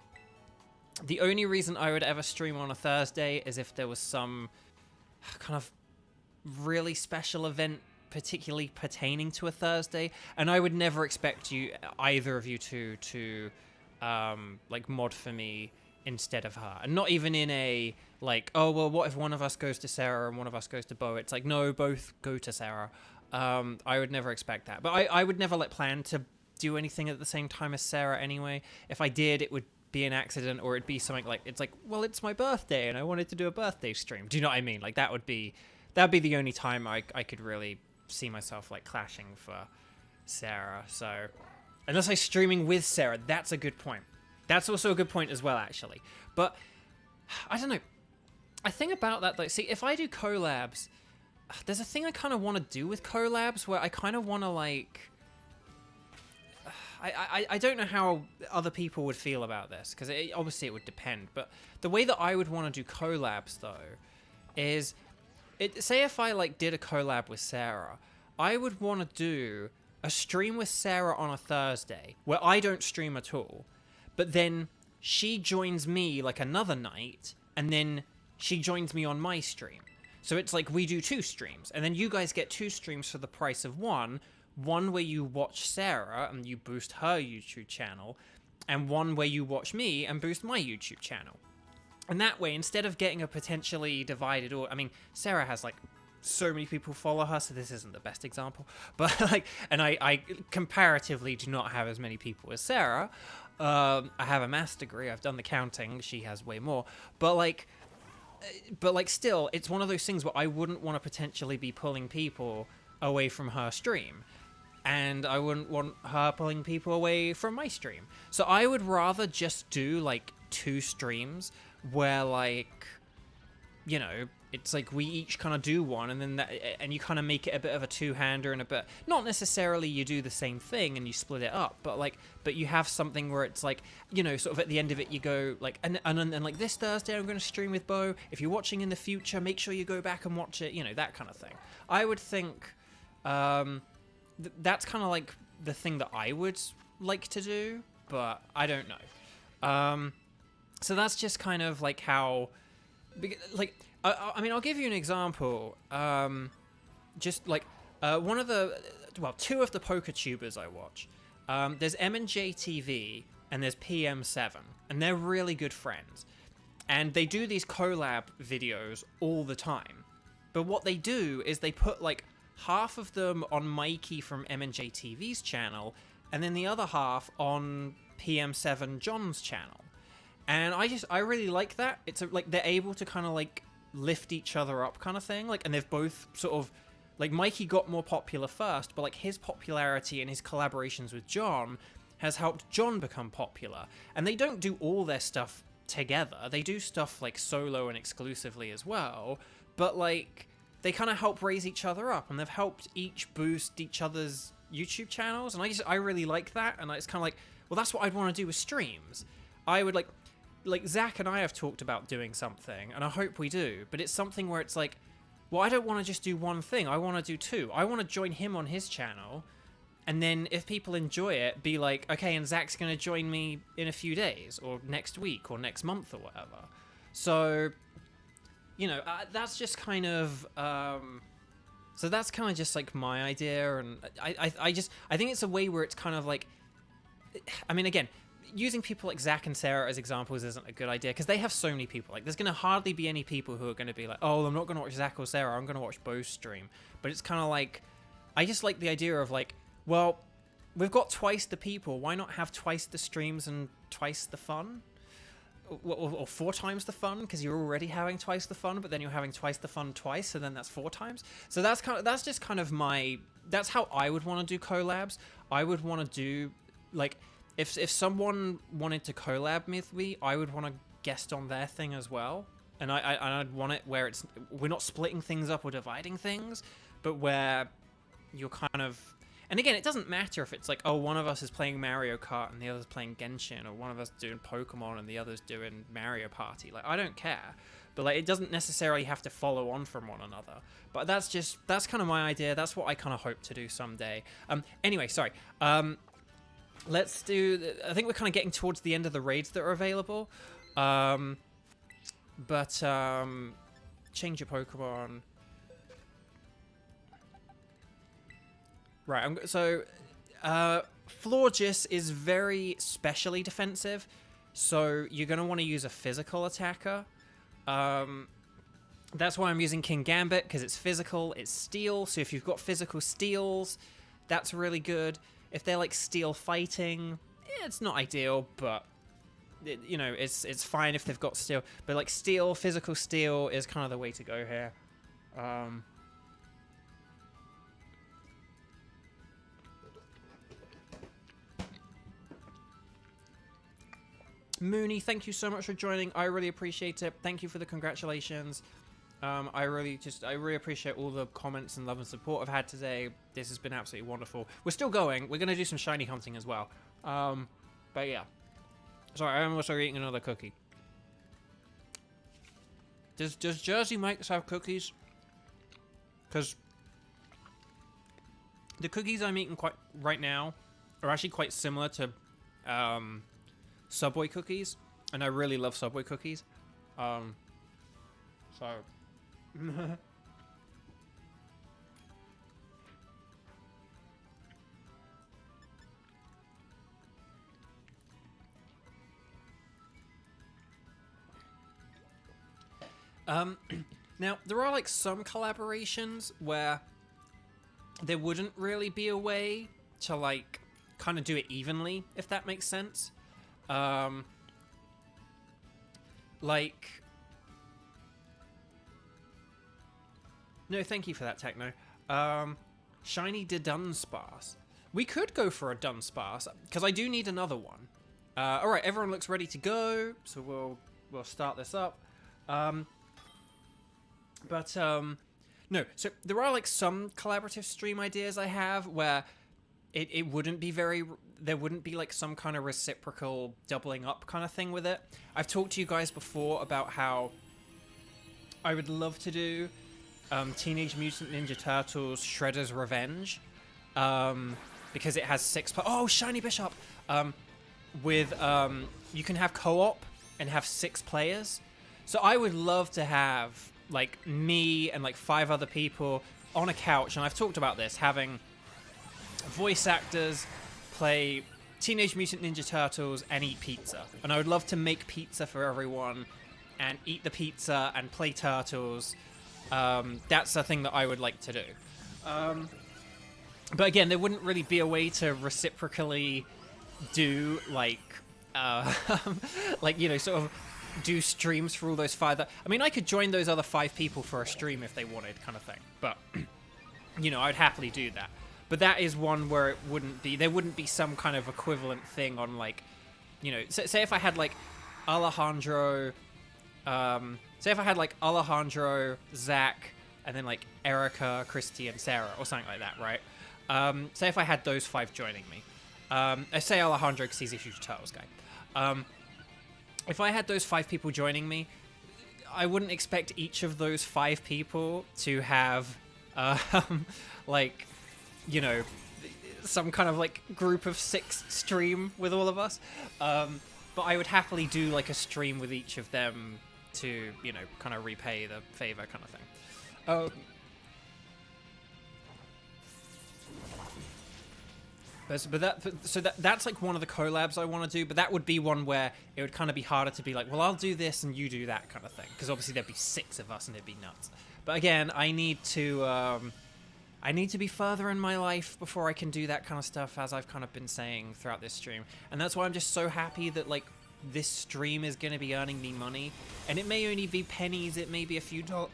only reason I would ever stream on a Thursday is if there was some kind of really special event particularly pertaining to a Thursday, and I would never expect either of you to like mod for me instead of her, and not even in a like, oh well, what if one of us goes to Sarah and one of us goes to Beau? It's like, no, both go to Sarah. I would never expect that, but I would never like plan to do anything at the same time as Sarah anyway. If I did, it would be an accident, or it'd be something like, it's like, well, it's my birthday and I wanted to do a birthday stream. Do you know what I mean? Like that'd be the only time I could really see myself like clashing for Sarah. So unless I'm streaming with Sarah, that's a good point. That's also a good point as well, actually. But I don't know. I think about that, like, see, if I do collabs, there's a thing I kind of want to do with collabs where I kind of want to like, I don't know how other people would feel about this, because obviously it would depend, but the way that I would want to do collabs, though, is, say if I, like, did a collab with Sarah, I would want to do a stream with Sarah on a Thursday, where I don't stream at all, but then she joins me, like, another night, and then she joins me on my stream. So it's like we do 2 streams, and then you guys get 2 streams for the price of one where you watch Sarah and you boost her YouTube channel, and one where you watch me and boost my YouTube channel. And that way, instead of getting a potentially divided, or I mean, Sarah has like so many people follow her, so this isn't the best example, but like, and I comparatively do not have as many people as Sarah. I have a maths degree, I've done the counting, she has way more, but like still, it's one of those things where I wouldn't want to potentially be pulling people away from her stream, and I wouldn't want her pulling people away from my stream. So I would rather just do like 2 streams where, like, you know, it's like we each kind of do one, and then and you kind of make it a bit of a two-hander, and a bit, not necessarily you do the same thing and you split it up, but you have something where it's like, you know, sort of at the end of it you go like, and like this Thursday I'm going to stream with Beau. If you're watching in the future, make sure you go back and watch it, you know, that kind of thing. I would think that's kind of like the thing that I would like to do, but I don't know. So that's just kind of like how, like, I mean, I'll give you an example. Just like one of the, well, 2 of the poker tubers I watch. There's M&J TV and there's PM7, and they're really good friends. And they do these collab videos all the time. But what they do is they put like half of them on Mikey from M&J TV's channel, and then the other half on PM7 John's channel. And I really like that. It's like they're able to kind of like lift each other up kind of thing. Like, and they've both sort of, like, Mikey got more popular first, but like his popularity and his collaborations with John has helped John become popular. And they don't do all their stuff together. They do stuff like solo and exclusively as well, but like they kind of help raise each other up, and they've helped each boost each other's YouTube channels. And I really like that. And it's kind of like, well, that's what I'd want to do with streams. I would like Zach and I have talked about doing something, and I hope we do, but it's something where it's like, well, I don't want to just do one thing, I want to do 2. I want to join him on his channel, and then if people enjoy it, be like, okay, and Zach's going to join me in a few days, or next week, or next month, or whatever. So, you know, that's just kind of, so that's kind of just like my idea, and I think it's a way where it's kind of like, I mean, again, using people like Zach and Sarah as examples isn't a good idea, because they have so many people. Like, there's going to hardly be any people who are going to be like, oh, I'm not going to watch Zach or Sarah, I'm going to watch Beau's stream. But it's kind of like, I just like the idea of like, well, we've got twice the people, why not have twice the streams and twice the fun? Or 4 times the fun, because you're already having twice the fun, but then you're having twice the fun twice, so then that's 4 times. So that's just kind of that's how I would want to do collabs. I would want to do, like, if someone wanted to collab with me, I would want to guest on their thing as well. And I'd want it where we're not splitting things up or dividing things, but where you're kind of, and again, it doesn't matter if it's like, oh, one of us is playing Mario Kart and the other's playing Genshin, or one of us doing Pokemon and the other's doing Mario Party. Like, I don't care. But like, it doesn't necessarily have to follow on from one another. But that's kind of my idea. That's what I kind of hope to do someday. Anyway, sorry. Let's do, I think we're kind of getting towards the end of the raids that are available. Change your Pokemon. Right, Florges is very specially defensive, so you're going to want to use a physical attacker. That's why I'm using King Gambit, because it's physical, it's steel, so if you've got physical steals, that's really good. If they're like steel fighting, it's not ideal, but you know, it's fine if they've got steel. But like steel, physical steel is kind of the way to go here. Mooney, thank you so much for joining. I really appreciate it. Thank you for the congratulations. I really appreciate all the comments and love and support I've had today. This has been absolutely wonderful. We're still going. We're going to do some shiny hunting as well. But yeah. Sorry, I'm also eating another cookie. Does Jersey Mike's have cookies? Because the cookies I'm eating right now are actually quite similar to Subway cookies, and I really love Subway cookies. So now there are like some collaborations where there wouldn't really be a way to like kind of do it evenly, if that makes sense. Like, no, thank you for that, Techno. Shiny de Dunsparce. We could go for a Dunsparce because I do need another one. All right, everyone looks ready to go, so we'll start this up. No, so there are like some collaborative stream ideas I have where it wouldn't be there wouldn't be like some kind of reciprocal doubling up kind of thing with it. I've talked to you guys before about how I would love to do Teenage Mutant Ninja Turtles Shredder's Revenge, because it has 6 oh, Shiny Bishop! With you can have co-op and have 6 players. So I would love to have like me and like 5 other people on a couch, and I've talked about this, having voice actors play Teenage Mutant Ninja Turtles and eat pizza. And I would love to make pizza for everyone and eat the pizza and play Turtles. That's a thing that I would like to do. But again, there wouldn't really be a way to reciprocally do like like, you know, sort of do streams for all those 5 I mean, I could join those other 5 people for a stream if they wanted, kind of thing, but you know, I'd happily do that. But that is one where there wouldn't be some kind of equivalent thing on, like, you know, say if I had like Alejandro, Zach, and then like Erica, Christy, and Sarah, or something like that, right? Say if I had those 5 joining me. I say Alejandro because he's a huge Turtles guy. If I had those 5 people joining me, I wouldn't expect each of those 5 people to have, like, you know, some kind of like group of 6 stream with all of us. But I would happily do like a stream with each of them to, you know, kind of repay the favor, kind of thing. That's like one of the collabs I want to do, but that would be one where it would kind of be harder to be like, well, I'll do this and you do that kind of thing, because obviously there'd be 6 of us and it'd be nuts. But again, I need to be further in my life before I can do that kind of stuff, as I've kind of been saying throughout this stream, and that's why I'm just so happy that like this stream is going to be earning me money, and it may only be pennies, it may be a few dollars,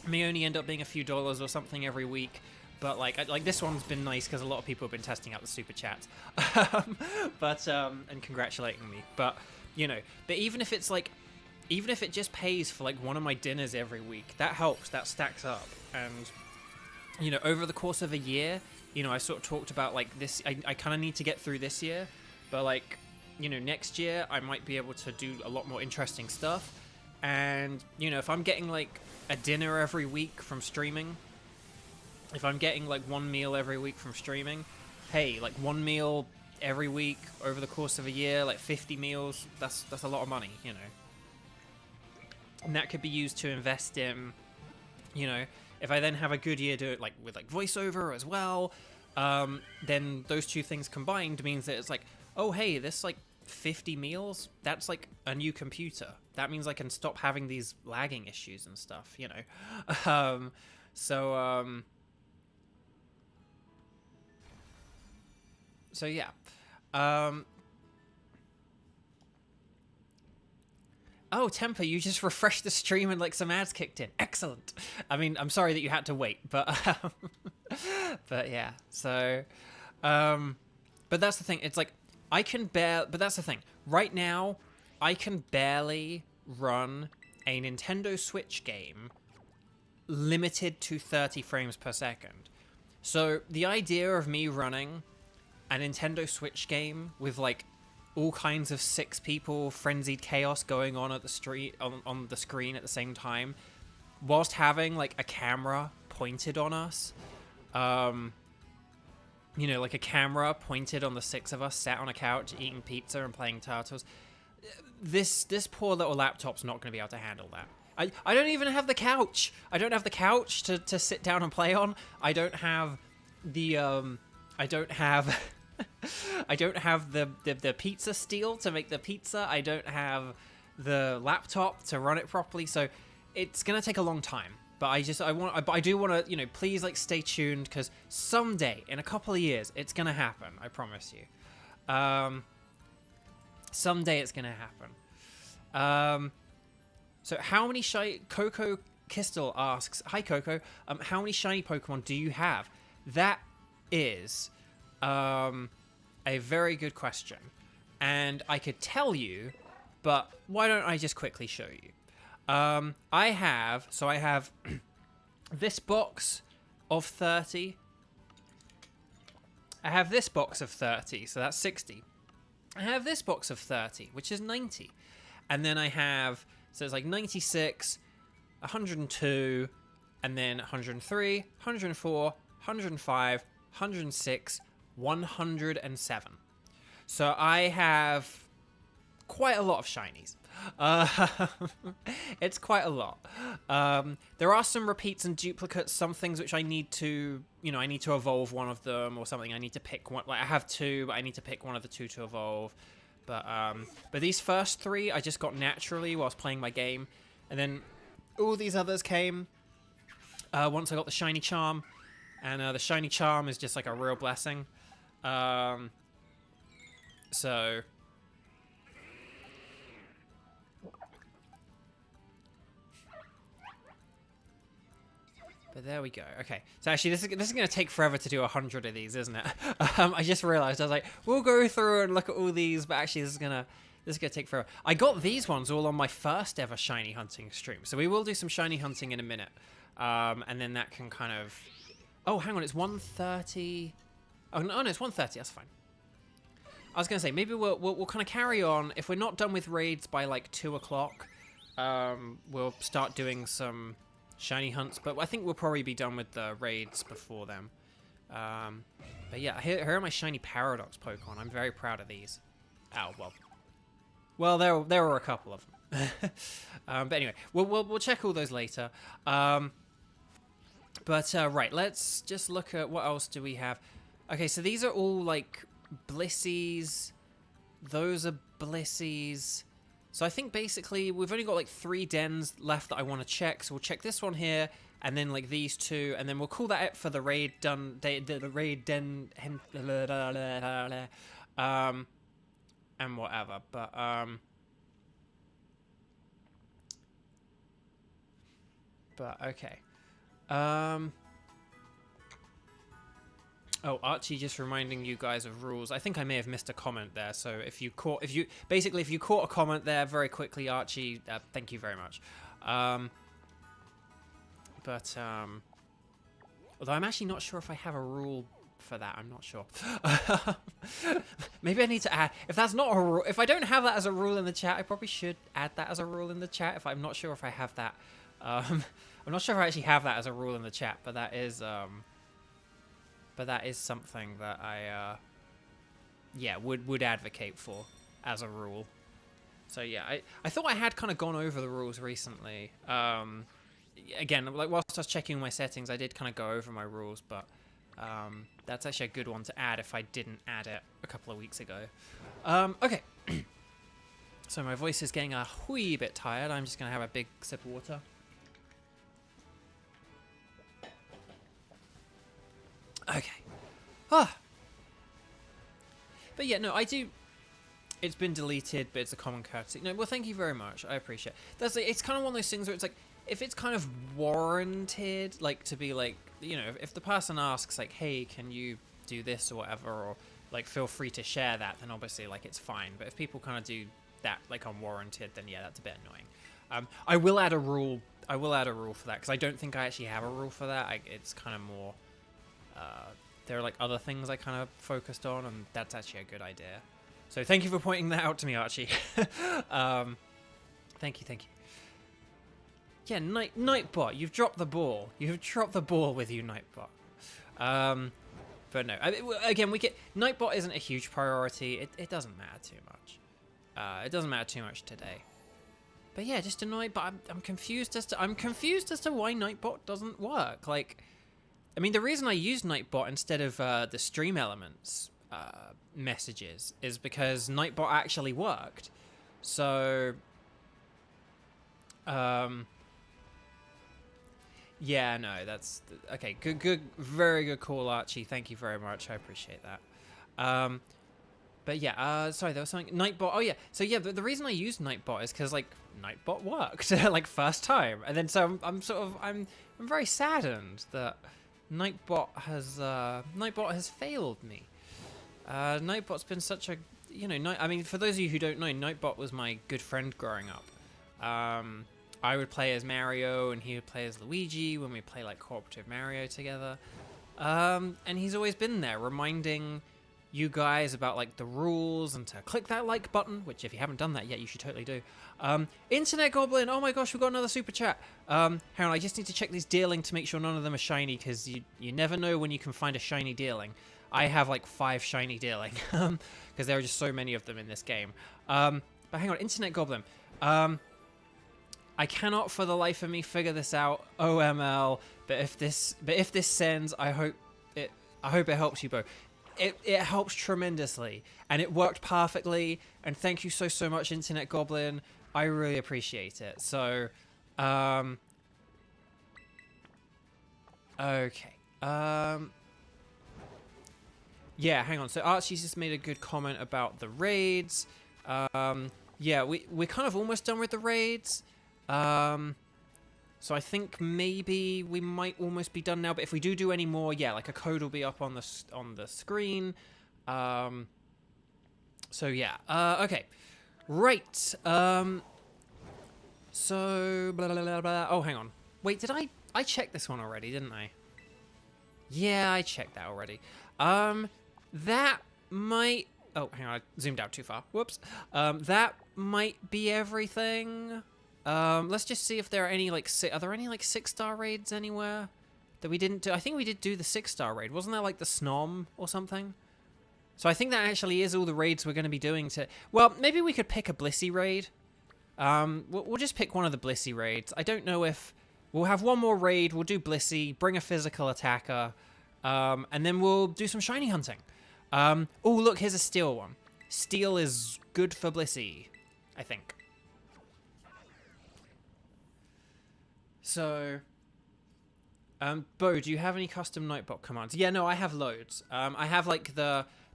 may only end up being a few dollars or something every week. But like this one's been nice because a lot of people have been testing out the super chats, and congratulating me. But you know, even if it just pays for like one of my dinners every week, that helps. That stacks up. And you know, over the course of a year, you know, I sort of talked about like this. I kind of need to get through this year, but like, you know, next year I might be able to do a lot more interesting stuff. And you know, if I'm getting like a dinner every week from streaming. If I'm getting like 1 meal every week from streaming, hey, like 1 meal every week over the course of a year, like 50 meals, that's a lot of money, you know. And that could be used to invest in, you know, if I then have a good year do it like with like voiceover as well, then those 2 things combined means that it's like, oh hey, this like 50 meals, that's like a new computer. That means I can stop having these lagging issues and stuff, you know. So yeah. Oh, Temper, you just refreshed the stream and like some ads kicked in. Excellent. I mean, I'm sorry that you had to wait, but but yeah. So but that's the thing. It's like but that's the thing. Right now, I can barely run a Nintendo Switch game limited to 30 frames per second. So the idea of me running a Nintendo Switch game with like all kinds of 6 people frenzied chaos going on at the street on the screen at the same time, whilst having like a camera pointed on us. You know, like a camera pointed on the 6 of us sat on a couch eating pizza and playing Turtles. This poor little laptop's not going to be able to handle that. I don't even have the couch. I don't have the couch to sit down and play on. I don't have the I don't have the pizza steel to make the pizza. I don't have the laptop to run it properly. So it's gonna take a long time. But I do want to, you know, please like stay tuned, because someday in a couple of years it's gonna happen. I promise you. Someday it's gonna happen. So how many shiny... Coco Kistel asks, hi Coco, how many shiny Pokemon do you have? That is a very good question. And I could tell you, but why don't I just quickly show you? I have this box of 30. I have this box of 30, so that's 60. I have this box of 30, which is 90. And then I have... So it's like 96, 102, and then 103, 104, 105, 106, 107. So I have quite a lot of shinies. It's quite a lot. There are some repeats and duplicates, some things which I need to, you know, I need to evolve one of them or something. I need to pick one. Like I have 2, but I need to pick one of the 2 to evolve. But these first 3 I just got naturally whilst playing my game, and then all these others came once I got the shiny charm, and the shiny charm is just like a real blessing. So but there we go. Okay, so actually this is going to take forever to do 100 of these, isn't it? I just realized, I was like, we'll go through and look at all these, but actually this is gonna take forever. I got these ones all on my first ever shiny hunting stream, so we will do some shiny hunting in a minute, and then that can kind of... Oh, hang on, it's 1:30. Oh no, it's 1:30. That's fine. I was gonna say maybe we'll kind of carry on. If we're not done with raids by like 2 o'clock, we'll start doing some shiny hunts, but I think we'll probably be done with the raids before then. But yeah, here are my shiny Paradox Pokemon. I'm very proud of these. Oh, well, there were a couple of them. But anyway, we'll check all those later. Right, let's just look at what else do we have. Okay, so these are all like Blissies. Those are Blissies. So I think basically we've only got like 3 dens left that I want to check. So we'll check this one here, and then like these 2, and then we'll call that it for the raid done. The raid den, and whatever. But okay. Oh, Archie just reminding you guys of rules. I think I may have missed a comment there. So if you caught a comment there very quickly, Archie, thank you very much. Although I'm actually not sure if I have a rule for that. I'm not sure. Maybe I need to add. If that's not a rule, if I don't have that as a rule in the chat, I probably should add that as a rule in the chat. If I'm not sure if I have that. I'm not sure if I actually have that as a rule in the chat, but that is something that I would advocate for as a rule. So yeah, I thought I had kind of gone over the rules recently. Again, like whilst I was checking my settings, I did kind of go over my rules, but that's actually a good one to add if I didn't add it a couple of weeks ago. Okay. So my voice is getting a wee bit tired. I'm just gonna have a big sip of water. Okay. Ah. But yeah, no, I do. It's been deleted, but it's a common courtesy. No, well, thank you very much. I appreciate it. It's kind of one of those things where it's like, if it's kind of warranted, like to be like, you know, if the person asks like, hey, can you do this or whatever, or like feel free to share that, then obviously like it's fine. But if people kind of do that like unwarranted, then yeah, that's a bit annoying. I will add a rule. For that, because I don't think I actually have a rule for that. It's kind of more there are like other things I kind of focused on, and that's actually a good idea. So thank you for pointing that out to me, Archie. Thank you. Yeah, Nightbot, you've dropped the ball. You've dropped the ball with you, Nightbot. But no, again, Nightbot isn't a huge priority. It doesn't matter too much. It doesn't matter too much today. But yeah, just annoyed. But I'm confused as to why Nightbot doesn't work. Like, I mean, the reason I use Nightbot instead of the Stream Elements messages is because Nightbot actually worked. So, yeah, no, that's okay. Good, very good call, Archie. Thank you very much. I appreciate that. But yeah, sorry, there was something Nightbot. Oh yeah, so yeah, the reason I used Nightbot is because like Nightbot worked like first time, and then so I'm very saddened that Nightbot has failed me. Nightbot's been such a I mean, for those of you who don't know, Nightbot was my good friend growing up. I would play as Mario and he would play as Luigi when we play like cooperative Mario together. And he's always been there reminding you guys about like the rules and to click that like button, which if you haven't done that yet, you should totally do. Internet Goblin, oh my gosh, we've got another super chat. Hang on, I just need to check these dealing to make sure none of them are shiny, because you never know when you can find a shiny dealing. I have like 5 shiny dealing, because there are just so many of them in this game. But hang on, Internet Goblin. I cannot for the life of me figure this out. OML. But if this sends, I hope it helps you, Beau. It helps tremendously, and it worked perfectly. And thank you so much, Internet Goblin. I really appreciate it. So, okay. Yeah, hang on. So Archie's just made a good comment about the raids. Yeah, we're kind of almost done with the raids. So I think maybe we might almost be done now, but if we do any more, yeah, like a code will be up on the screen. So yeah, okay, right. So blah, blah, blah, blah. Oh, hang on. Wait, did I checked this one already, didn't I? Yeah, I checked that already. That might. Oh, hang on, I zoomed out too far. Whoops. That might be everything. Let's just see if there are any like are there any like 6-star raids anywhere that we didn't do? I think we did do the 6-star raid. Wasn't there like the Snom or something? So I think that actually is all the raids we're going to be doing to. Well, maybe we could pick a Blissey raid. We'll just pick one of the Blissey raids. I don't know if we'll have one more raid. We'll do Blissey, bring a physical attacker, and then we'll do some shiny hunting. Oh, look, here's a steel one. Steel is good for Blissey, I think. So, Beau, do you have any custom Nightbot commands? Yeah, no, I have loads. I have like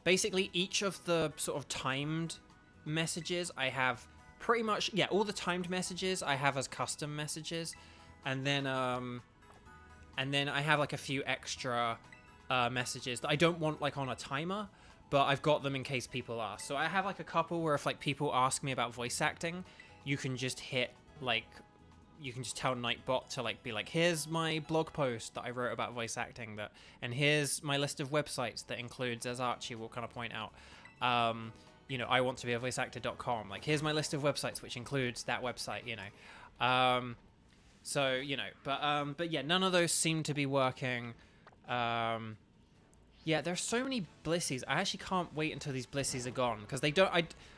basically each of the sort of timed messages. I have pretty much, yeah, all the timed messages I have as custom messages, and then I have like a few extra messages that I don't want like on a timer, but I've got them in case people ask. So I have like a couple where if like people ask me about voice acting, you can just hit like. You can just tell Nightbot to like be like, here's my blog post that I wrote about voice acting, and here's my list of websites that includes, as Archie will kind of point out, I want to be a voice actor.com. Like, here's my list of websites which includes that website, So, but yeah, none of those seem to be working. Yeah, there's so many Blissies. I actually can't wait until these Blissies are gone, because they don't.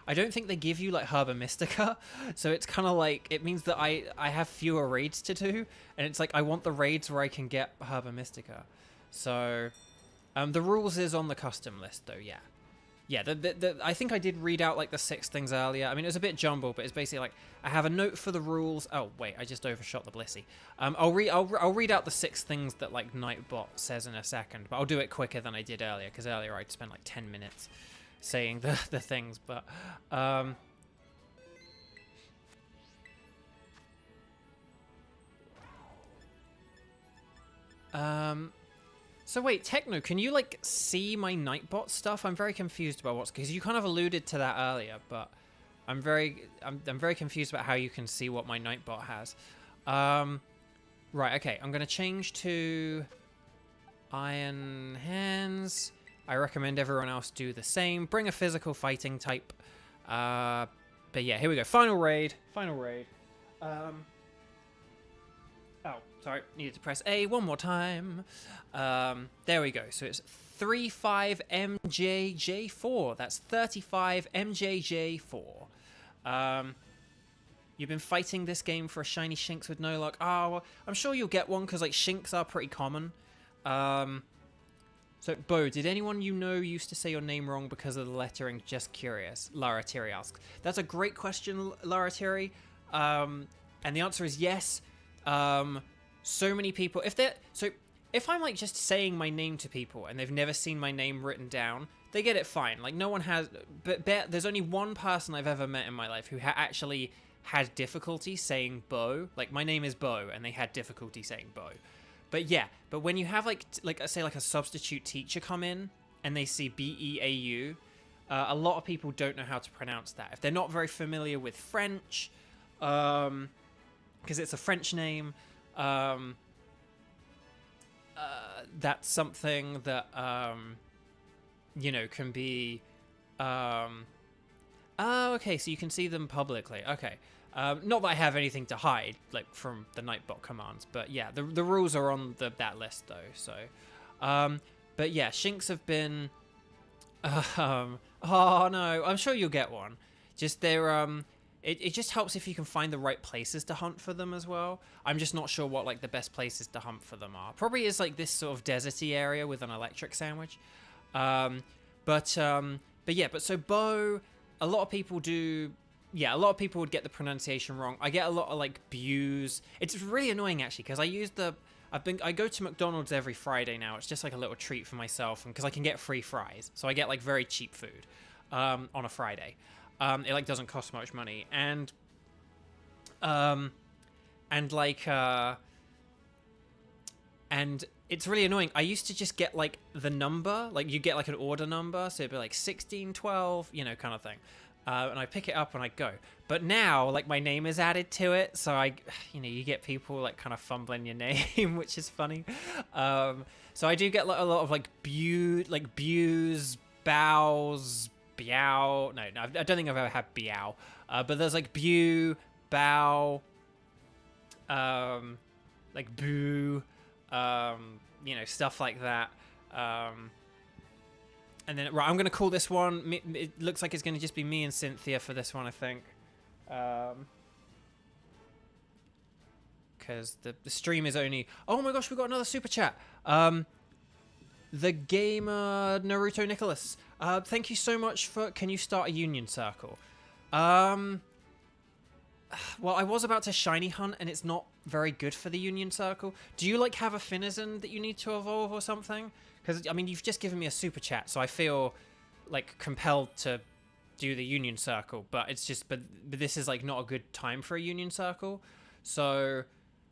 I don't think they give you like Herba Mystica, so it's kind of like it means that I have fewer raids to do, and it's like I want the raids where I can get Herba Mystica. So, the rules is on the custom list though. Yeah, yeah. I think I did read out like the 6 things earlier. I mean, it was a bit jumbled, but it's basically like I have a note for the rules. Oh wait, I just overshot the Blissey. I'll read out the 6 things that like Nightbot says in a second, but I'll do it quicker than I did earlier, because earlier I'd spent like 10 minutes saying the things. But so wait, Techno, can you like see my Nightbot stuff? I'm very confused about because you kind of alluded to that earlier, but I'm very confused about how you can see what my Nightbot has. Right, okay, I'm gonna change to Iron Hands. I recommend everyone else do the same. Bring a physical fighting type. But yeah, here we go. Final raid. Oh, sorry. Needed to press A one more time. There we go. So it's 35MJJ4. That's 35MJJ4. You've been fighting this game for a shiny Shinx with no luck. Oh, well, I'm sure you'll get one because like Shinx are pretty common. So, Beau, did anyone you know used to say your name wrong because of the lettering? Just curious. Lara Thierry asks. That's a great question, Lara Thierry. And the answer is yes. So many people... If I'm, like, just saying my name to people and they've never seen my name written down, they get it fine. Like, no one has... But there's only one person I've ever met in my life who actually had difficulty saying Beau. Like, my name is Beau, and they had difficulty saying Beau. But yeah, but when you have like say like a substitute teacher come in and they see Beau, a lot of people don't know how to pronounce that. If they're not very familiar with French, because it's a French name, that's something that, you know, can be... Oh, okay, so you can see them publicly. Okay. Not that I have anything to hide, like, from the Nightbot commands, but yeah, the rules are on that list, though, so... but yeah, Shinx have been... oh, no, I'm sure you'll get one. Just, they're, it just helps if you can find the right places to hunt for them as well. I'm just not sure what, like, the best places to hunt for them are. Probably is, like, this sort of deserty area with an electric sandwich. But yeah, so Beau, a lot of people do... Yeah, a lot of people would get the pronunciation wrong. I get a lot of, like, Beau's. It's really annoying, actually, because I go to McDonald's every Friday now. It's just, like, a little treat for myself, and because I can get free fries. So I get, like, very cheap food on a Friday. It, like, doesn't cost much money. And it's really annoying. I used to just get, like, the number. Like, you get, like, an order number. So it'd be, like, 1612, you know, kind of thing. And I pick it up and I go. But now, like, my name is added to it, so you know, you get people, like, kind of fumbling your name, which is funny. So I do get, like, a lot of, like, Beau's, Bow's, Biao. No, I don't think I've ever had Biao. But there's, like, Beau, Bow, like, Boo, you know, stuff like that. And then, right, I'm going to call this one... It looks like it's going to just be me and Cynthia for this one, I think. Because the stream is only... Oh my gosh, we got another super chat. The gamer Naruto Nicholas. Thank you so much for... Can you start a union circle? Well, I was about to shiny hunt, and it's not very good for the union circle. Do you, like, have a Finizen that you need to evolve or something? Because, I mean, you've just given me a super chat, so I feel, like, compelled to do the union circle. But it's just, but this is, like, not a good time for a union circle. So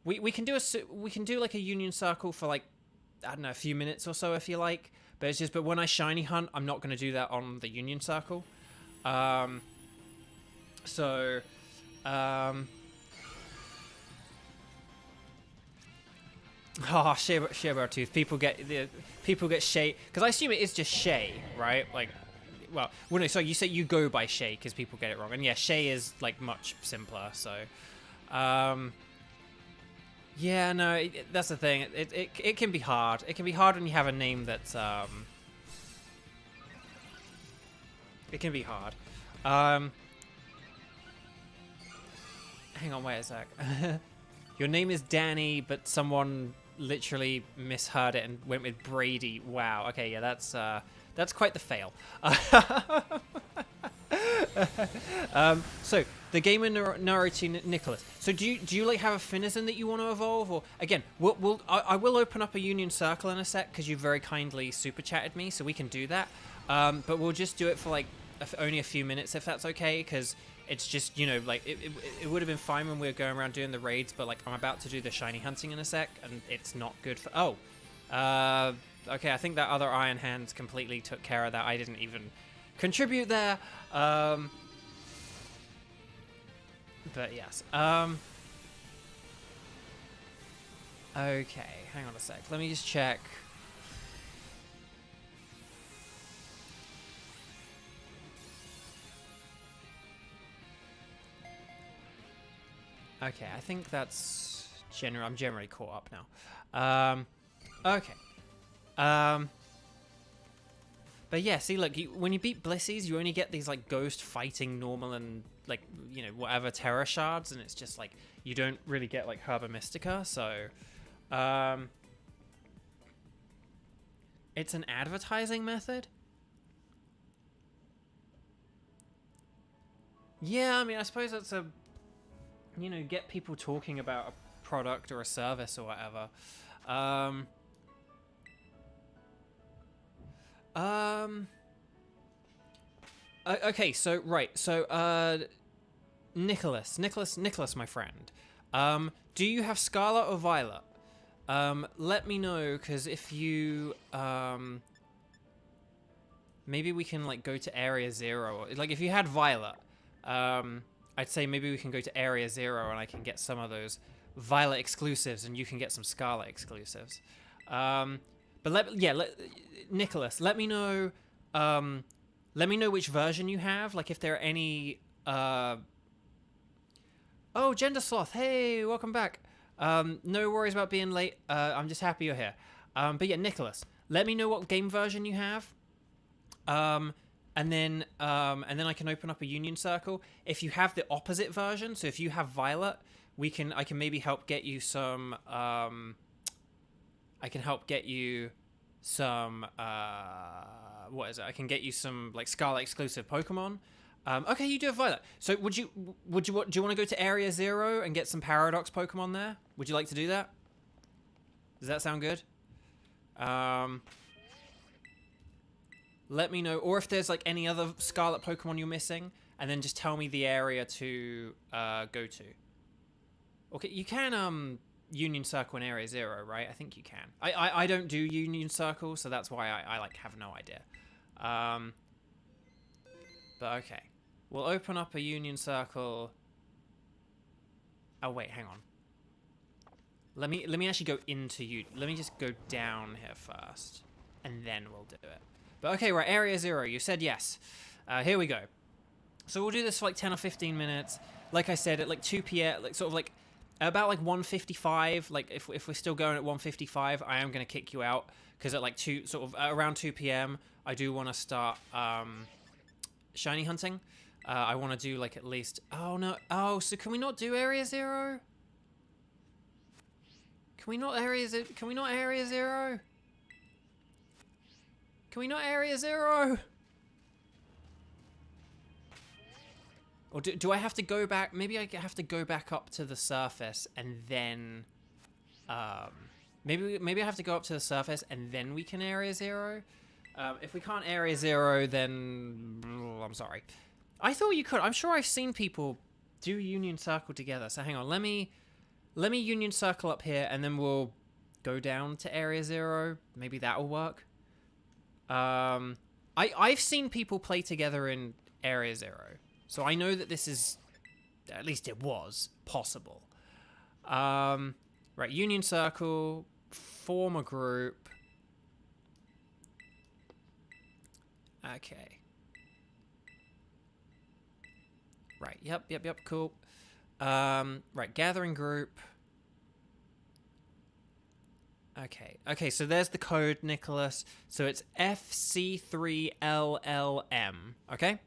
we can do like a union circle for, like, I don't know, a few minutes or so if you like. But it's just, but when I shiny hunt, I'm not going to do that on the union circle. Oh, Sheer Tooth. People get Shay, because I assume it is just Shay, right? Like, well, no, sorry, you say you go by Shay because people get it wrong, and yeah, Shay is like much simpler. So, yeah, no, that's the thing. It can be hard. It can be hard when you have a name that's It can be hard. Hang on, wait a sec. Your name is Danny, but someone literally misheard it and went with Brady. Wow. Okay, yeah, that's quite the fail. So the gamer Naruto Nicholas. So do you like have a Finizen that you want to evolve, or again, I will open up a union circle in a sec because you very kindly super chatted me, so we can do that. But we'll just do it for like only a few minutes if that's okay, because it's just, you know, like, it would have been fine when we were going around doing the raids, but, like, I'm about to do the shiny hunting in a sec, and it's not good for... Oh! Okay, I think that other Iron Hand completely took care of that. I didn't even contribute there. But, yes. Okay, hang on a sec. Let me just check. Okay, I think that's I'm generally caught up now. Okay. But yeah, see, look, when you beat Blissies, you only get these like ghost fighting normal and like, you know, whatever terror shards, and it's just like you don't really get like Herba Mystica. So, it's an advertising method. Yeah, I mean, I suppose that's a, you know, get people talking about a product or a service or whatever. Okay, so right, so Nicholas, my friend. Do you have Scarlet or Violet? Let me know, because if you maybe we can like go to Area 0. Like if you had Violet, I'd say maybe we can go to Area 0 and I can get some of those Violet exclusives and you can get some Scarlet exclusives. But Nicholas, let me know which version you have. Like if there are any Oh, Gender Sloth, hey, welcome back. No worries about being late. I'm just happy you're here. But yeah, Nicholas, let me know what game version you have. And then I can open up a union circle. If you have the opposite version, so if you have Violet, I can maybe help get you some I can help get you some what is it? I can get you some like Scarlet exclusive Pokemon. Okay, you do have Violet. So do you want to go to Area 0 and get some Paradox Pokemon there? Would you like to do that? Does that sound good? Let me know, or if there's like any other Scarlet Pokemon you're missing, and then just tell me the area to go to. Okay, you can Union Circle in Area 0, right? I think you can. I don't do Union Circle, so that's why I like have no idea. But okay, we'll open up a Union Circle. Oh wait, hang on. Let me actually go into you. Let me just go down here first, and then we'll do it. But okay, right, Area 0. You said yes. Here we go. So we'll do this for like 10 or 15 minutes. Like I said, at like 2 p.m., like sort of like about like 1:55. Like if we're still going at 1:55, I am gonna kick you out because at like around 2 p.m. I do want to start shiny hunting. I want to do like at least. Oh no. Oh, so can we not do Area 0? Can we not Area 0? Can we not Area 0? Can we not Area 0? Or do I have to go back? Maybe I have to go back up to the surface and then... maybe I have to go up to the surface and then we can Area 0? If we can't Area 0, then... I'm sorry. I thought you could. I'm sure I've seen people do Union Circle together. So hang on. Let me Union Circle up here and then we'll go down to Area 0. Maybe that'll work. I've seen people play together in Area 0, so I know that this is, at least it was, possible. Right, Union Circle, form a group. Okay. Right, yep, cool. Right, gathering group. Okay, so there's the code, Nicholas. So it's FC3LLM, okay?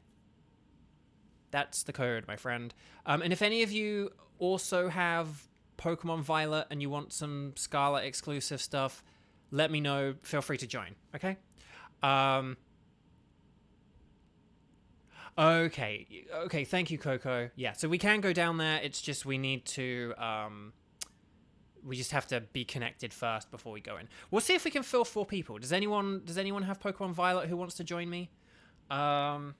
That's the code, my friend. And if any of you also have Pokemon Violet and you want some Scarlet exclusive stuff, let me know. Feel free to join, okay? Okay, thank you, Coco. Yeah, so we can go down there. It's just we need to... we just have to be connected first before we go in. We'll see if we can fill 4 people. Does anyone have Pokemon Violet who wants to join me? If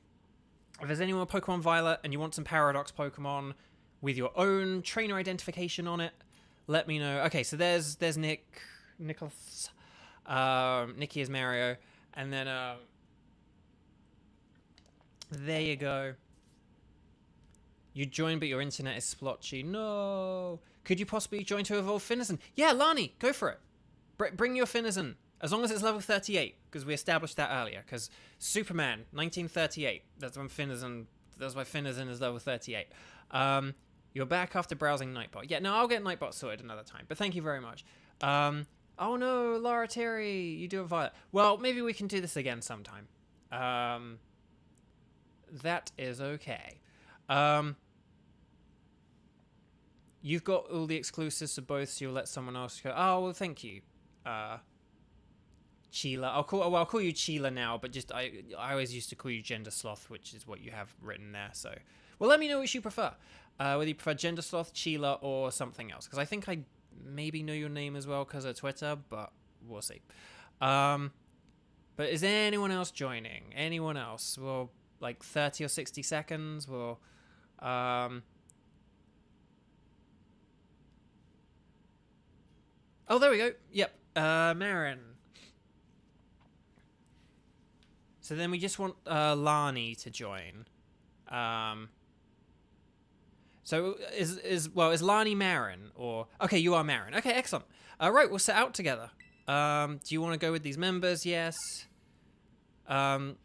there's anyone with Pokemon Violet and you want some Paradox Pokemon with your own trainer identification on it, let me know. Okay, so there's Nicholas, Nikki is Mario, and then there you go. You joined, but your internet is splotchy. No. Could you possibly join to evolve Finizen? Yeah, Lani, go for it. Bring your Finizen. As long as it's level 38, because we established that earlier. Because Superman, 1938. That's why Finizen is level 38. You're back after browsing Nightbot. Yeah, no, I'll get Nightbot sorted another time. But thank you very much. Oh no, Laura Terry, you do a Violet. Well, maybe we can do this again sometime. That is okay. You've got all the exclusives for both, so you'll let someone else go. Oh, well, thank you. Sheila. I'll call you Sheila now, but just I always used to call you Gender Sloth, which is what you have written there. So, well, let me know which you prefer. Whether you prefer Gender Sloth, Sheila, or something else, because I think I maybe know your name as well because of Twitter, but we'll see. But is there anyone else joining? Anyone else? Well, like 30 or 60 seconds. Well, oh, there we go. Yep. Marin. So then we just want Lani to join. So is Lani Marin or okay? You are Marin. Okay, excellent. Right, we'll set out together. Do you want to go with these members? Yes. So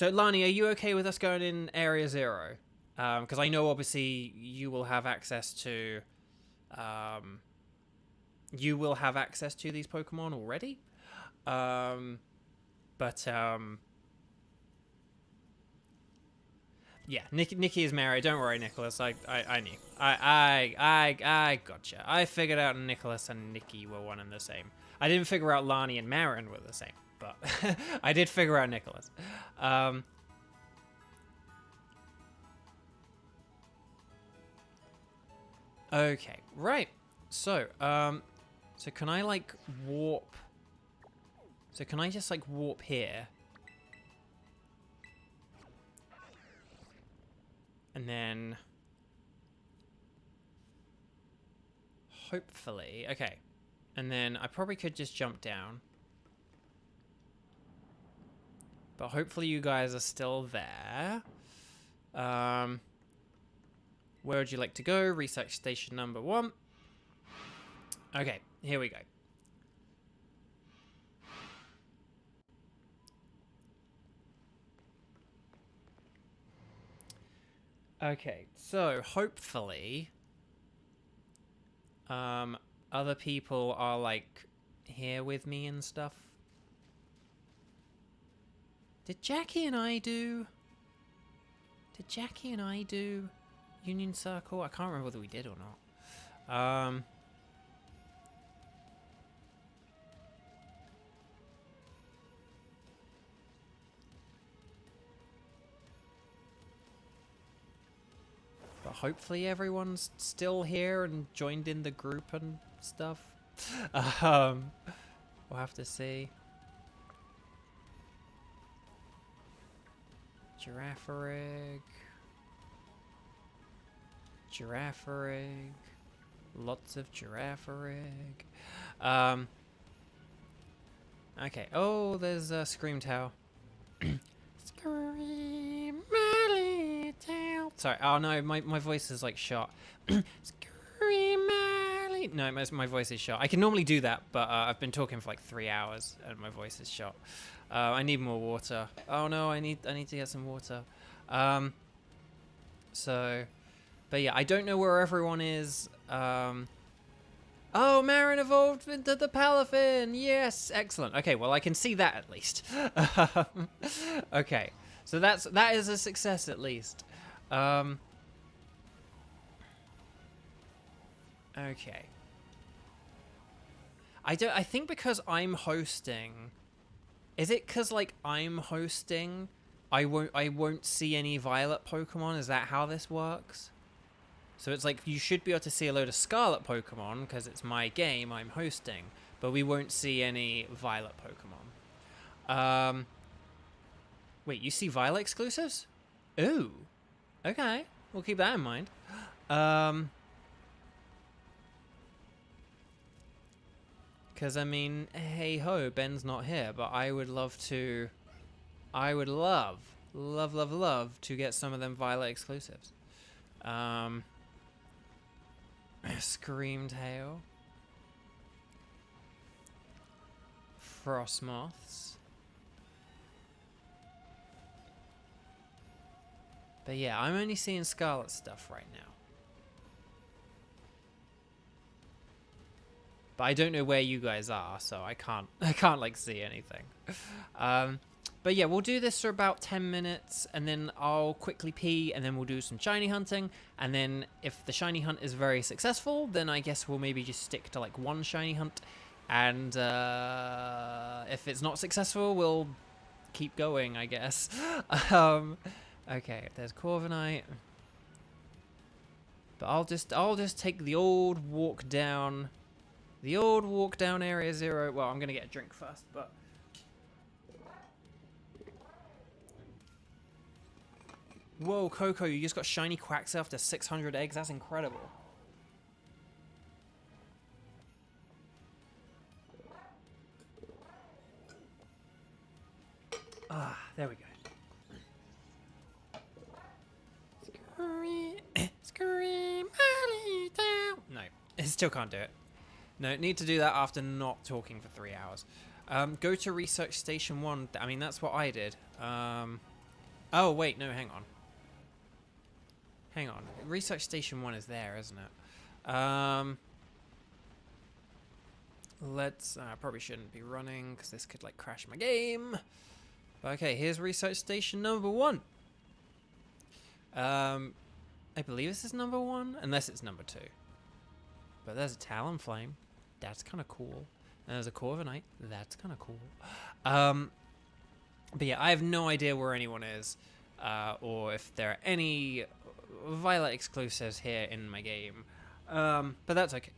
Lani, are you okay with us going in Area 0? Because I know obviously you will have access to these Pokemon already. Yeah, Nikki is married. Don't worry, Nicholas. I knew. I gotcha. I figured out Nicholas and Nikki were one and the same. I didn't figure out Lani and Marin were the same, but I did figure out Nicholas. Okay, right. So, so can I like warp? So can I just like warp here? And then hopefully, okay. And then I probably could just jump down. But hopefully you guys are still there. Where would you like to go? Research station number 1. Okay, here we go. Okay, so hopefully other people are like here with me and stuff. Did Jackie and I do Union Circle? I can't remember whether we did or not. But hopefully everyone's still here and joined in the group and stuff. We'll have to see. Girafarig. Lots of Girafarig. Okay. Oh, there's a Scream Towel. Scream, my little. Sorry. Oh no, my voice is like shot. Scream, my little. No, my voice is shot. I can normally do that, but I've been talking for like 3 hours and my voice is shot. I need more water. Oh no, I need to get some water. So, but yeah, I don't know where everyone is. Oh, Marin evolved into the Palafin. Yes, excellent. Okay, well I can see that at least. Okay, so that is a success at least. Okay. I think because I'm hosting. Is it because like I'm hosting? I won't see any Violet Pokemon. Is that how this works? So it's like you should be able to see a load of Scarlet Pokemon because it's my game, I'm hosting, but we won't see any Violet Pokemon. Wait, you see Violet exclusives? Ooh, okay, we'll keep that in mind. Because I mean, hey ho, Ben's not here, but I would love to. I would love to get some of them Violet exclusives. Screamtail. Frostmoths. But yeah, I'm only seeing Scarlet stuff right now. but I don't know where you guys are, so I can't like see anything. But yeah, we'll do this for about 10 minutes, and then I'll quickly pee, and then we'll do some shiny hunting, and then if the shiny hunt is very successful, then I guess we'll maybe just stick to like one shiny hunt, and if it's not successful, we'll keep going, I guess. Okay, there's Corviknight. But I'll just take the old walk down area 0. Well, I'm gonna get a drink first, but whoa, Coco, you just got shiny Quacks after 600 eggs. That's incredible. Ah, there we go. Scream, no, it still can't do it. No, need to do that after not talking for 3 hours. Go to Research Station 1. I mean, that's what I did. Oh, wait, no, hang on. Hang on. Research Station 1 is there, isn't it? Let's... I probably shouldn't be running, because this could, like, crash my game. Okay, here's Research Station number 1. I believe this is number 1, unless it's number 2. But there's a Talonflame. That's kind of cool. And there's a Corviknight. That's kind of cool. But yeah, I have no idea where anyone is, or if there are any Violet exclusives here in my game. But that's okay.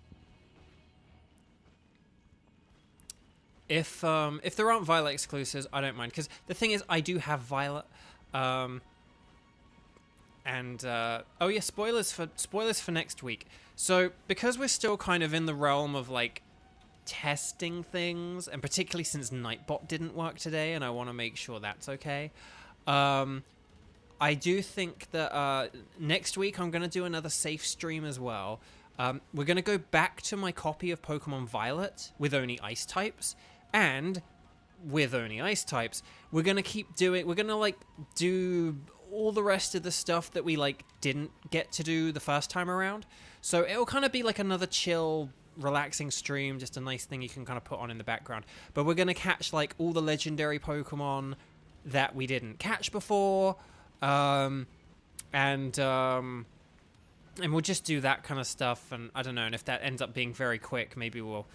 If there aren't Violet exclusives, I don't mind, because the thing is, I do have Violet. Oh yeah, spoilers for next week. So because we're still kind of in the realm of like testing things, and particularly since Nightbot didn't work today, and I want to make sure that's okay. I do think that next week I'm gonna do another safe stream as well. We're gonna go back to my copy of Pokemon Violet with only Ice types, and with only Ice types, we're gonna keep doing. We're gonna like do all the rest of the stuff that we like didn't get to do the first time around. So it'll kind of be like another chill, relaxing stream, just a nice thing you can kind of put on in the background. But we're gonna catch like all the legendary Pokemon that we didn't catch before, and we'll just do that kind of stuff. And I don't know, and if that ends up being very quick, maybe we'll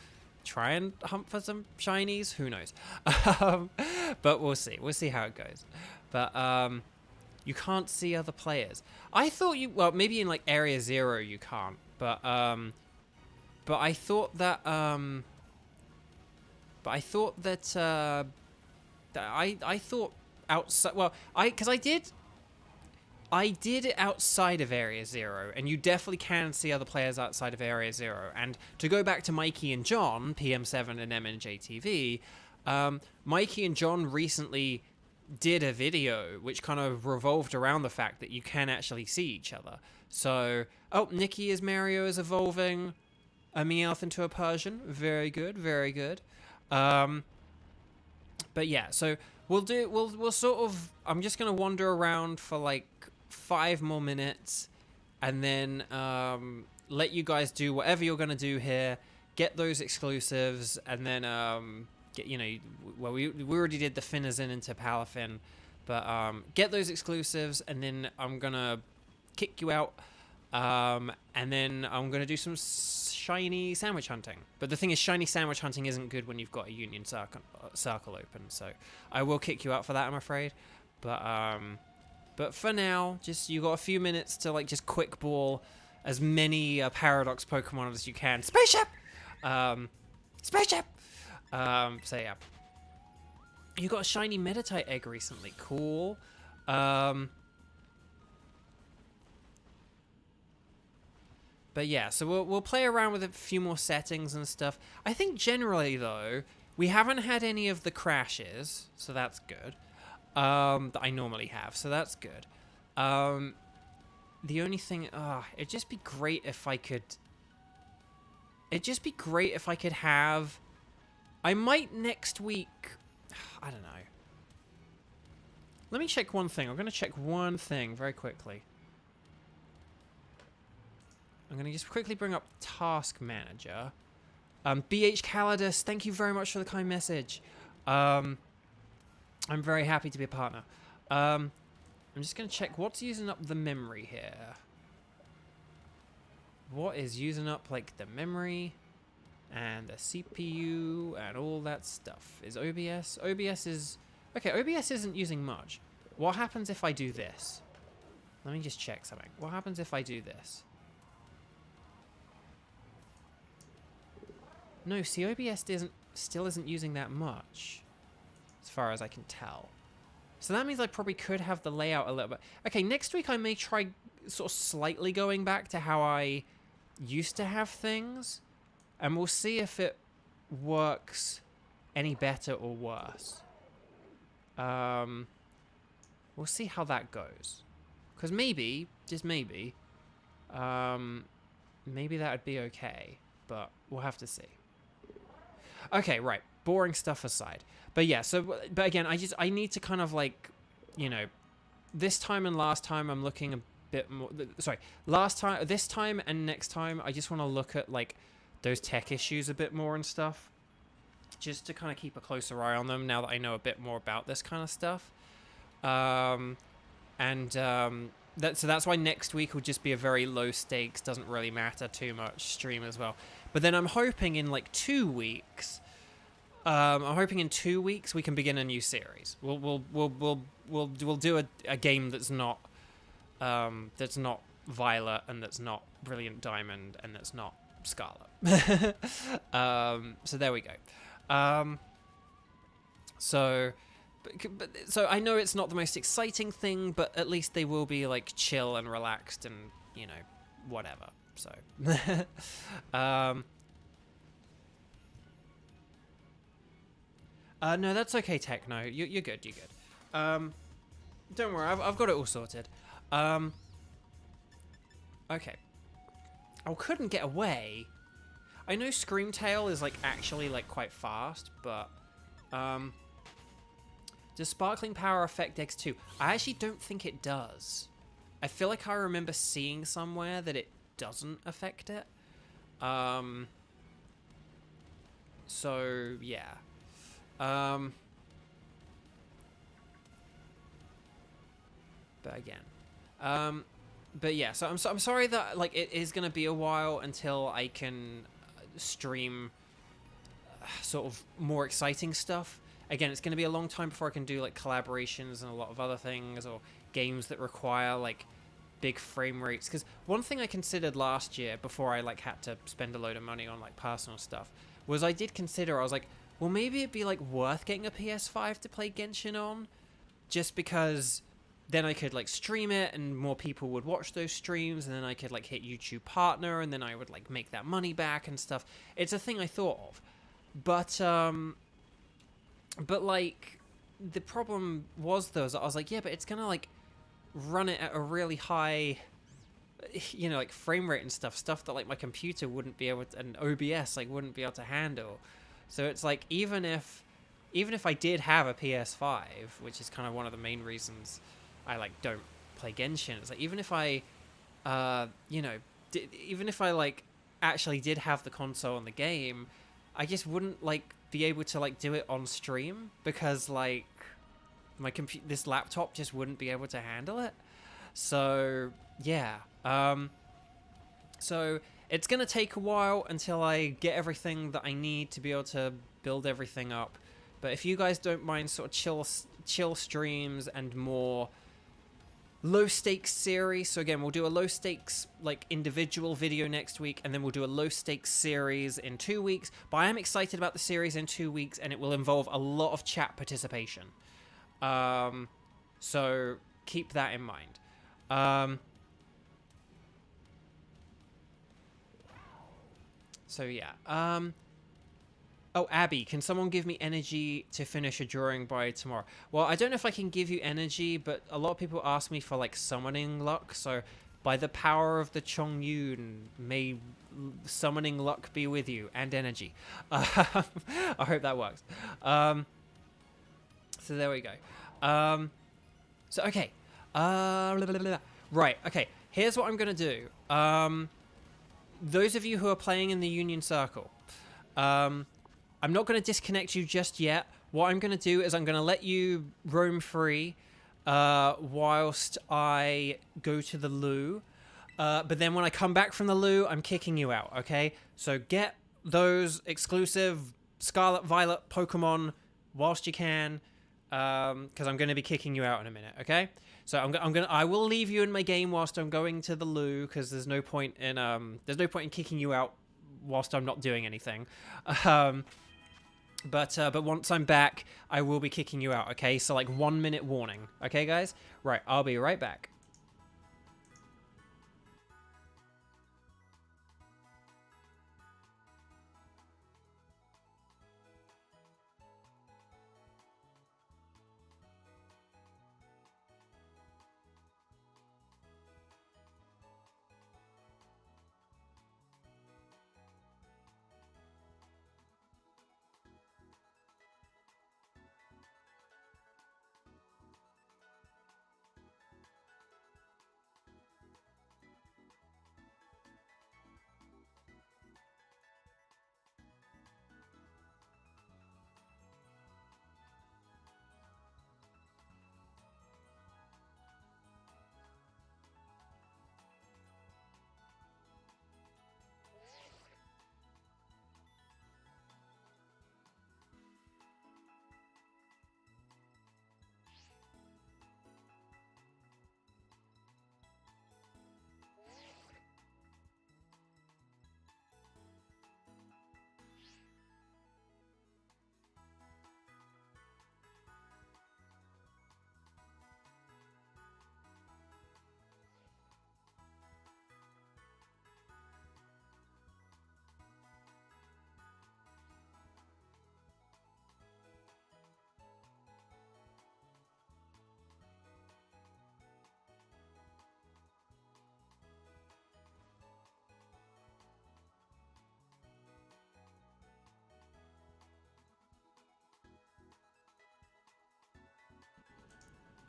try and hunt for some shinies. Who knows? But we'll see how it goes. But you can't see other players. I thought you, well, maybe in like Area 0 you can't, but I thought that I thought outside, well, because I did it outside of Area 0, and you definitely can see other players outside of Area 0. And to go back to Mikey and John, PM7 and MNJTV, Mikey and John recently did a video which kind of revolved around the fact that you can actually see each other. So, oh, Nikki is Mario is evolving a Meowth into a Persian. Very good, very good. But yeah, so we'll sort of, I'm just gonna wander around for like 5 more minutes, and then let you guys do whatever you're gonna do here, get those exclusives, and then well, we already did the Finnazin into Palafin, but get those exclusives, and then I'm gonna kick you out, and then I'm gonna do some shiny sandwich hunting. But the thing is, shiny sandwich hunting isn't good when you've got a Union circle open, so I will kick you out for that, I'm afraid. But for now, just you got a few minutes to like just quick ball as many Paradox Pokemon as you can. Spaceship! Spaceship! So yeah. You got a shiny Meditite egg recently. Cool. But yeah, so we'll play around with a few more settings and stuff. I think generally, though, we haven't had any of the crashes, so that's good. That I normally have, so that's good. The only thing, it'd just be great if I could... It'd just be great if I could have... I might next week... I don't know. Let me check one thing. I'm going to check one thing very quickly. I'm going to just quickly bring up Task Manager. BH Calidus, thank you very much for the kind message. I'm very happy to be a partner. I'm just going to check what's using up the memory here. What is using up, like, the memory and the CPU and all that stuff? Is OBS? OBS is... Okay, OBS isn't using much. What happens if I do this? Let me just check something. What happens if I do this? No, see, OBS still isn't using that much, as far as I can tell. So that means I probably could have the layout a little bit. Okay, next week I may try sort of slightly going back to how I used to have things, and we'll see if it works any better or worse. We'll see how that goes. Because maybe, just maybe, maybe that would be okay, but we'll have to see. Okay, right. Boring stuff aside. But yeah, so, but again, I need to kind of like, you know, this time and last time I'm looking a bit more, sorry, this time and next time, I just want to look at like those tech issues a bit more and stuff. Just to kind of keep a closer eye on them now that I know a bit more about this kind of stuff. So that's why next week will just be a very low stakes, doesn't really matter too much stream as well. But then I'm hoping in like 2 weeks, we can begin a new series. We'll do a game that's not Violet and that's not Brilliant Diamond and that's not Scarlet. So there we go. So I know it's not the most exciting thing, but at least they will be like chill and relaxed and, you know, whatever. So, no, that's okay, Techno. You're good. You're good. Don't worry, I've got it all sorted. Okay. I couldn't get away. I know Screamtail is like actually like quite fast, but does Sparkling Power affect X2? I actually don't think it does. I feel like I remember seeing somewhere that it doesn't affect it. So yeah. But again, but yeah. So I'm sorry that like it is gonna be a while until I can stream sort of more exciting stuff. Again, it's going to be a long time before I can do like collaborations and a lot of other things or games that require like big frame rates. Because one thing I considered last year before I like had to spend a load of money on like personal stuff was I was like, well, maybe it'd be like worth getting a PS5 to play Genshin on, just because then I could like stream it and more people would watch those streams, and then I could like hit YouTube Partner, and then I would like make that money back and stuff. It's a thing I thought of, but like the problem was though is I was like, yeah, but it's gonna like run it at a really high, you know, like frame rate and stuff that like my computer wouldn't be able to, and OBS like wouldn't be able to handle. So it's like even if I did have a PS5, which is kind of one of the main reasons I like don't play Genshin, it's like even if I you know, even if I like actually did have the console and the game, I just wouldn't like be able to like do it on stream because like my this laptop just wouldn't be able to handle it. So yeah, so it's gonna take a while until I get everything that I need to be able to build everything up. But if you guys don't mind sort of chill streams and more low stakes series, so again we'll do a low stakes like individual video next week, and then we'll do a low stakes series in 2 weeks. But I am excited about the series in 2 weeks, and it will involve a lot of chat participation, so keep that in mind. So yeah. Oh, Abby, can someone give me energy to finish a drawing by tomorrow? Well, I don't know if I can give you energy, but a lot of people ask me for, like, summoning luck. So, by the power of the Chongyun, may summoning luck be with you, and energy. I hope that works. So, there we go. So, okay. Right, okay. Here's what I'm going to do. Those of you who are playing in the Union Circle, I'm not going to disconnect you just yet. What I'm going to do is I'm going to let you roam free whilst I go to the loo. But then when I come back from the loo, I'm kicking you out, okay? So get those exclusive Scarlet Violet Pokemon whilst you can, because I'm going to be kicking you out in a minute, okay? So I will leave you in my game whilst I'm going to the loo, because there's no point in kicking you out whilst I'm not doing anything. But once I'm back, I will be kicking you out, okay? So like 1 minute warning, okay, guys? Right, I'll be right back.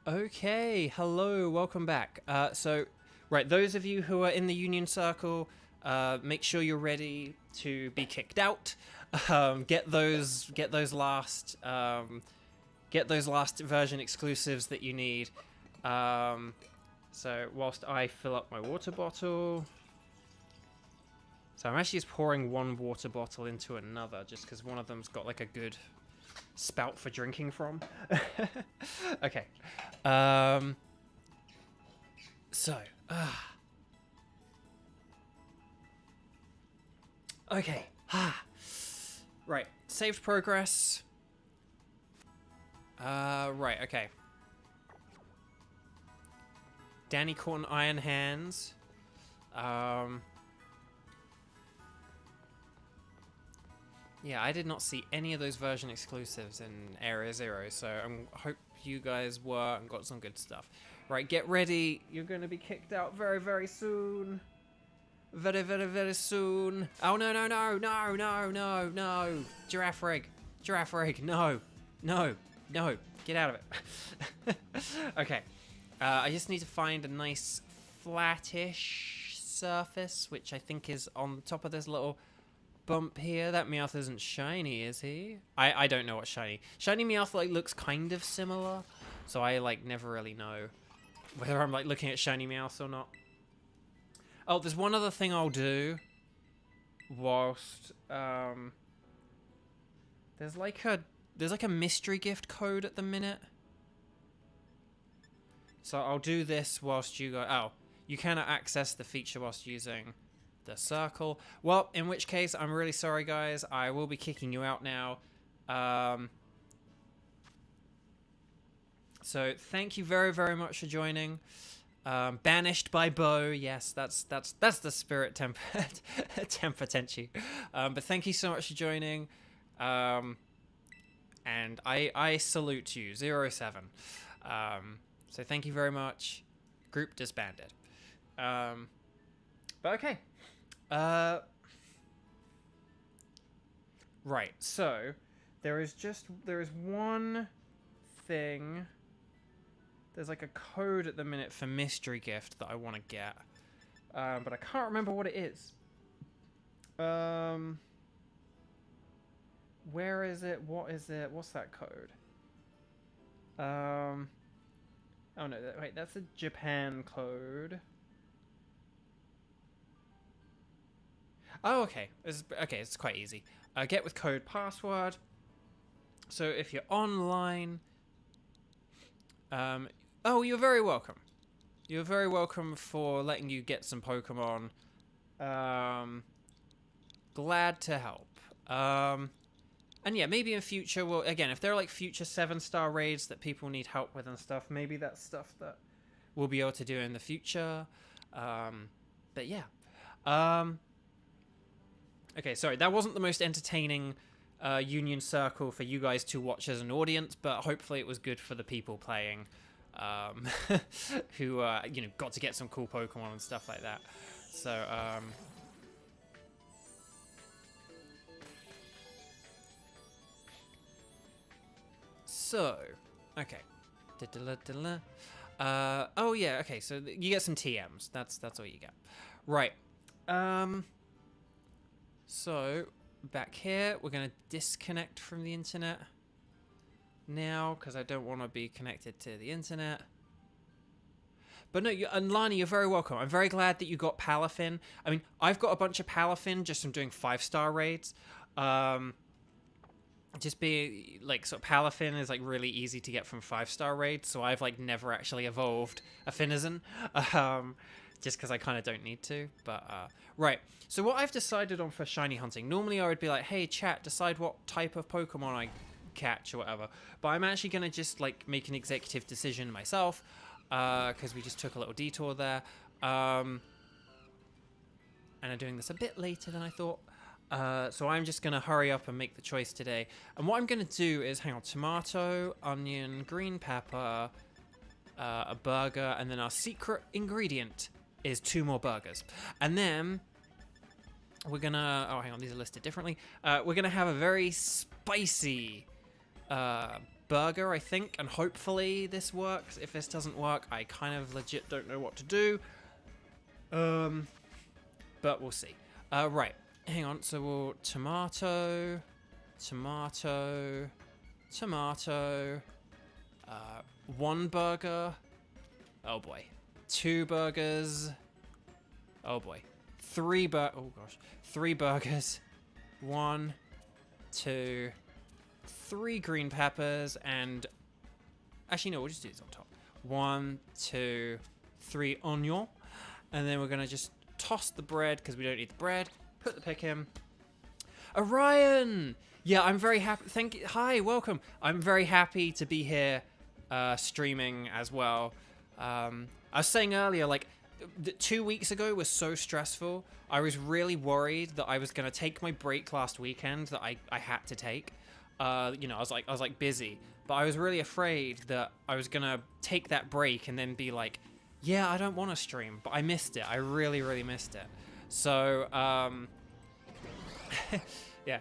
Okay, hello, welcome back. Right, those of you who are in the Union Circle, make sure you're ready to be kicked out. Get those last version exclusives that you need. So whilst I fill up my water bottle, so I'm actually just pouring one water bottle into another, just because one of them's got like a good spout for drinking from. Okay. Okay. Right. Saved progress. Right, okay. Danny caught an Iron Hands. Yeah, I did not see any of those version exclusives in Area 0, so I hope you guys were and got some good stuff. Right, get ready. You're going to be kicked out very, very soon. Very, very, very soon. Oh, no, no, no, no, no, no, no. Giraffe rig. Giraffe rig. No. No. No. Get out of it. Okay. I just need to find a nice flattish surface, which I think is on top of this little bump here. That Meowth isn't shiny, is he? I don't know what's shiny. Shiny Meowth like looks kind of similar, so I like never really know whether I'm like looking at shiny Meowth or not. Oh, there's one other thing I'll do whilst there's like a mystery gift code at the minute. So I'll do this whilst you go. Oh, you cannot access the feature whilst using the circle. Well, in which case, I'm really sorry, guys. I will be kicking you out now. So thank you very, very much for joining. Banished by Beau. Yes, that's the spirit temper Tenchi. But thank you so much for joining. And I salute you, 07. So thank you very much. Group disbanded. But okay. Right, so there is one thing. There's like a code at the minute for mystery gift that I want to get, but I can't remember what it is. Where is it? What is it? What's that code? Oh no, wait, that's a Japan code. Oh, okay. It's quite easy. Get with code password. So if you're online, oh, you're very welcome. You're very welcome for letting you get some Pokemon. Glad to help. And yeah, maybe in future, well, again, if there are like future 7-star raids that people need help with and stuff, maybe that's stuff that we'll be able to do in the future. But yeah. Okay, sorry, that wasn't the most entertaining Union Circle for you guys to watch as an audience, but hopefully it was good for the people playing, who, you know, got to get some cool Pokemon and stuff like that. So, okay. Oh yeah, okay, so you get some TMs. That's all you get. Right. So, back here, we're going to disconnect from the internet now, because I don't want to be connected to the internet. But no, and Lani, you're very welcome. I'm very glad that you got Palafin. I mean, I've got a bunch of Palafin just from doing 5-star raids. Just be like, sort of Palafin is like really easy to get from 5-star raids, so I've like never actually evolved a Finizen, just because I kind of don't need to. But right, so what I've decided on for shiny hunting, normally I would be like, hey chat, decide what type of Pokemon I catch or whatever, but I'm actually gonna just like make an executive decision myself, because we just took a little detour there, and I'm doing this a bit later than I thought. So I'm just going to hurry up and make the choice today. And what I'm going to do is, hang on, tomato, onion, green pepper, a burger, and then our secret ingredient is 2 more burgers. And then we're going to, oh, hang on, these are listed differently. We're going to have a very spicy burger, I think, and hopefully this works. If this doesn't work, I kind of legit don't know what to do. But we'll see. Right. Hang on, so we'll tomato, 1 burger, oh boy, 2 burgers, oh boy, 3 burgers, 1, 2, 3 green peppers, and actually no, we'll just do this on top. 1, 2, 3 onion, and then we're gonna just toss the bread because we don't need the bread. Put the pick in. Orion! Yeah, I'm very happy. Thank you. Hi, welcome. I'm very happy to be here streaming as well. I was saying earlier, like, 2 weeks ago was so stressful. I was really worried that I was going to take my break last weekend that I had to take. You know, I was like busy. But I was really afraid that I was going to take that break and then be like, yeah, I don't want to stream. But I missed it. I really, really missed it. So, yeah.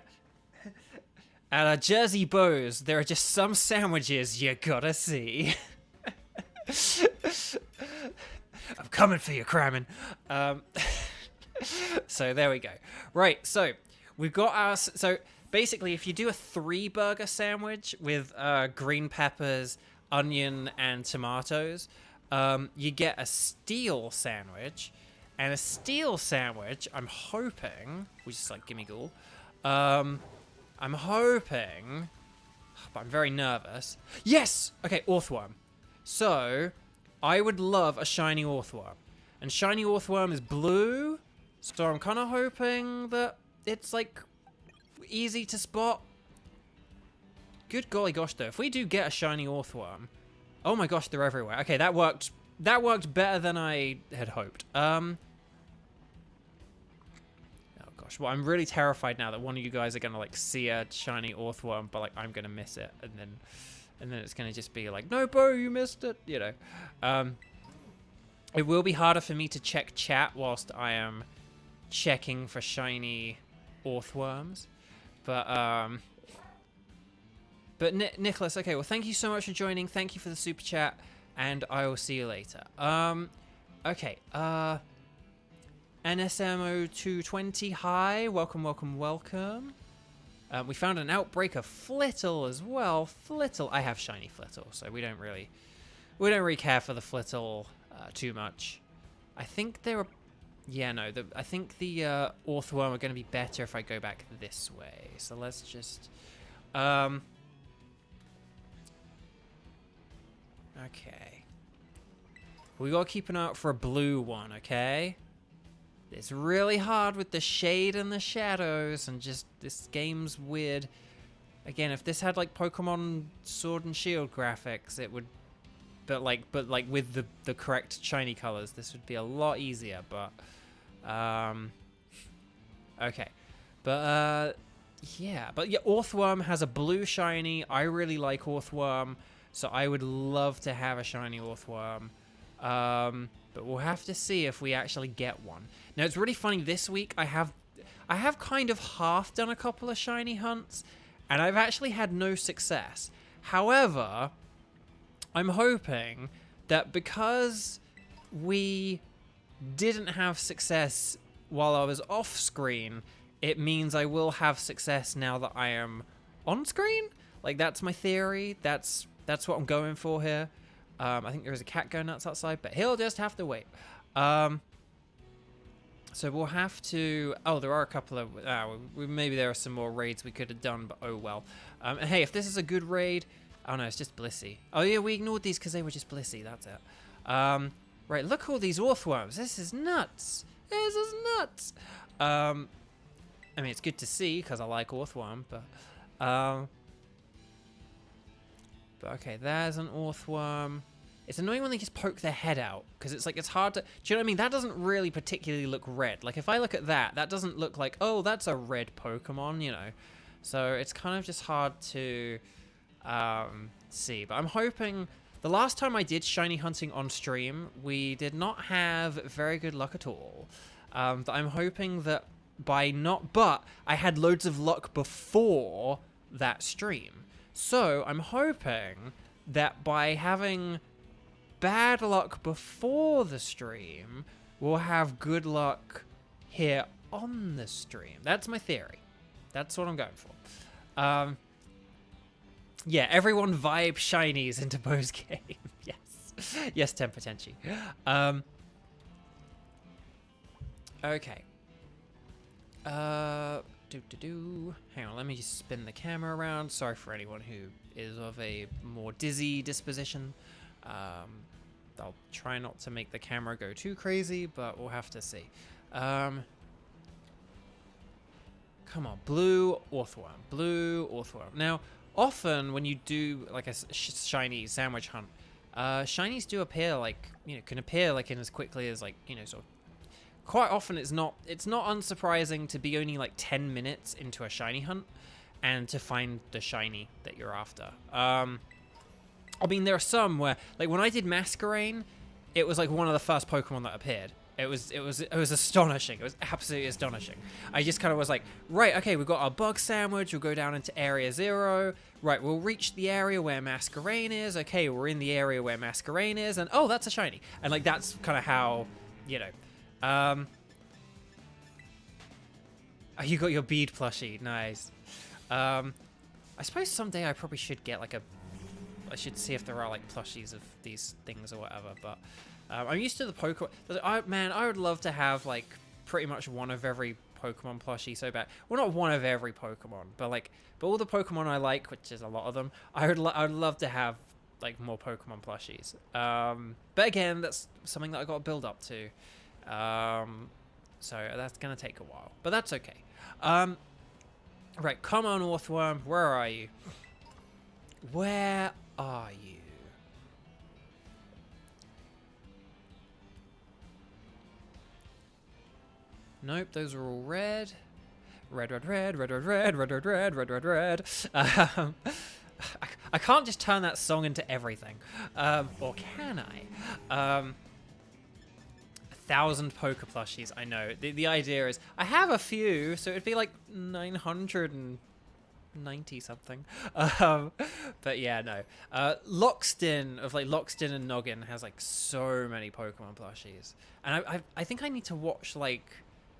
At Jersey Beau's, there are just some sandwiches you gotta see. I'm coming for you, Crammon. So there we go. Right, so we've got our... So basically, if you do a 3-burger sandwich with green peppers, onion, and tomatoes, you get a steel sandwich. And a steel sandwich, I'm hoping, which is like gimme ghoul, I'm hoping, but I'm very nervous. Yes! Okay, Orthworm. So, I would love a shiny Orthworm. And shiny Orthworm is blue, so I'm kind of hoping that it's like easy to spot. Good golly gosh though, if we do get a shiny Orthworm, oh my gosh, they're everywhere. Okay, that worked better than I had hoped. Well, I'm really terrified now that one of you guys are gonna like see a shiny Orthworm, but like I'm gonna miss it, and then it's gonna just be like, no, Beau, you missed it, you know. It will be harder for me to check chat whilst I am checking for shiny Orthworms, but Nicholas, okay, well, thank you so much for joining. Thank you for the super chat, and I will see you later. Okay, NSMO220, hi, welcome. We found an outbreak of Flittle as well. Flittle, I have shiny Flittle, so we don't really care for the Flittle too much. I think there are, yeah, no, I think the Orthworm are going to be better if I go back this way. So let's just, okay. We got to keep an eye out for a blue one, okay? It's really hard with the shade and the shadows, and just, this game's weird. Again, if this had, like, Pokemon Sword and Shield graphics, it would, but like with the correct shiny colors, this would be a lot easier, but, okay. But, yeah, Orthworm has a blue shiny. I really like Orthworm, so I would love to have a shiny Orthworm. But we'll have to see if we actually get one. Now, it's really funny, this week I have kind of half done a couple of shiny hunts, and I've actually had no success. However, I'm hoping that because we didn't have success while I was off screen, it means I will have success now that I am on screen. Like, that's my theory. That's what I'm going for here. I think there is a cat going nuts outside, but he'll just have to wait. So we'll have to... Oh, there are a couple of... maybe there are some more raids we could have done, but oh well. And hey, if this is a good raid... Oh no, it's just Blissey. Oh yeah, we ignored these because they were just Blissey, that's it. Right, look at all these Orthworms. This is nuts. This is nuts. I mean, it's good to see because I like Orthworm, but okay, there's an Orthworm. It's annoying when they just poke their head out, because it's like, it's hard to... Do you know what I mean? That doesn't really particularly look red. Like, if I look at that, that doesn't look like, oh, that's a red Pokemon, you know? So it's kind of just hard to see. But I'm hoping... The last time I did shiny hunting on stream, we did not have very good luck at all. But I'm hoping that by not... But I had loads of luck before that stream. So I'm hoping that by having bad luck before the stream, we'll have good luck here on the stream. That's my theory. That's what I'm going for. Yeah, everyone vibe shinies into Beau's game. Yes. Yes, Temper Tenchi. Okay. Hang on, let me just spin the camera around. Sorry for anyone who is of a more dizzy disposition. I'll try not to make the camera go too crazy, but we'll have to see. Come on, blue Orthworm. Blue Orthworm. Now, often when you do like a shiny sandwich hunt, shinies do appear like, you know, can appear like in as quickly as like, you know, sort of. Quite often it's not unsurprising to be only like 10 minutes into a shiny hunt and to find the shiny that you're after. I mean, there are some where, like when I did Masquerain, it was like one of the first Pokemon that appeared. It was astonishing. It was absolutely astonishing. I just kind of was like, right, okay, we've got our bug sandwich. We'll go down into Area 0. Right, we'll reach the area where Masquerain is. Okay, we're in the area where Masquerain is, and oh, that's a shiny. And like that's kind of how, you know. Oh, you got your bead plushie. Nice. I suppose someday I probably should get like I should see if there are like plushies of these things or whatever, but I'm used to the Pokemon. Man, I would love to have like pretty much one of every Pokemon plushie so bad. Well, not one of every Pokemon, but all the Pokemon I like, which is a lot of them, I would love to have like more Pokemon plushies. But again, that's something that I got to build up to. So that's gonna take a while, but that's okay. Right, come on, Orthworm, where are you? Where are you? Nope, those are all red. Red, red, red, red, red, red, red, red, red, red, red, red. I can't just turn that song into everything. Or can I? 1,000 Poke plushies, I know. The idea is, I have a few, so it'd be like 990 something. But yeah, no. Lockstin and Noggin has like so many Pokemon plushies. And I think I need to watch like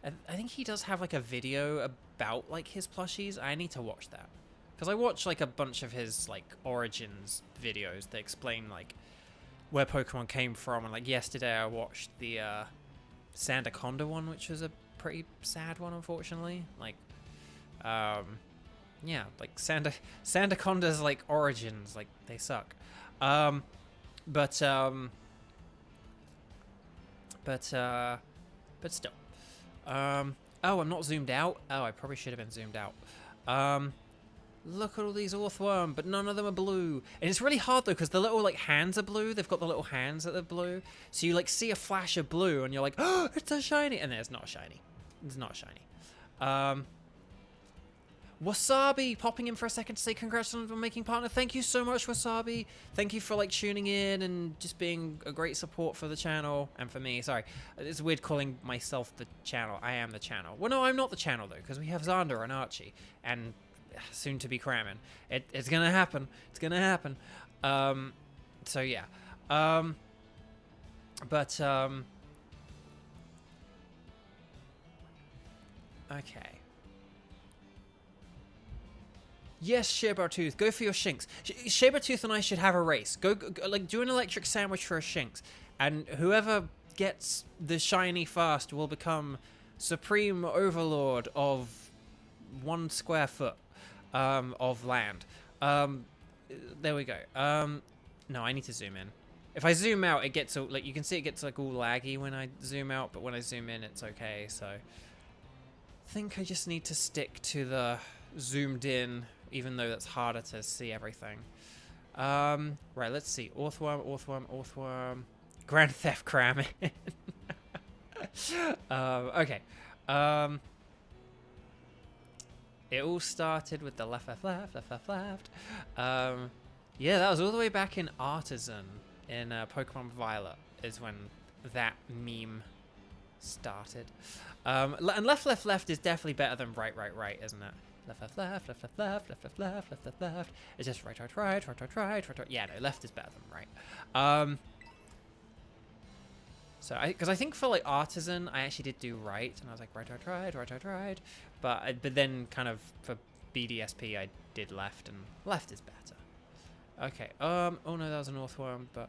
I think he does have like a video about like his plushies. I need to watch that because I watch like a bunch of his like origins videos that explain like where Pokemon came from. And like yesterday, I watched the Sandaconda one, which was a pretty sad one, unfortunately. Like, yeah, like Sandaconda's like origins, like they suck. But still. Oh, I'm not zoomed out. Oh, I probably should have been zoomed out. Look at all these Orthworm, but none of them are blue. And it's really hard though, because the little like hands are blue. They've got the little hands that are blue. So you like see a flash of blue, and you're like, oh, it's a shiny, and then it's not a shiny. It's not a shiny. Wasabi popping in for a second to say congrats on making partner. Thank you so much, Wasabi. Thank you for like tuning in and just being a great support for the channel and for me. Sorry, it's weird calling myself the channel. I am the channel. Well, no, I'm not the channel though, because we have Xander and Archie and soon to be Crammon. It's gonna happen. It's gonna happen. So yeah. Okay. Yes, Sabertooth, go for your Shinx. Sabertooth and I should have a race. Go, like, do an electric sandwich for a Shinx. And whoever gets the shiny first will become supreme overlord of 1 square foot of land. There we go. No, I need to zoom in. If I zoom out, it gets, like, you can see it gets, like, all laggy when I zoom out. But when I zoom in, it's okay, so... I think I just need to stick to the zoomed in, even though that's harder to see everything. Right, let's see. Orthworm. Grand Theft Cram. Okay. It all started with the left. Yeah, that was all the way back in Artisan in Pokemon Violet is when that meme started. And left is definitely better than right, isn't it? Left. It's just right. Yeah, no, left is better than right. So because I think for like Artisan, I actually did do right, and I was like right. But then kind of for BDSP, I did left, and left is better. Okay. Oh no, that was an Orthworm. But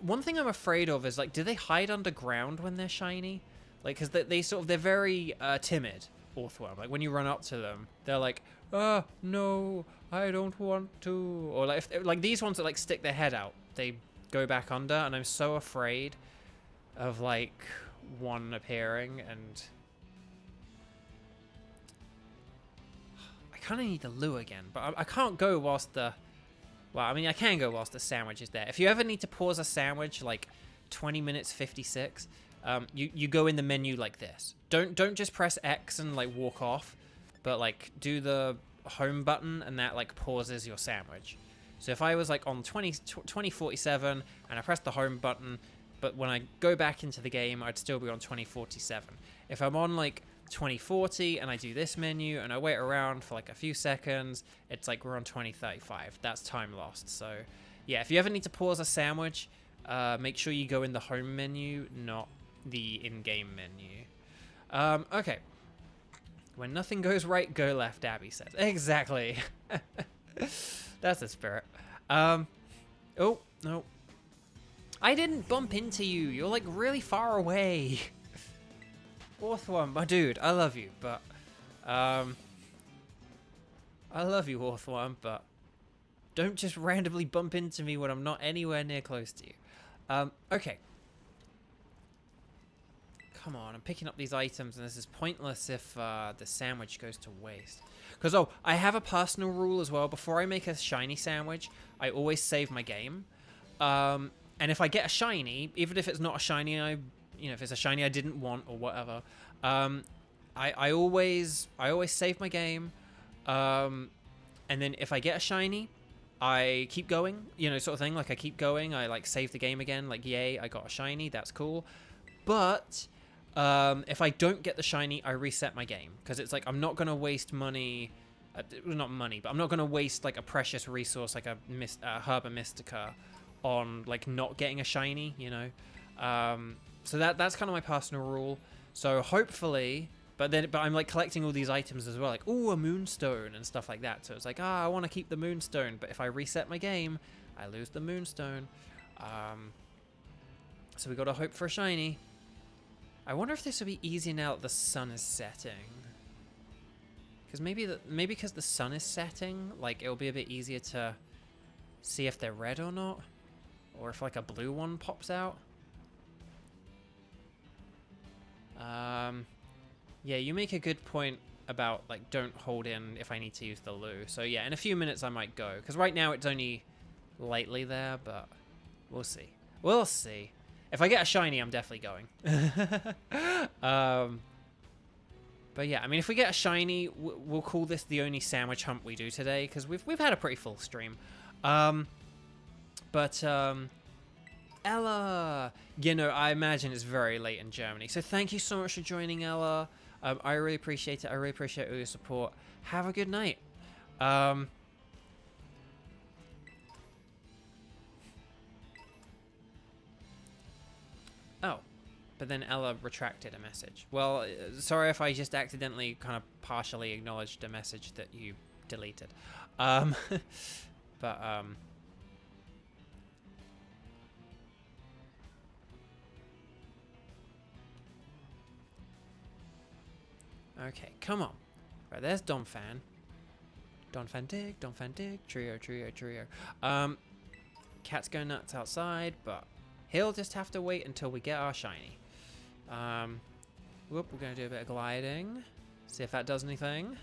one thing I'm afraid of is like, do they hide underground when they're shiny? Like, because they're very timid, Orthworm. Like, when you run up to them, they're like, oh, no, I don't want to. Or, like, like these ones that, like, stick their head out, they go back under, and I'm so afraid of, like, one appearing, and... I kind of need the lure again, but I can't go whilst the... Well, I mean, I can go whilst the sandwich is there. If you ever need to pause a sandwich, like, 20 minutes 56... you go in the menu like this. Don't just press X and like walk off, but like do the home button and that like pauses your sandwich. So if I was like on 2047 and I pressed the home button, but when I go back into the game, I'd still be on 2047. If I'm on like 2040 and I do this menu and I wait around for like a few seconds, it's like we're on 2035. That's time lost. So yeah, if you ever need to pause a sandwich, make sure you go in the home menu, not the in-game menu. Okay. When nothing goes right, go left, Abby says. Exactly. That's the spirit. Oh, no. I didn't bump into you. You're like really far away. Orthworm, my dude, I love you, but... I love you, Orthworm, but... Don't just randomly bump into me when I'm not anywhere near close to you. Okay. Come on, I'm picking up these items, and this is pointless if the sandwich goes to waste. Because, oh, I have a personal rule as well. Before I make a shiny sandwich, I always save my game. And if I get a shiny, even if it's not a shiny if it's a shiny I didn't want or whatever, I always save my game. And then if I get a shiny, I keep going, sort of thing. Like, I keep going. I, like, save the game again. Like, yay, I got a shiny. That's cool. But... if I don't get the shiny, I reset my game. Because it's like, I'm not going to waste money... not money, but I'm not going to waste, like, a precious resource, like a Herba Mystica, on, like, not getting a shiny, So that's kind of my personal rule. So hopefully, But I'm like collecting all these items as well, like, oh, a moonstone and stuff like that. So it's like, I want to keep the moonstone, but if I reset my game, I lose the moonstone. So we got to hope for a shiny. I wonder if this will be easier now that the sun is setting. Because maybe because the sun is setting, like it'll be a bit easier to see if they're red or not, or if like a blue one pops out. Yeah, you make a good point about like don't hold in if I need to use the loo. So yeah, in a few minutes I might go, because right now it's only lightly there, but we'll see. We'll see. If I get a shiny, I'm definitely going. But yeah, I mean, if we get a shiny, we'll call this the only sandwich hunt we do today, because we've had a pretty full stream. Ella, you know, I imagine it's very late in Germany, so thank you so much for joining, Ella. I really appreciate it. I really appreciate all your support. Have a good night. Oh, but then Ella retracted a message. Well, sorry if I just accidentally kind of partially acknowledged a message that you deleted. Okay, come on. Right, there's Donphan. Donphan dig, trio. Cat's going nuts outside, but he'll just have to wait until we get our shiny. Whoop, we're going to do a bit of gliding. See if that does anything.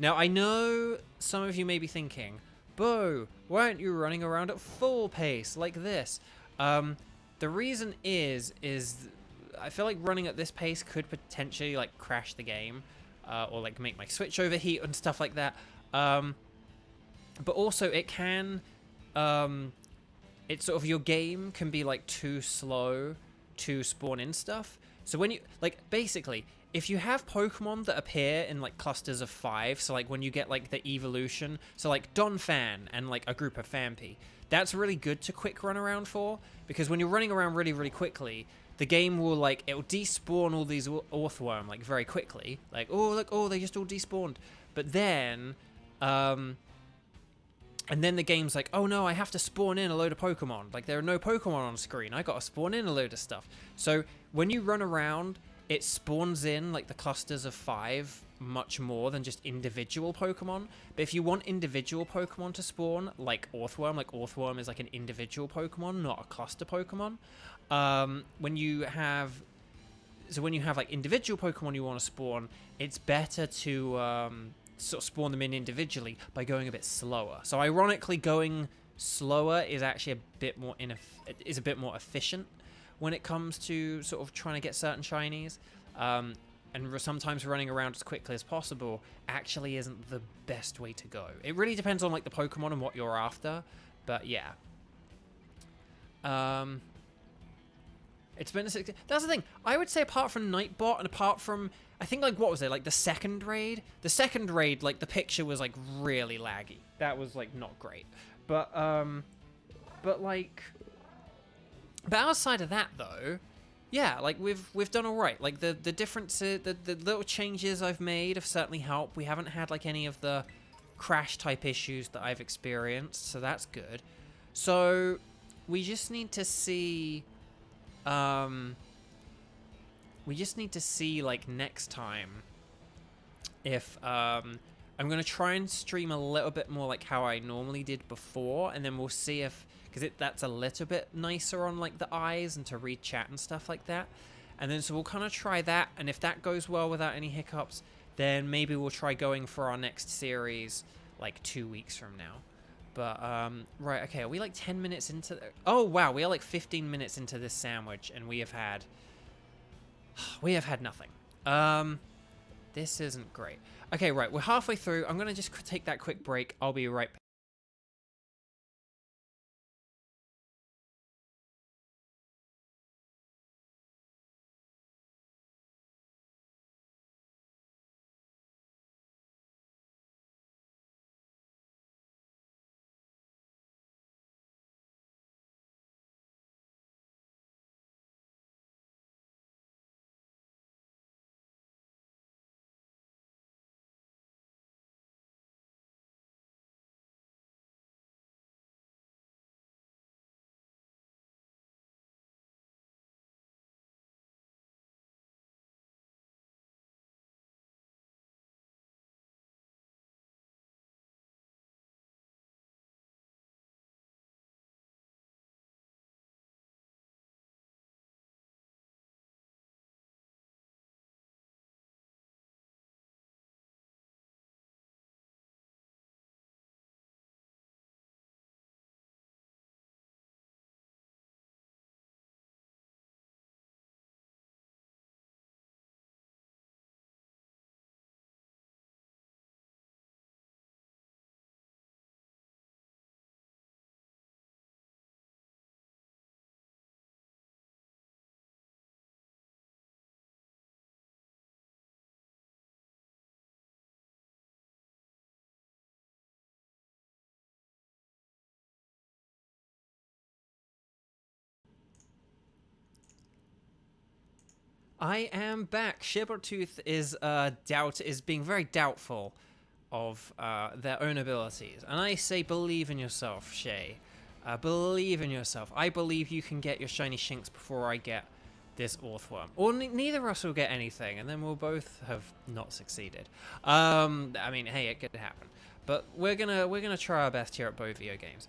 Now, I know some of you may be thinking, Beau, why aren't you running around at full pace like this? The reason is I feel like running at this pace could potentially like crash the game, or like make my Switch overheat and stuff like that. But also it can, it's sort of, your game can be like too slow to spawn in stuff. So when you, like, basically, if you have Pokemon that appear in like clusters of 5, so like when you get like the evolution, so like Donphan and like a group of Phanpy, that's really good to quick run around for, because when you're running around really quickly, the game will like, it'll despawn all these Orthworm like very quickly, like, oh look, oh they just all despawned. But then and then the game's like, oh no, I have to spawn in a load of Pokemon. Like, there are no Pokemon on screen. I gotta spawn in a load of stuff. So when you run around, it spawns in like the clusters of 5 much more than just individual Pokemon. But if you want individual Pokemon to spawn, like Orthworm is like an individual Pokemon, not a cluster Pokemon. When you have like individual Pokemon you want to spawn, it's better to sort of spawn them in individually by going a bit slower. So ironically, going slower is actually a bit more efficient when it comes to sort of trying to get certain shinies. And sometimes running around as quickly as possible actually isn't the best way to go. It really depends on like the Pokemon and what you're after, but yeah. It's been that's the thing. I would say apart from Nightbot and apart from, I think, like, what was it, like the second raid, like the picture was like really laggy. That was like not great. But outside of that though, yeah, like we've done all right. Like the differences, the little changes I've made have certainly helped. We haven't had like any of the crash type issues that I've experienced, so that's good. So we just need to see like next time if I'm gonna try and stream a little bit more like how I normally did before, and then we'll see if, because that's a little bit nicer on like the eyes and to read chat and stuff like that. And then so we'll kind of try that, and if that goes well without any hiccups, then maybe we'll try going for our next series like 2 weeks from now. But right, okay, are we like 10 minutes into oh wow, we are like 15 minutes into this sandwich, and we have had nothing. This isn't great. Okay, right, we're halfway through. I'm gonna just take that quick break. I'll be right back. I am back. Shibertooth is being very doubtful of their own abilities, and I say believe in yourself, Shay. Believe in yourself. I believe you can get your shiny Shinx before I get this Orthworm. Or neither of us will get anything, and then we'll both have not succeeded. I mean, hey, it could happen. But we're gonna try our best here at BeauVO Games.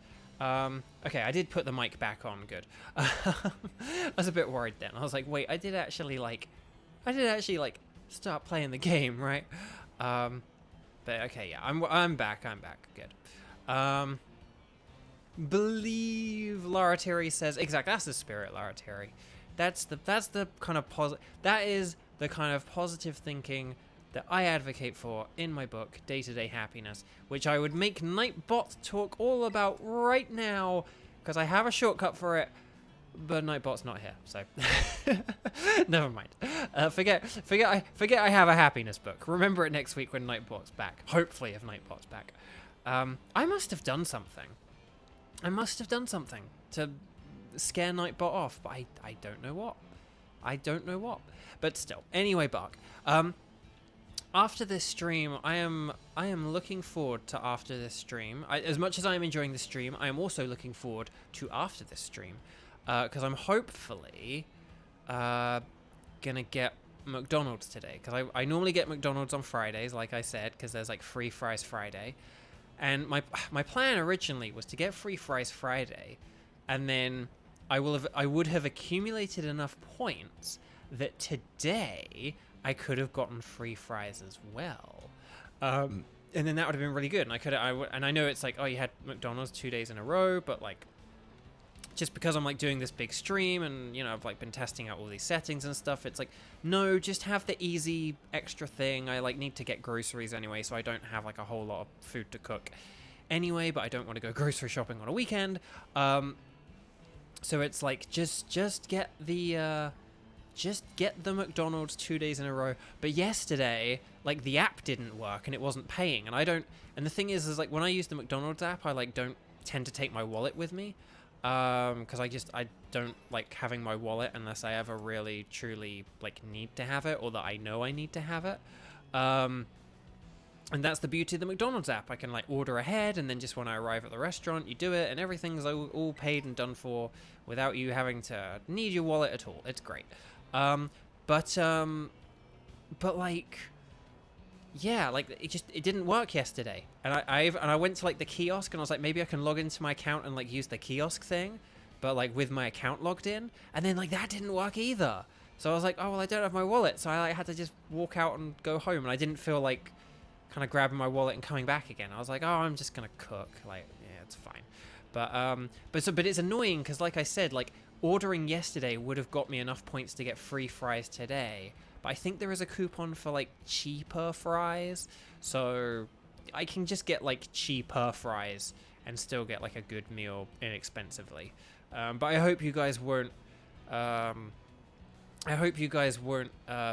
Okay, I did put the mic back on. Good. I was a bit worried then. I was like, wait, I did actually start playing the game, right? But okay, yeah, I'm back. Good. Believe Larateri says exactly. That's the spirit, Larateri. That's the kind of that is the kind of positive thinking that I advocate for in my book, Day-to-Day Happiness, which I would make Nightbot talk all about right now, because I have a shortcut for it, but Nightbot's not here, so never mind. Forget I have a happiness book. Remember it next week when Nightbot's back. Hopefully, if Nightbot's back. I must have done something. To scare Nightbot off, but I don't know what. But still, anyway, Bark. After this stream, I am looking forward to after this stream. As much as I am enjoying the stream, I am also looking forward to after this stream, because I'm hopefully gonna get McDonald's today. Because I normally get McDonald's on Fridays, like I said, because there's like free fries Friday. And my plan originally was to get free fries Friday, and then I would have accumulated enough points that today I could have gotten free fries as well, and then that would have been really good. And and I know it's like, oh, you had McDonald's 2 days in a row, but like, just because I'm like doing this big stream and, you know, I've like been testing out all these settings and stuff, it's like, no, just have the easy extra thing. I like need to get groceries anyway, so I don't have like a whole lot of food to cook anyway, but I don't want to go grocery shopping on a weekend. So it's like, just get the McDonald's 2 days in a row. But yesterday, like, the app didn't work and it wasn't paying, and the thing is like, when I use the McDonald's app, I like don't tend to take my wallet with me. Because I don't like having my wallet unless I ever really truly like need to have it, or that I know I need to have it. And that's the beauty of the McDonald's app. I can like order ahead, and then just when I arrive at the restaurant, you do it, and everything's all paid and done for without you having to need your wallet at all. It's great. But like, yeah, like it didn't work yesterday, and I went to like the kiosk, and I was like, maybe I can log into my account and like use the kiosk thing, but like with my account logged in, and then like that didn't work either. So I was like, oh well, I don't have my wallet, so I like had to just walk out and go home, and I didn't feel like kind of grabbing my wallet and coming back again. I was like, oh, I'm just gonna cook, like, yeah, it's fine. But it's annoying because, like I said, like ordering yesterday would have got me enough points to get free fries today. But I think there is a coupon for like cheaper fries, so I can just get like cheaper fries and still get like a good meal inexpensively. But I hope you guys won't.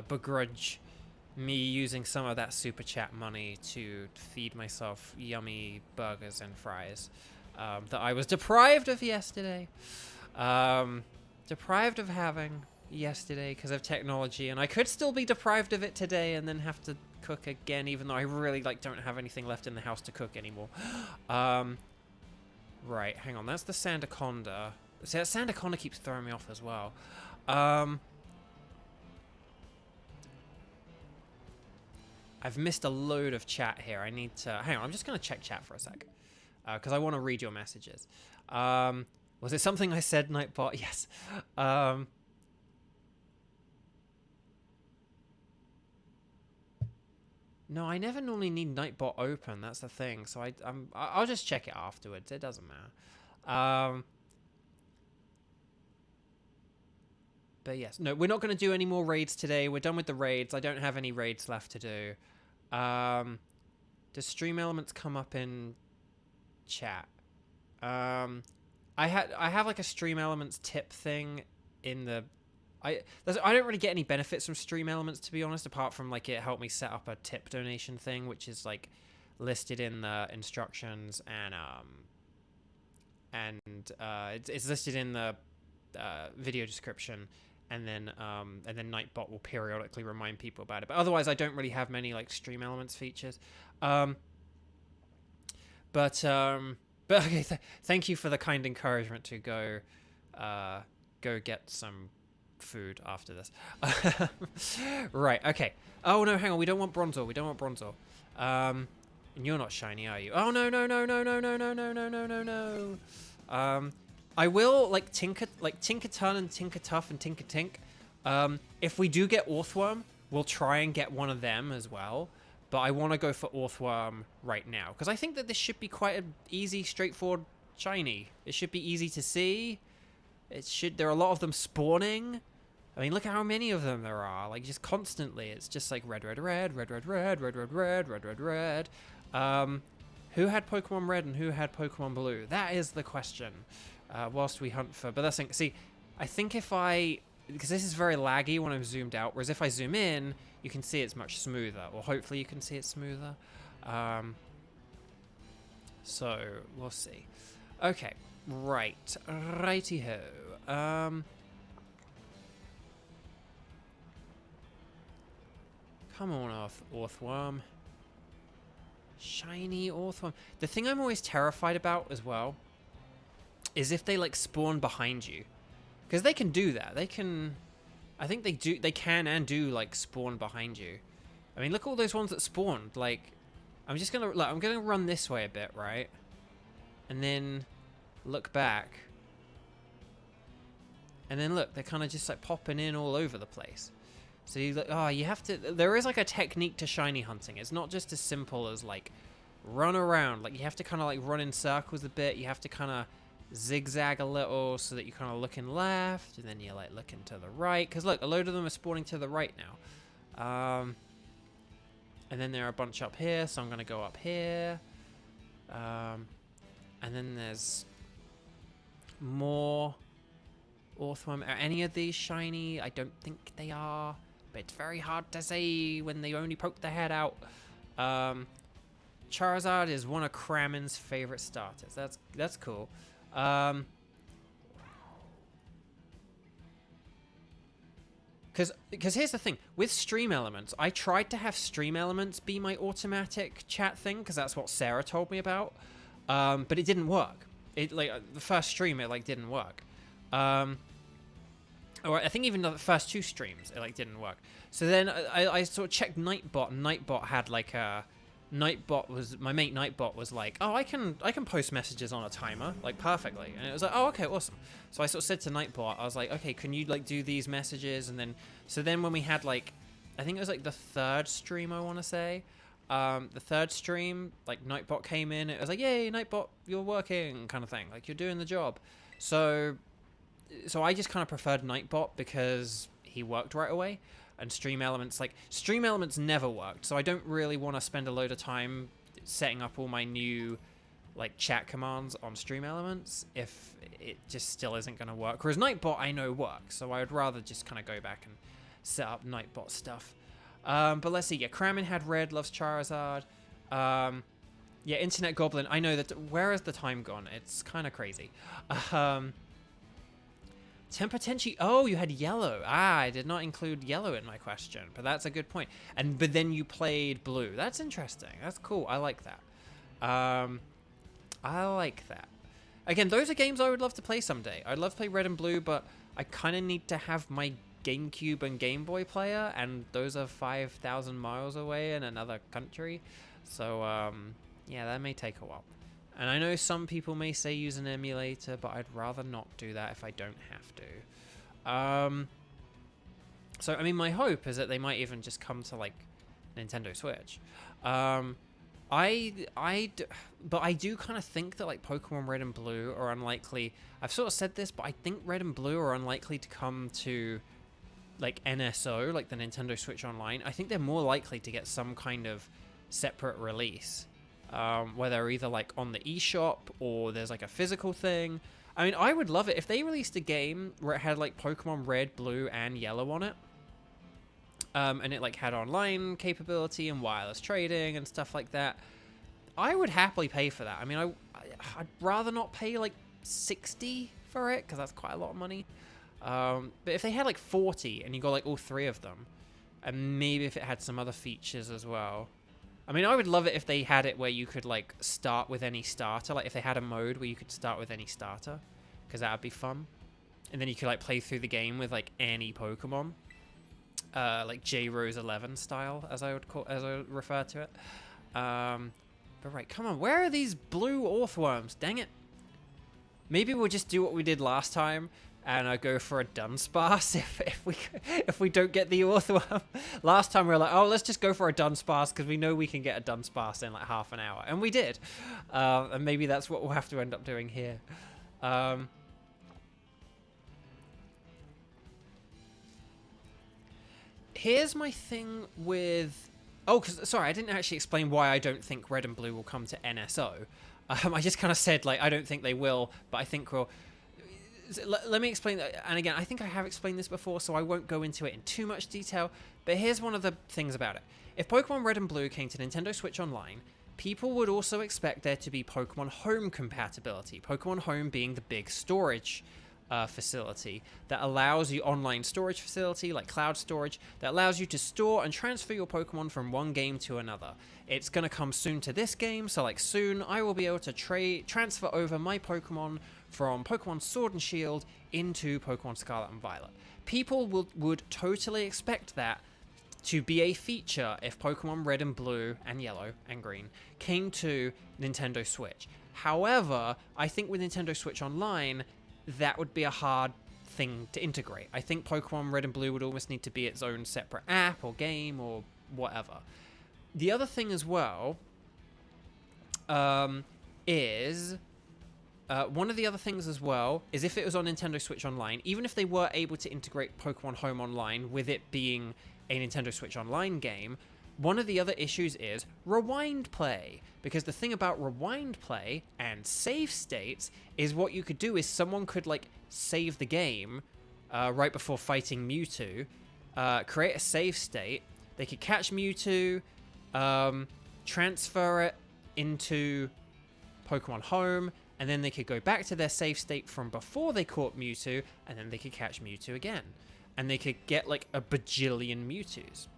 Begrudge me using some of that super chat money to feed myself yummy burgers and fries that I was deprived of yesterday. Deprived of having yesterday because of technology, and I could still be deprived of it today and then have to cook again, even though I really like don't have anything left in the house to cook anymore. Right, hang on, that's the Sandaconda. See, that Sandaconda keeps throwing me off as well. I've missed a load of chat here. I need to hang on, I'm just gonna check chat for a sec because I want to read your messages. Was it something I said, Nightbot? Yes. No, I never normally need Nightbot open. That's the thing. So I'll just check it afterwards. It doesn't matter. But yes, no, we're not going to do any more raids today. We're done with the raids. I don't have any raids left to do. Does Stream Elements come up in chat? I have like a Stream Elements tip thing in the. I don't really get any benefits from Stream Elements, to be honest, apart from like it helped me set up a tip donation thing, which is like listed in the instructions, and it's listed in the video description, and then Nightbot will periodically remind people about it. But otherwise, I don't really have many like stream elements features. But okay, thank you for the kind encouragement to go get some food after this. Right, okay. Oh no, hang on, we don't want Bronzor. And you're not shiny, are you? Oh no. I will like Tinkerton and Tinkertuff and Tinkertink. If we do get Orthworm, we'll try and get one of them as well. But I want to go for Orthworm right now because I think that this should be quite an easy, straightforward shiny. It should be easy to see. There are a lot of them spawning. I mean, look at how many of them there are. Like, just constantly. It's just like red. Who had Pokemon Red and who had Pokemon Blue? That is the question. Whilst we hunt for... But that's... See, I think if I... Because this is very laggy when I'm zoomed out. Whereas if I zoom in, you can see it's much smoother. Or hopefully you can see it smoother. So, we'll see. Okay. Right. Righty-ho. Come on, Orthworm. Shiny Orthworm. The thing I'm always terrified about as well is if they like spawn behind you. Because they can do that. They can... I think they can and do like spawn behind you. I mean, look at all those ones that spawned. Like, I'm gonna run this way a bit, right? And then look back. And then look, they're kind of just like popping in all over the place. So you have to... There is like a technique to shiny hunting. It's not just as simple as like run around. Like, you have to kind of like run in circles a bit. You have to kind of zigzag a little so that you kind of looking left and then you're like looking to the right. Because look, a load of them are spawning to the right now. And then there are a bunch up here, so I'm going to go up here. And then there's more Orthworm. Are any of these shiny? I don't think they are. But it's very hard to say when they only poke their head out. Charizard is one of Kramen's favorite starters. That's cool. Because here's the thing. With Stream Elements, I tried to have Stream Elements be my automatic chat thing, because that's what Sarah told me about. But it didn't work. The first stream, it like didn't work. Or I think even the first two streams, it like didn't work. So then I sort of checked Nightbot, and Nightbot had like a... my mate Nightbot was like, oh, I can post messages on a timer, like perfectly. And it was like, oh, okay, awesome. So I sort of said to Nightbot, I was like, okay, can you like do these messages? And then, so then when we had like, I think it was like the third stream, I want to say, the third stream, like Nightbot came in, it was like, yay, Nightbot, you're working, kind of thing. Like, you're doing the job. So I just kind of preferred Nightbot because he worked right away. And Stream Elements never worked, so I don't really want to spend a load of time setting up all my new like chat commands on Stream Elements if it just still isn't going to work. Whereas Nightbot I know works, so I would rather just kind of go back and set up Nightbot stuff. But let's see. Yeah, Kramen had red, loves Charizard. Yeah, Internet Goblin. I know that. Where has the time gone? It's kind of crazy. Tempertenchi. Oh, you had yellow. I did not include yellow in my question, but that's a good point. But then you played blue. That's interesting. That's cool. I like that. I like that. Again, those are games I would love to play someday. I'd love to play red and blue, but I kind of need to have my GameCube and Game Boy player, and those are 5,000 miles away in another country. So, yeah, that may take a while. And I know some people may say use an emulator, but I'd rather not do that if I don't have to. So, I mean, my hope is that they might even just come to, like, Nintendo Switch. But I do kind of think that, like, Pokemon Red and Blue are unlikely. I've sort of said this, but I think Red and Blue are unlikely to come to, like, NSO, like the Nintendo Switch Online. I think they're more likely to get some kind of separate release. Where they're either like on the eShop or there's like a physical thing. I mean, I would love it if they released a game where it had like Pokemon Red, Blue, and Yellow on it. And it like had online capability and wireless trading and stuff like that. I would happily pay for that. I mean, I'd rather not pay like $60 for it because that's quite a lot of money. But if they had like 40 and you got like all 3 of them, and maybe if it had some other features as well. I mean, I would love it if they had it where you could like start with any starter. Like if they had a mode where you could start with any starter, because that would be fun. And then you could like play through the game with like any Pokemon, like J Rose 11 style, as I would refer to it. But right, come on, where are these blue Orthworms? Dang it! Maybe we'll just do what we did last time and go for a Dunsparce if we don't get the Orthworm. Last time we were like, oh, let's just go for a Dunsparce because we know we can get a Dunsparce in like half an hour, and we did. And maybe that's what we'll have to end up doing here. Here's my thing with... Oh, sorry, I didn't actually explain why I don't think Red and Blue will come to NSO. I just kind of said, like, I don't think they will, but I think we'll... Let me explain that. And again, I think I have explained this before, so I won't go into it in too much detail, but here's one of the things about it. If Pokemon Red and Blue came to Nintendo Switch Online, people would also expect there to be Pokemon Home compatibility. Pokemon Home being the big storage facility that allows you, online storage facility like cloud storage, that allows you to store and transfer your Pokemon from one game to another. It's going to come soon to this game, so like soon I will be able to transfer over my Pokemon from Pokemon Sword and Shield into Pokemon Scarlet and Violet. People would totally expect that to be a feature if Pokemon Red and Blue and Yellow and Green came to Nintendo Switch. However, I think with Nintendo Switch Online, that would be a hard thing to integrate. I think Pokemon Red and Blue would almost need to be its own separate app or game or whatever. The other thing as well is... one of the other things as well is if it was on Nintendo Switch Online, even if they were able to integrate Pokemon Home Online with it being a Nintendo Switch Online game, one of the other issues is rewind play. Because the thing about rewind play and save states is what you could do is someone could like save the game right before fighting Mewtwo, create a save state, they could catch Mewtwo, transfer it into Pokemon Home, and then they could go back to their save state from before they caught Mewtwo, and then they could catch Mewtwo again. And they could get like a bajillion Mewtwo's.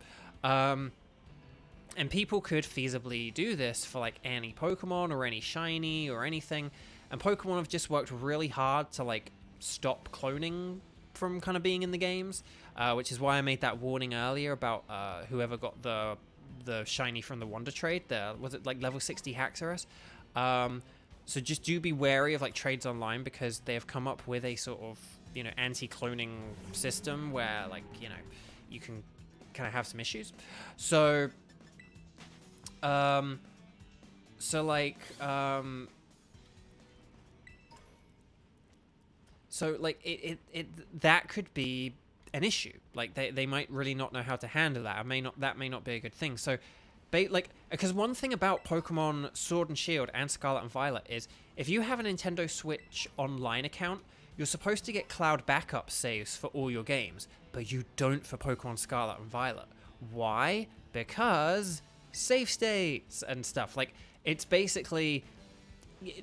And people could feasibly do this for like any Pokemon or any shiny or anything. And Pokemon have just worked really hard to like stop cloning from kind of being in the games, which is why I made that warning earlier about whoever got the shiny from the Wonder Trade. Was it like level 60 Haxorus? So just do be wary of like trades online, because they've come up with a sort of, you know, anti-cloning system where like, you know, you can kind of have some issues. So that could be an issue. Like they might really not know how to handle that. That may not be a good thing. So because one thing about Pokemon Sword and Shield and Scarlet and Violet is if you have a Nintendo Switch Online account, you're supposed to get cloud backup saves for all your games, but you don't for Pokemon Scarlet and Violet. Why? Because save states and stuff. Like, it's basically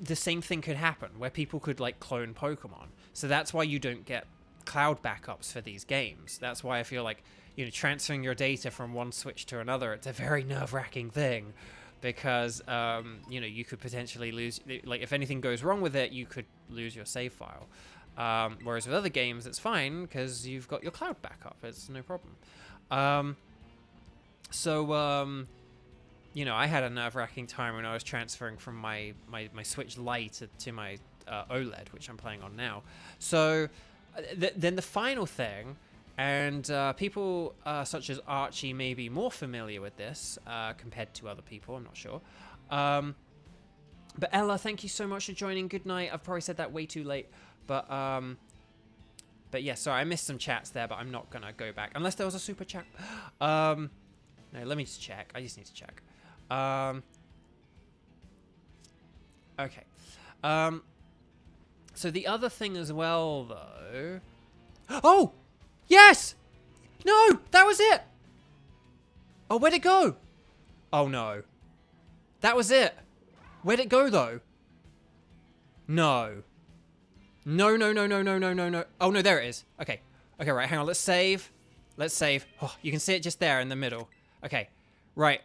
the same thing could happen where people could like clone Pokemon. So that's why you don't get cloud backups for these games. That's why I feel like, you know, transferring your data from one Switch to another, it's a very nerve-wracking thing, because you know, you could potentially lose, like if anything goes wrong with it, you could lose your save file. Whereas with other games, it's fine because you've got your cloud backup. It's no problem. You know, I had a nerve-wracking time when I was transferring from my Switch Lite to my OLED, which I'm playing on now. So then the final thing, and people such as Archie may be more familiar with this compared to other people, I'm not sure. But Ella, thank you so much for joining. Good night. I've probably said that way too late. But yeah, sorry, I missed some chats there, but I'm not going to go back. Unless there was a super chat. No, let me just check. I just need to check. Okay. So the other thing as well, though... Oh! Yes! No! That was it! Oh, where'd it go? Oh, no. That was it. Where'd it go, though? No. No, no, no, no, no, no, no, no. Oh, no, there it is. Okay. Okay, right, hang on. Let's save. Let's save. Oh, you can see it just there in the middle. Okay, right.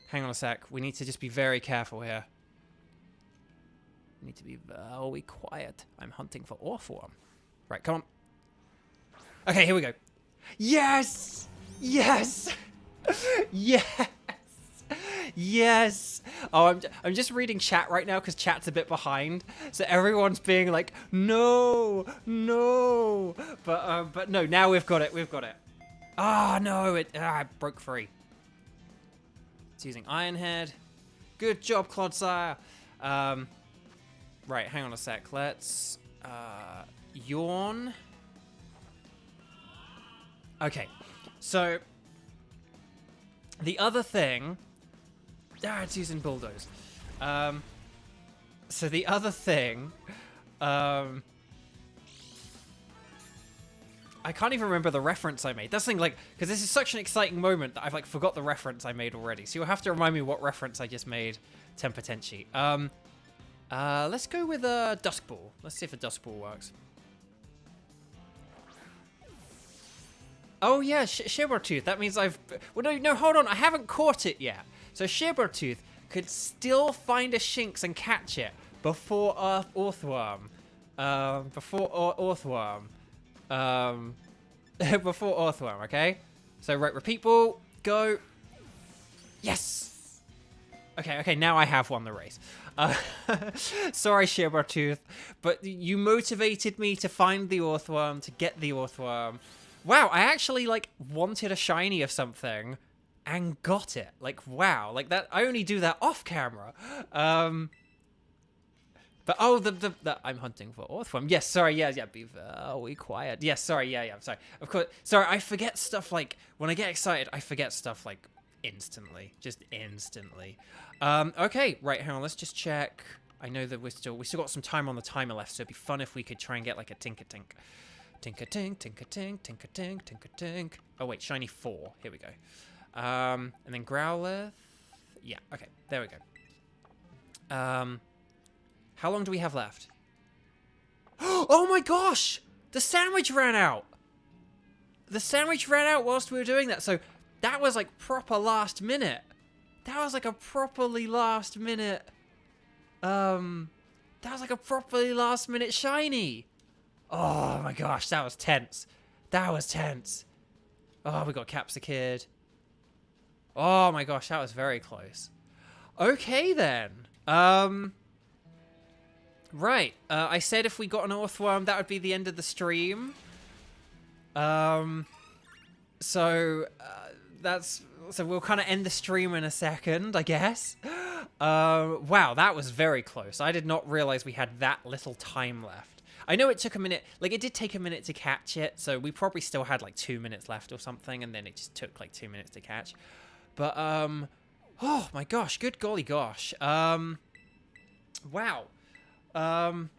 Hang on a sec. We need to just be very careful here. We need to be very quiet. I'm hunting for Orthworm. Right, come on. Okay, here we go. Yes! Yes! Yes! Yes! Oh, I'm just reading chat right now because chat's a bit behind. So everyone's being like, no, no. But no, now we've got it. We've got it. Ah, no, it broke free. It's using Iron Head. Good job, Clodsire. Right, hang on a sec. Let's yawn. Okay, so the other thing. It's using bulldoze. So the other thing, I can't even remember the reference I made. That's the thing, like, because this is such an exciting moment that I've like forgot the reference I made already. So you'll have to remind me what reference I just made. Temper Tenchi. Let's go with a Dusk Ball. Let's see if a Dusk Ball works. Oh yeah, Shibertooth. That means I've. Well, no, hold on. I haven't caught it yet. So Shibertooth could still find a Shinx and catch it before Orthworm. Before Orthworm. Before Orthworm. Okay. So right, repeat ball. Go. Yes. Okay. Now I have won the race. Sorry, Shibertooth, but you motivated me to find the Orthworm, to get the Orthworm. Wow, I actually, like, wanted a shiny of something and got it. Like, wow. Like, that, I only do that off camera. But, oh, the I'm hunting for Orthworm. Yes, sorry, yeah, be very quiet. Yes, sorry, yeah, I'm sorry. Of course, sorry, I forget stuff, like, when I get excited, I forget stuff, like, instantly. Just instantly. Okay, right, hang on, let's just check. I know that we still got some time on the timer left, so it'd be fun if we could try and get, like, a Tinker-Tink. Tinker-Tink, Tinker-Tink, Tinker-Tink, Tinker-Tink. Oh, wait, shiny 4. Here we go. And then Growlithe. Yeah, okay, there we go. How long do we have left? Oh my gosh! The sandwich ran out! The sandwich ran out whilst we were doing that, so that was like proper last minute. That was like a properly last minute... that was like a properly last minute shiny! Oh my gosh, that was tense. That was tense. Oh, we got Capsicid. Oh my gosh, that was very close. Okay then. Right. I said if we got an Orthworm, that would be the end of the stream. So we'll kind of end the stream in a second, I guess. Wow, that was very close. I did not realize we had that little time left. I know it took a minute, like it did take a minute to catch it, so we probably still had like 2 minutes left or something, and then it just took like 2 minutes to catch. But, oh my gosh, good golly gosh. Wow. I've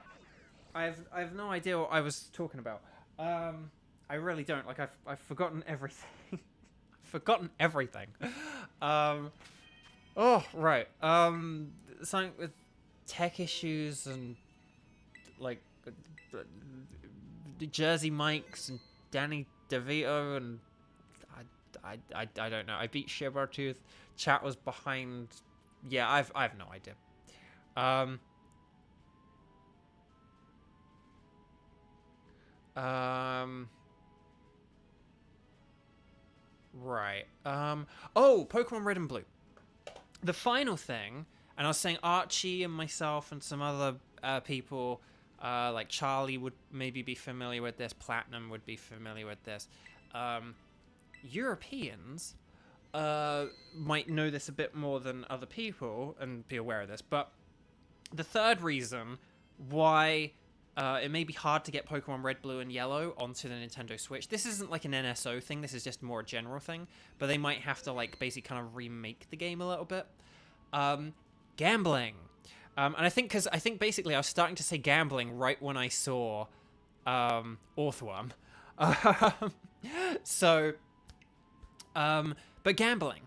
no idea what I was talking about. I really don't, like I've forgotten everything. I've forgotten everything. Oh, right. Something with tech issues and like Jersey Mike's and Danny DeVito and I don't know. I beat Shibertooth. Chat was behind. Yeah, I have no idea. Right. Oh, Pokemon Red and Blue. The final thing, and I was saying Archie and myself and some other people, like Charlie would maybe be familiar with this, Platinum would be familiar with this. Europeans might know this a bit more than other people and be aware of this, but the third reason why it may be hard to get Pokemon Red, Blue, and Yellow onto the Nintendo Switch. This isn't like an NSO thing, this is just more a general thing, but they might have to like basically kind of remake the game a little bit. Gambling. And I think basically I was starting to say gambling right when I saw Orthworm. But gambling.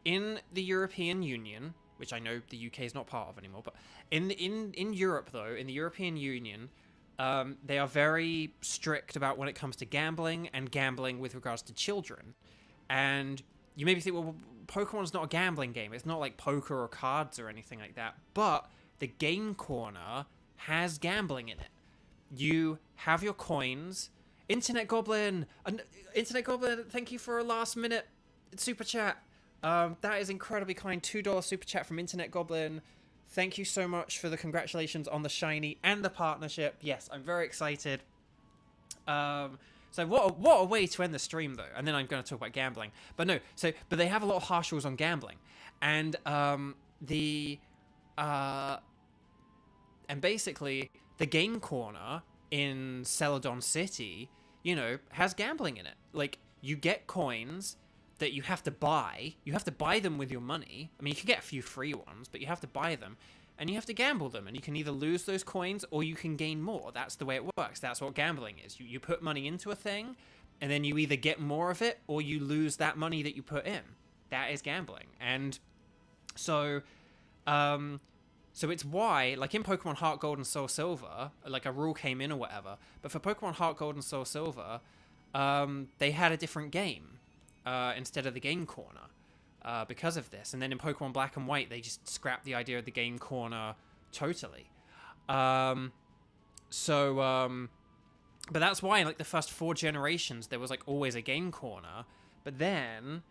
In the European Union, which I know the UK is not part of anymore, but in Europe, though, in the European Union, they are very strict about when it comes to gambling and gambling with regards to children. And you maybe think, well, Pokemon's not a gambling game. It's not like poker or cards or anything like that. But the game corner has gambling in it. You have your coins. Internet Goblin, thank you for a last minute super chat. That is incredibly kind. $2 super chat from Internet Goblin. Thank you so much for the congratulations on the shiny and the partnership. Yes, I'm very excited. So what a way to end the stream, though. And then I'm going to talk about gambling. But no, but they have a lot of harsh rules on gambling. And basically the game corner in Celadon City, you know, has gambling in it. Like, you get coins that you have to buy. You have to buy them with your money. I mean, you can get a few free ones, but you have to buy them. And you have to gamble them. And you can either lose those coins or you can gain more. That's the way it works. That's what gambling is. You put money into a thing, and then you either get more of it or you lose that money that you put in. That is gambling. And so it's why, like in Pokemon Heart Gold and Soul Silver, like a rule came in or whatever. But for Pokemon Heart Gold and Soul Silver, they had a different game instead of the game corner because of this. And then in Pokemon Black and White, they just scrapped the idea of the game corner totally. But that's why in like the first 4 generations, there was like always a game corner. But then,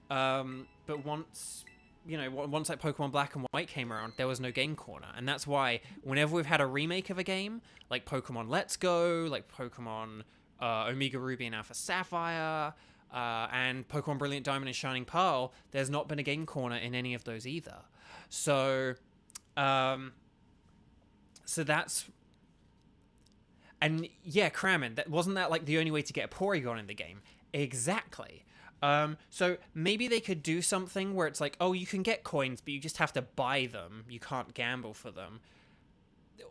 once like Pokemon Black and White came around, there was no game corner. And that's why whenever we've had a remake of a game, like Pokemon Let's Go, like Pokemon Omega Ruby and Alpha Sapphire, and Pokemon Brilliant Diamond and Shining Pearl, there's not been a game corner in any of those either. So that's... And yeah, Kramen, wasn't that like the only way to get a Porygon in the game? Exactly. So maybe they could do something where it's like, oh, you can get coins, but you just have to buy them. You can't gamble for them.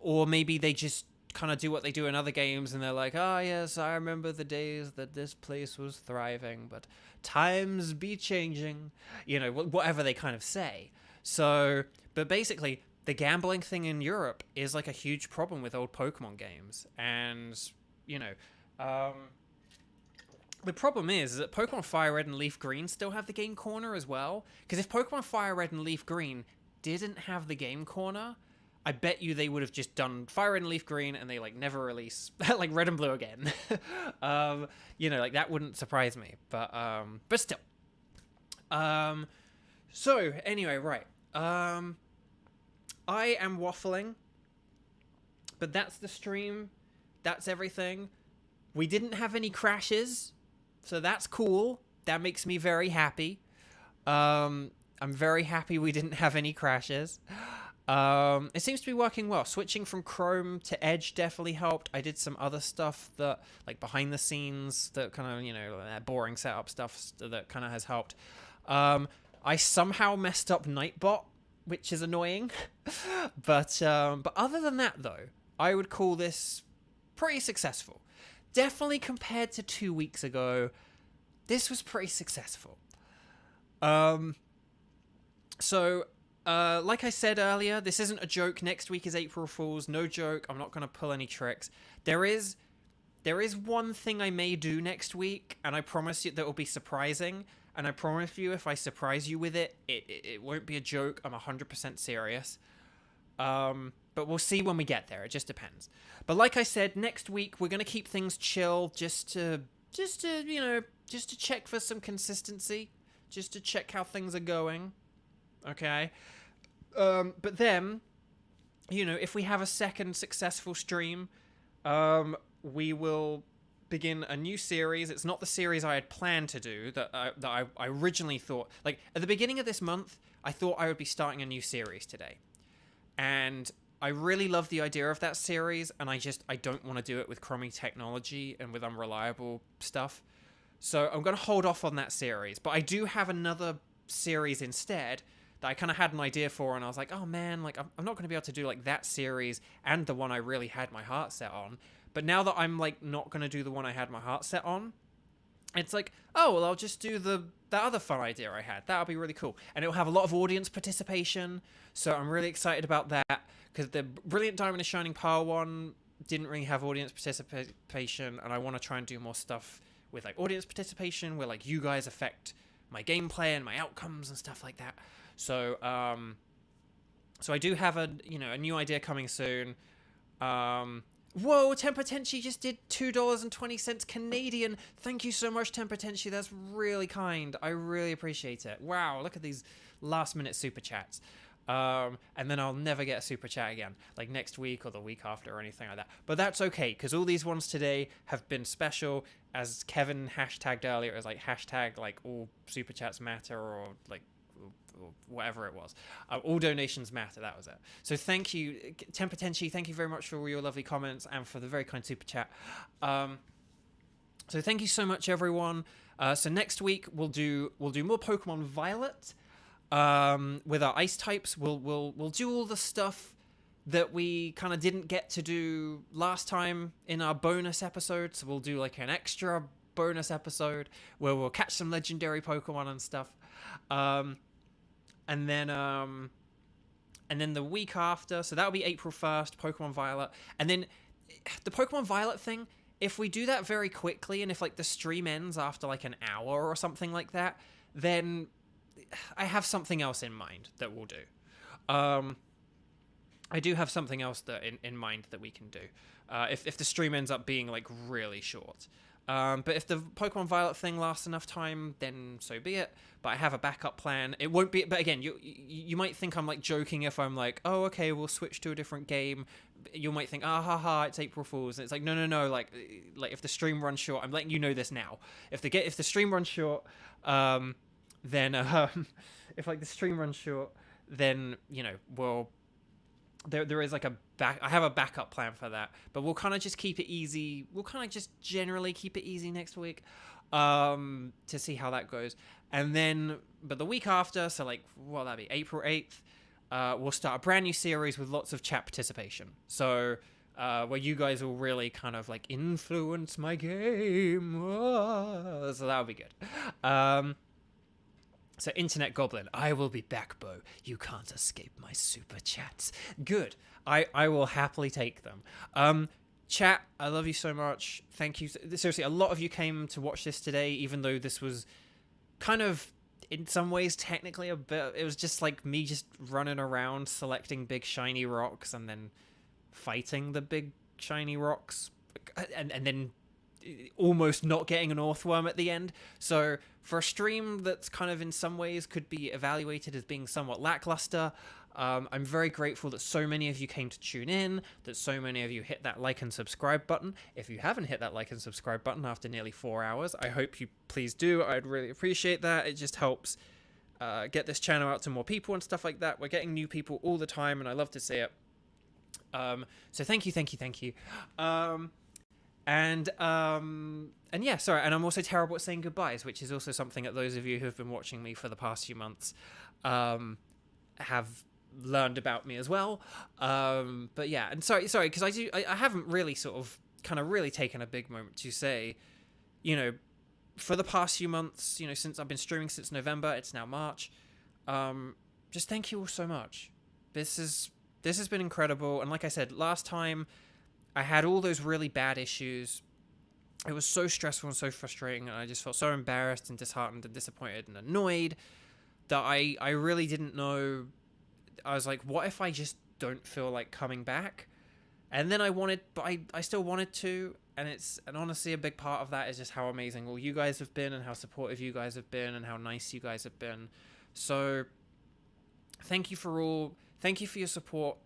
Or maybe they just kind of do what they do in other games, and they're like, oh, yes, I remember the days that this place was thriving, but times be changing. You know, whatever they kind of say. So, but basically, the gambling thing in Europe is like a huge problem with old Pokemon games. And, you know, the problem is that Pokemon Fire Red and Leaf Green still have the game corner as well. Because if Pokemon Fire Red and Leaf Green didn't have the game corner, I bet you they would have just done Fire Red and Leaf Green and they like never release like Red and Blue again. You know, like that wouldn't surprise me. But still. So anyway, right. I am waffling, but that's the stream. That's everything. We didn't have any crashes, so that's cool. That makes me very happy. I'm very happy we didn't have any crashes. It seems to be working well. Switching from Chrome to Edge definitely helped. I did some other stuff that, like behind the scenes, that kind of, you know, that boring setup stuff that kind of has helped. I somehow messed up Nightbot, which is annoying. But other than that, though, I would call this pretty successful. Definitely compared to 2 weeks ago, this was pretty successful. So, like I said earlier, this isn't a joke. Next week is April Fool's. No joke. I'm not going to pull any tricks. There is one thing I may do next week, and I promise you that will be surprising. And I promise you, if I surprise you with it, it won't be a joke. I'm 100% serious. But we'll see when we get there. It just depends. But like I said, next week we're going to keep things chill just to check for some consistency. Just to check how things are going. Okay? But then, you know, if we have a second successful stream, we will begin a new series. It's not the series I had planned to do that I originally thought. Like, at the beginning of this month, I thought I would be starting a new series today. And I really love the idea of that series, and I don't want to do it with crummy technology and with unreliable stuff. So I'm going to hold off on that series. But I do have another series instead that I kind of had an idea for, and I was like, oh man, like I'm not going to be able to do like that series and the one I really had my heart set on. But now that I'm like not going to do the one I had my heart set on, It's like, oh, well, I'll just do that other fun idea I had. That'll be really cool. And it'll have a lot of audience participation. So I'm really excited about that, because the Brilliant Diamond and Shining Pearl one didn't really have audience participation, and I want to try and do more stuff with like audience participation where like you guys affect my gameplay and my outcomes and stuff like that. So so I do have a new idea coming soon. Whoa, Tempertenshi just did $2.20 Canadian. Thank you so much, Tempertenshi. That's really kind. I really appreciate it. Wow, look at these last minute super chats. And then I'll never get a super chat again, like next week or the week after or anything like that. But that's okay, because all these ones today have been special, as Kevin hashtagged earlier. It was like hashtag like all super chats matter, or like or whatever it was. All donations matter. That was it. So thank you, Tempertenshi. Thank you very much for all your lovely comments and for the very kind super chat. So thank you so much, everyone. So next week we'll do more Pokemon Violet. With our ice types, we'll do all the stuff that we kind of didn't get to do last time in our bonus episode. So we'll do like an extra bonus episode where we'll catch some legendary Pokemon and stuff. And then the week after, so that'll be April 1st, Pokemon Violet. And then the Pokemon Violet thing, if we do that very quickly, and if like the stream ends after like an hour or something like that, then I have something else in mind that we'll do. I do have something else that in mind that we can do. If the stream ends up being like really short. But if the Pokemon Violet thing lasts enough time, then so be it. But I have a backup plan. It won't be. But again, you might think I'm like joking if I'm like, oh, okay, we'll switch to a different game. You might think, ah, ha, ha, it's April Fool's. And it's like, no. Like if the stream runs short, I'm letting you know this now. If the stream runs short, then if like the stream runs short, then well, there is like I have a backup plan for that, but we'll kind of just keep it easy. We'll kind of just generally keep it easy next week, to see how that goes. And then, but the week after, so like, what'll that be? April 8th, we'll start a brand new series with lots of chat participation. So, where you guys will really kind of like influence my game. So that'll be good. So Internet Goblin, I will be back, Beau. You can't escape my super chats. Good. I will happily take them. Chat, I love you so much. Thank you. Seriously, a lot of you came to watch this today, even though this was kind of, in some ways, technically a bit, it was just like me just running around selecting big shiny rocks and then fighting the big shiny rocks and then almost not getting an Orthworm at the end. So for a stream that's kind of in some ways could be evaluated as being somewhat lackluster, I'm very grateful that so many of you came to tune in, that so many of you hit that like and subscribe button. If you haven't hit that like and subscribe button after nearly 4 hours, I hope you please do. I'd really appreciate that. It just helps get this channel out to more people and stuff like that. We're getting new people all the time, and I love to see it. So thank you. And yeah, sorry, and I'm also terrible at saying goodbyes, which is also something that those of you who have been watching me for the past few months have learned about me as well. But yeah, and sorry, because I haven't really sort of kind of really taken a big moment to say, for the past few months, since I've been streaming since November, it's now March. Just thank you all so much. This has been incredible, and like I said last time, I had all those really bad issues. It was so stressful and so frustrating, and I just felt so embarrassed and disheartened and disappointed and annoyed that I really didn't know. I was like, what if I just don't feel like coming back? And then I still wanted to, and honestly a big part of that is just how amazing all you guys have been and how supportive you guys have been and how nice you guys have been. So thank you for your support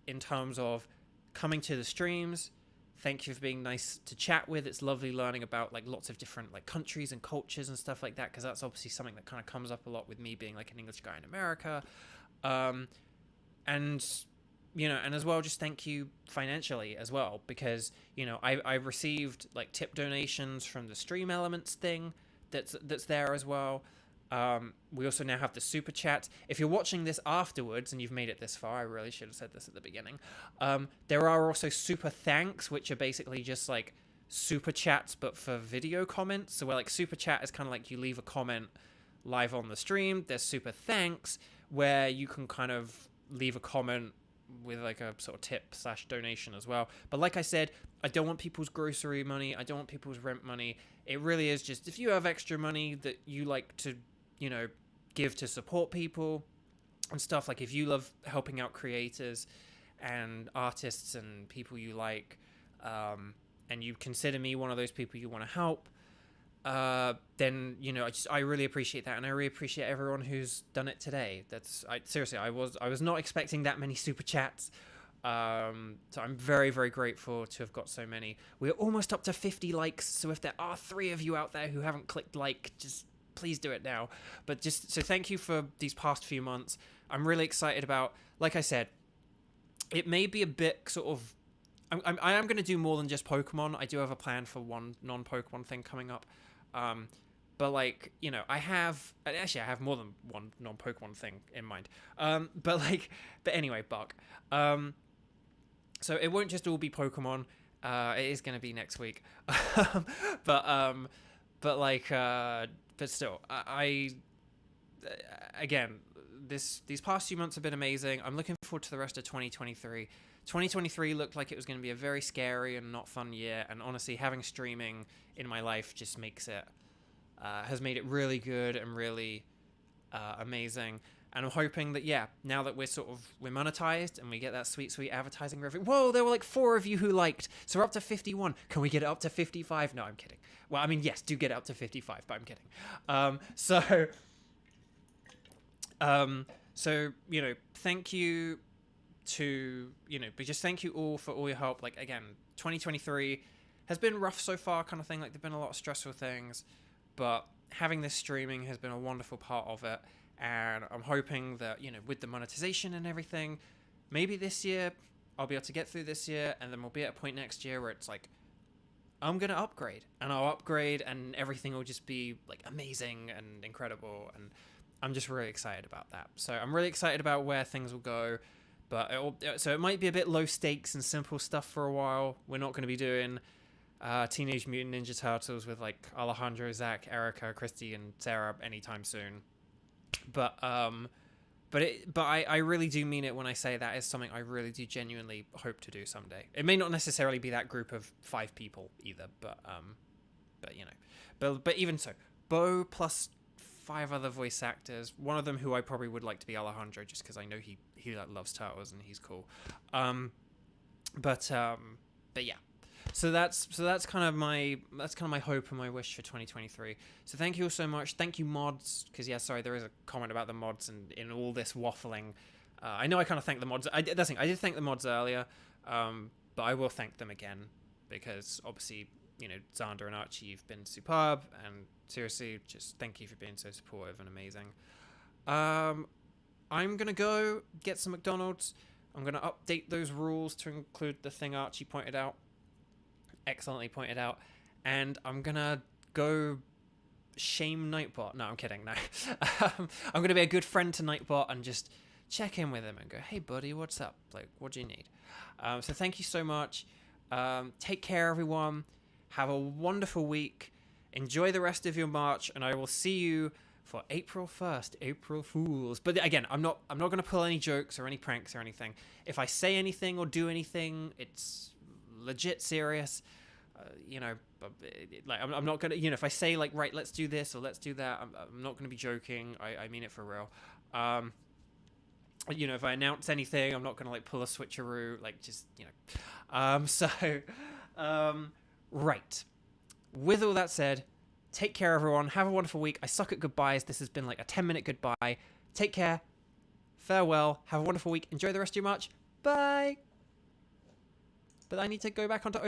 in terms of coming to the streams. Thank you for being nice to chat with. It's lovely learning about like lots of different like countries and cultures and stuff like that, because that's obviously something that kind of comes up a lot with me being like an English guy in America. And as well, just thank you financially as well, because I received like tip donations from the Stream Elements thing that's there as well. We also now have the super chat. If you're watching this afterwards and you've made it this far, I really should have said this at the beginning. There are also super thanks, which are basically just like super chats, but for video comments. So where like super chat is kind of like you leave a comment live on the stream. There's super thanks, where you can kind of leave a comment with like a sort of tip / donation as well. But like I said, I don't want people's grocery money. I don't want people's rent money. It really is just, if you have extra money that you like to, you know, give to support people and stuff, like if you love helping out creators and artists and people you like, and you consider me one of those people you want to help, then, you know, I really appreciate that, and I really appreciate everyone who's done it today. Seriously, I was not expecting that many super chats. So I'm very, very grateful to have got so many. We're almost up to 50 likes, so if there are 3 of you out there who haven't clicked like, just please do it now. But just, so thank you for these past few months. I'm really excited about, like I said, it may be a bit sort of, I am going to do more than just Pokemon. I do have a plan for one non-Pokemon thing coming up. But like, you know, I have more than one non-Pokemon thing in mind. But anyway, Buck. So it won't just all be Pokemon. It is going to be next week. But still, again, these past few months have been amazing. I'm looking forward to the rest of 2023. 2023 looked like it was going to be a very scary and not fun year, and honestly, having streaming in my life just has made it really good and really amazing. And I'm hoping that, now that we're monetized and we get that sweet advertising revenue. Whoa, there were like 4 of you who liked, so we're up to 51. Can we get it up to 55? No, I'm kidding. Well, I mean, yes, do get it up to 55, but I'm kidding. So you know, thank you to, you know, but just thank you all for all your help. Like, again, 2023 has been rough so far, kind of thing. Like, there've been a lot of stressful things, but having this streaming has been a wonderful part of it. And I'm hoping that, you know, with the monetization and everything, maybe this year I'll be able to get through this year, and then we'll be at a point next year where it's like, I'm going to upgrade, and I'll upgrade, and everything will just be like amazing and incredible. And I'm just really excited about that. So I'm really excited about where things will go. But so it might be a bit low stakes and simple stuff for a while. We're not going to be doing Teenage Mutant Ninja Turtles with like Alejandro, Zach, Erica, Christy, and Sarah anytime soon. But I really do mean it when I say that is something I really do genuinely hope to do someday. It may not necessarily be that group of 5 people either, but you know, but even so, Beau plus 5 other voice actors, one of them who I probably would like to be Alejandro, just because I know he like loves turtles and he's cool. But yeah. So that's kind of my hope and my wish for 2023. So thank you all so much. Thank you, mods, because there is a comment about the mods and in all this waffling. I know I kind of thanked the mods. I did thank the mods earlier, but I will thank them again, because obviously, you know, Xander and Archie, you've been superb, and seriously, just thank you for being so supportive and amazing. I'm gonna go get some McDonald's. I'm gonna update those rules to include the thing Archie pointed out. Excellently pointed out. And I'm gonna go shame Nightbot. No, I'm kidding. No. I'm gonna be a good friend to Nightbot and just check in with him and go, hey buddy, what's up? Like, what do you need? So thank you so much. Take care, everyone. Have a wonderful week. Enjoy the rest of your March, and I will see you for April 1st, April Fools. But again, I'm not going to pull any jokes or any pranks or anything. If I say anything or do anything, it's legit serious. You know, like I'm not going to, you know, if I say like, right, let's do this or let's do that, I'm not going to be joking. I mean it for real. You know, if I announce anything, I'm not going to like pull a switcheroo, like just, you know. Right. With all that said, take care, everyone. Have a wonderful week. I suck at goodbyes. This has been like a 10-minute goodbye. Take care. Farewell. Have a wonderful week. Enjoy the rest of your March. Bye. But I need to go back onto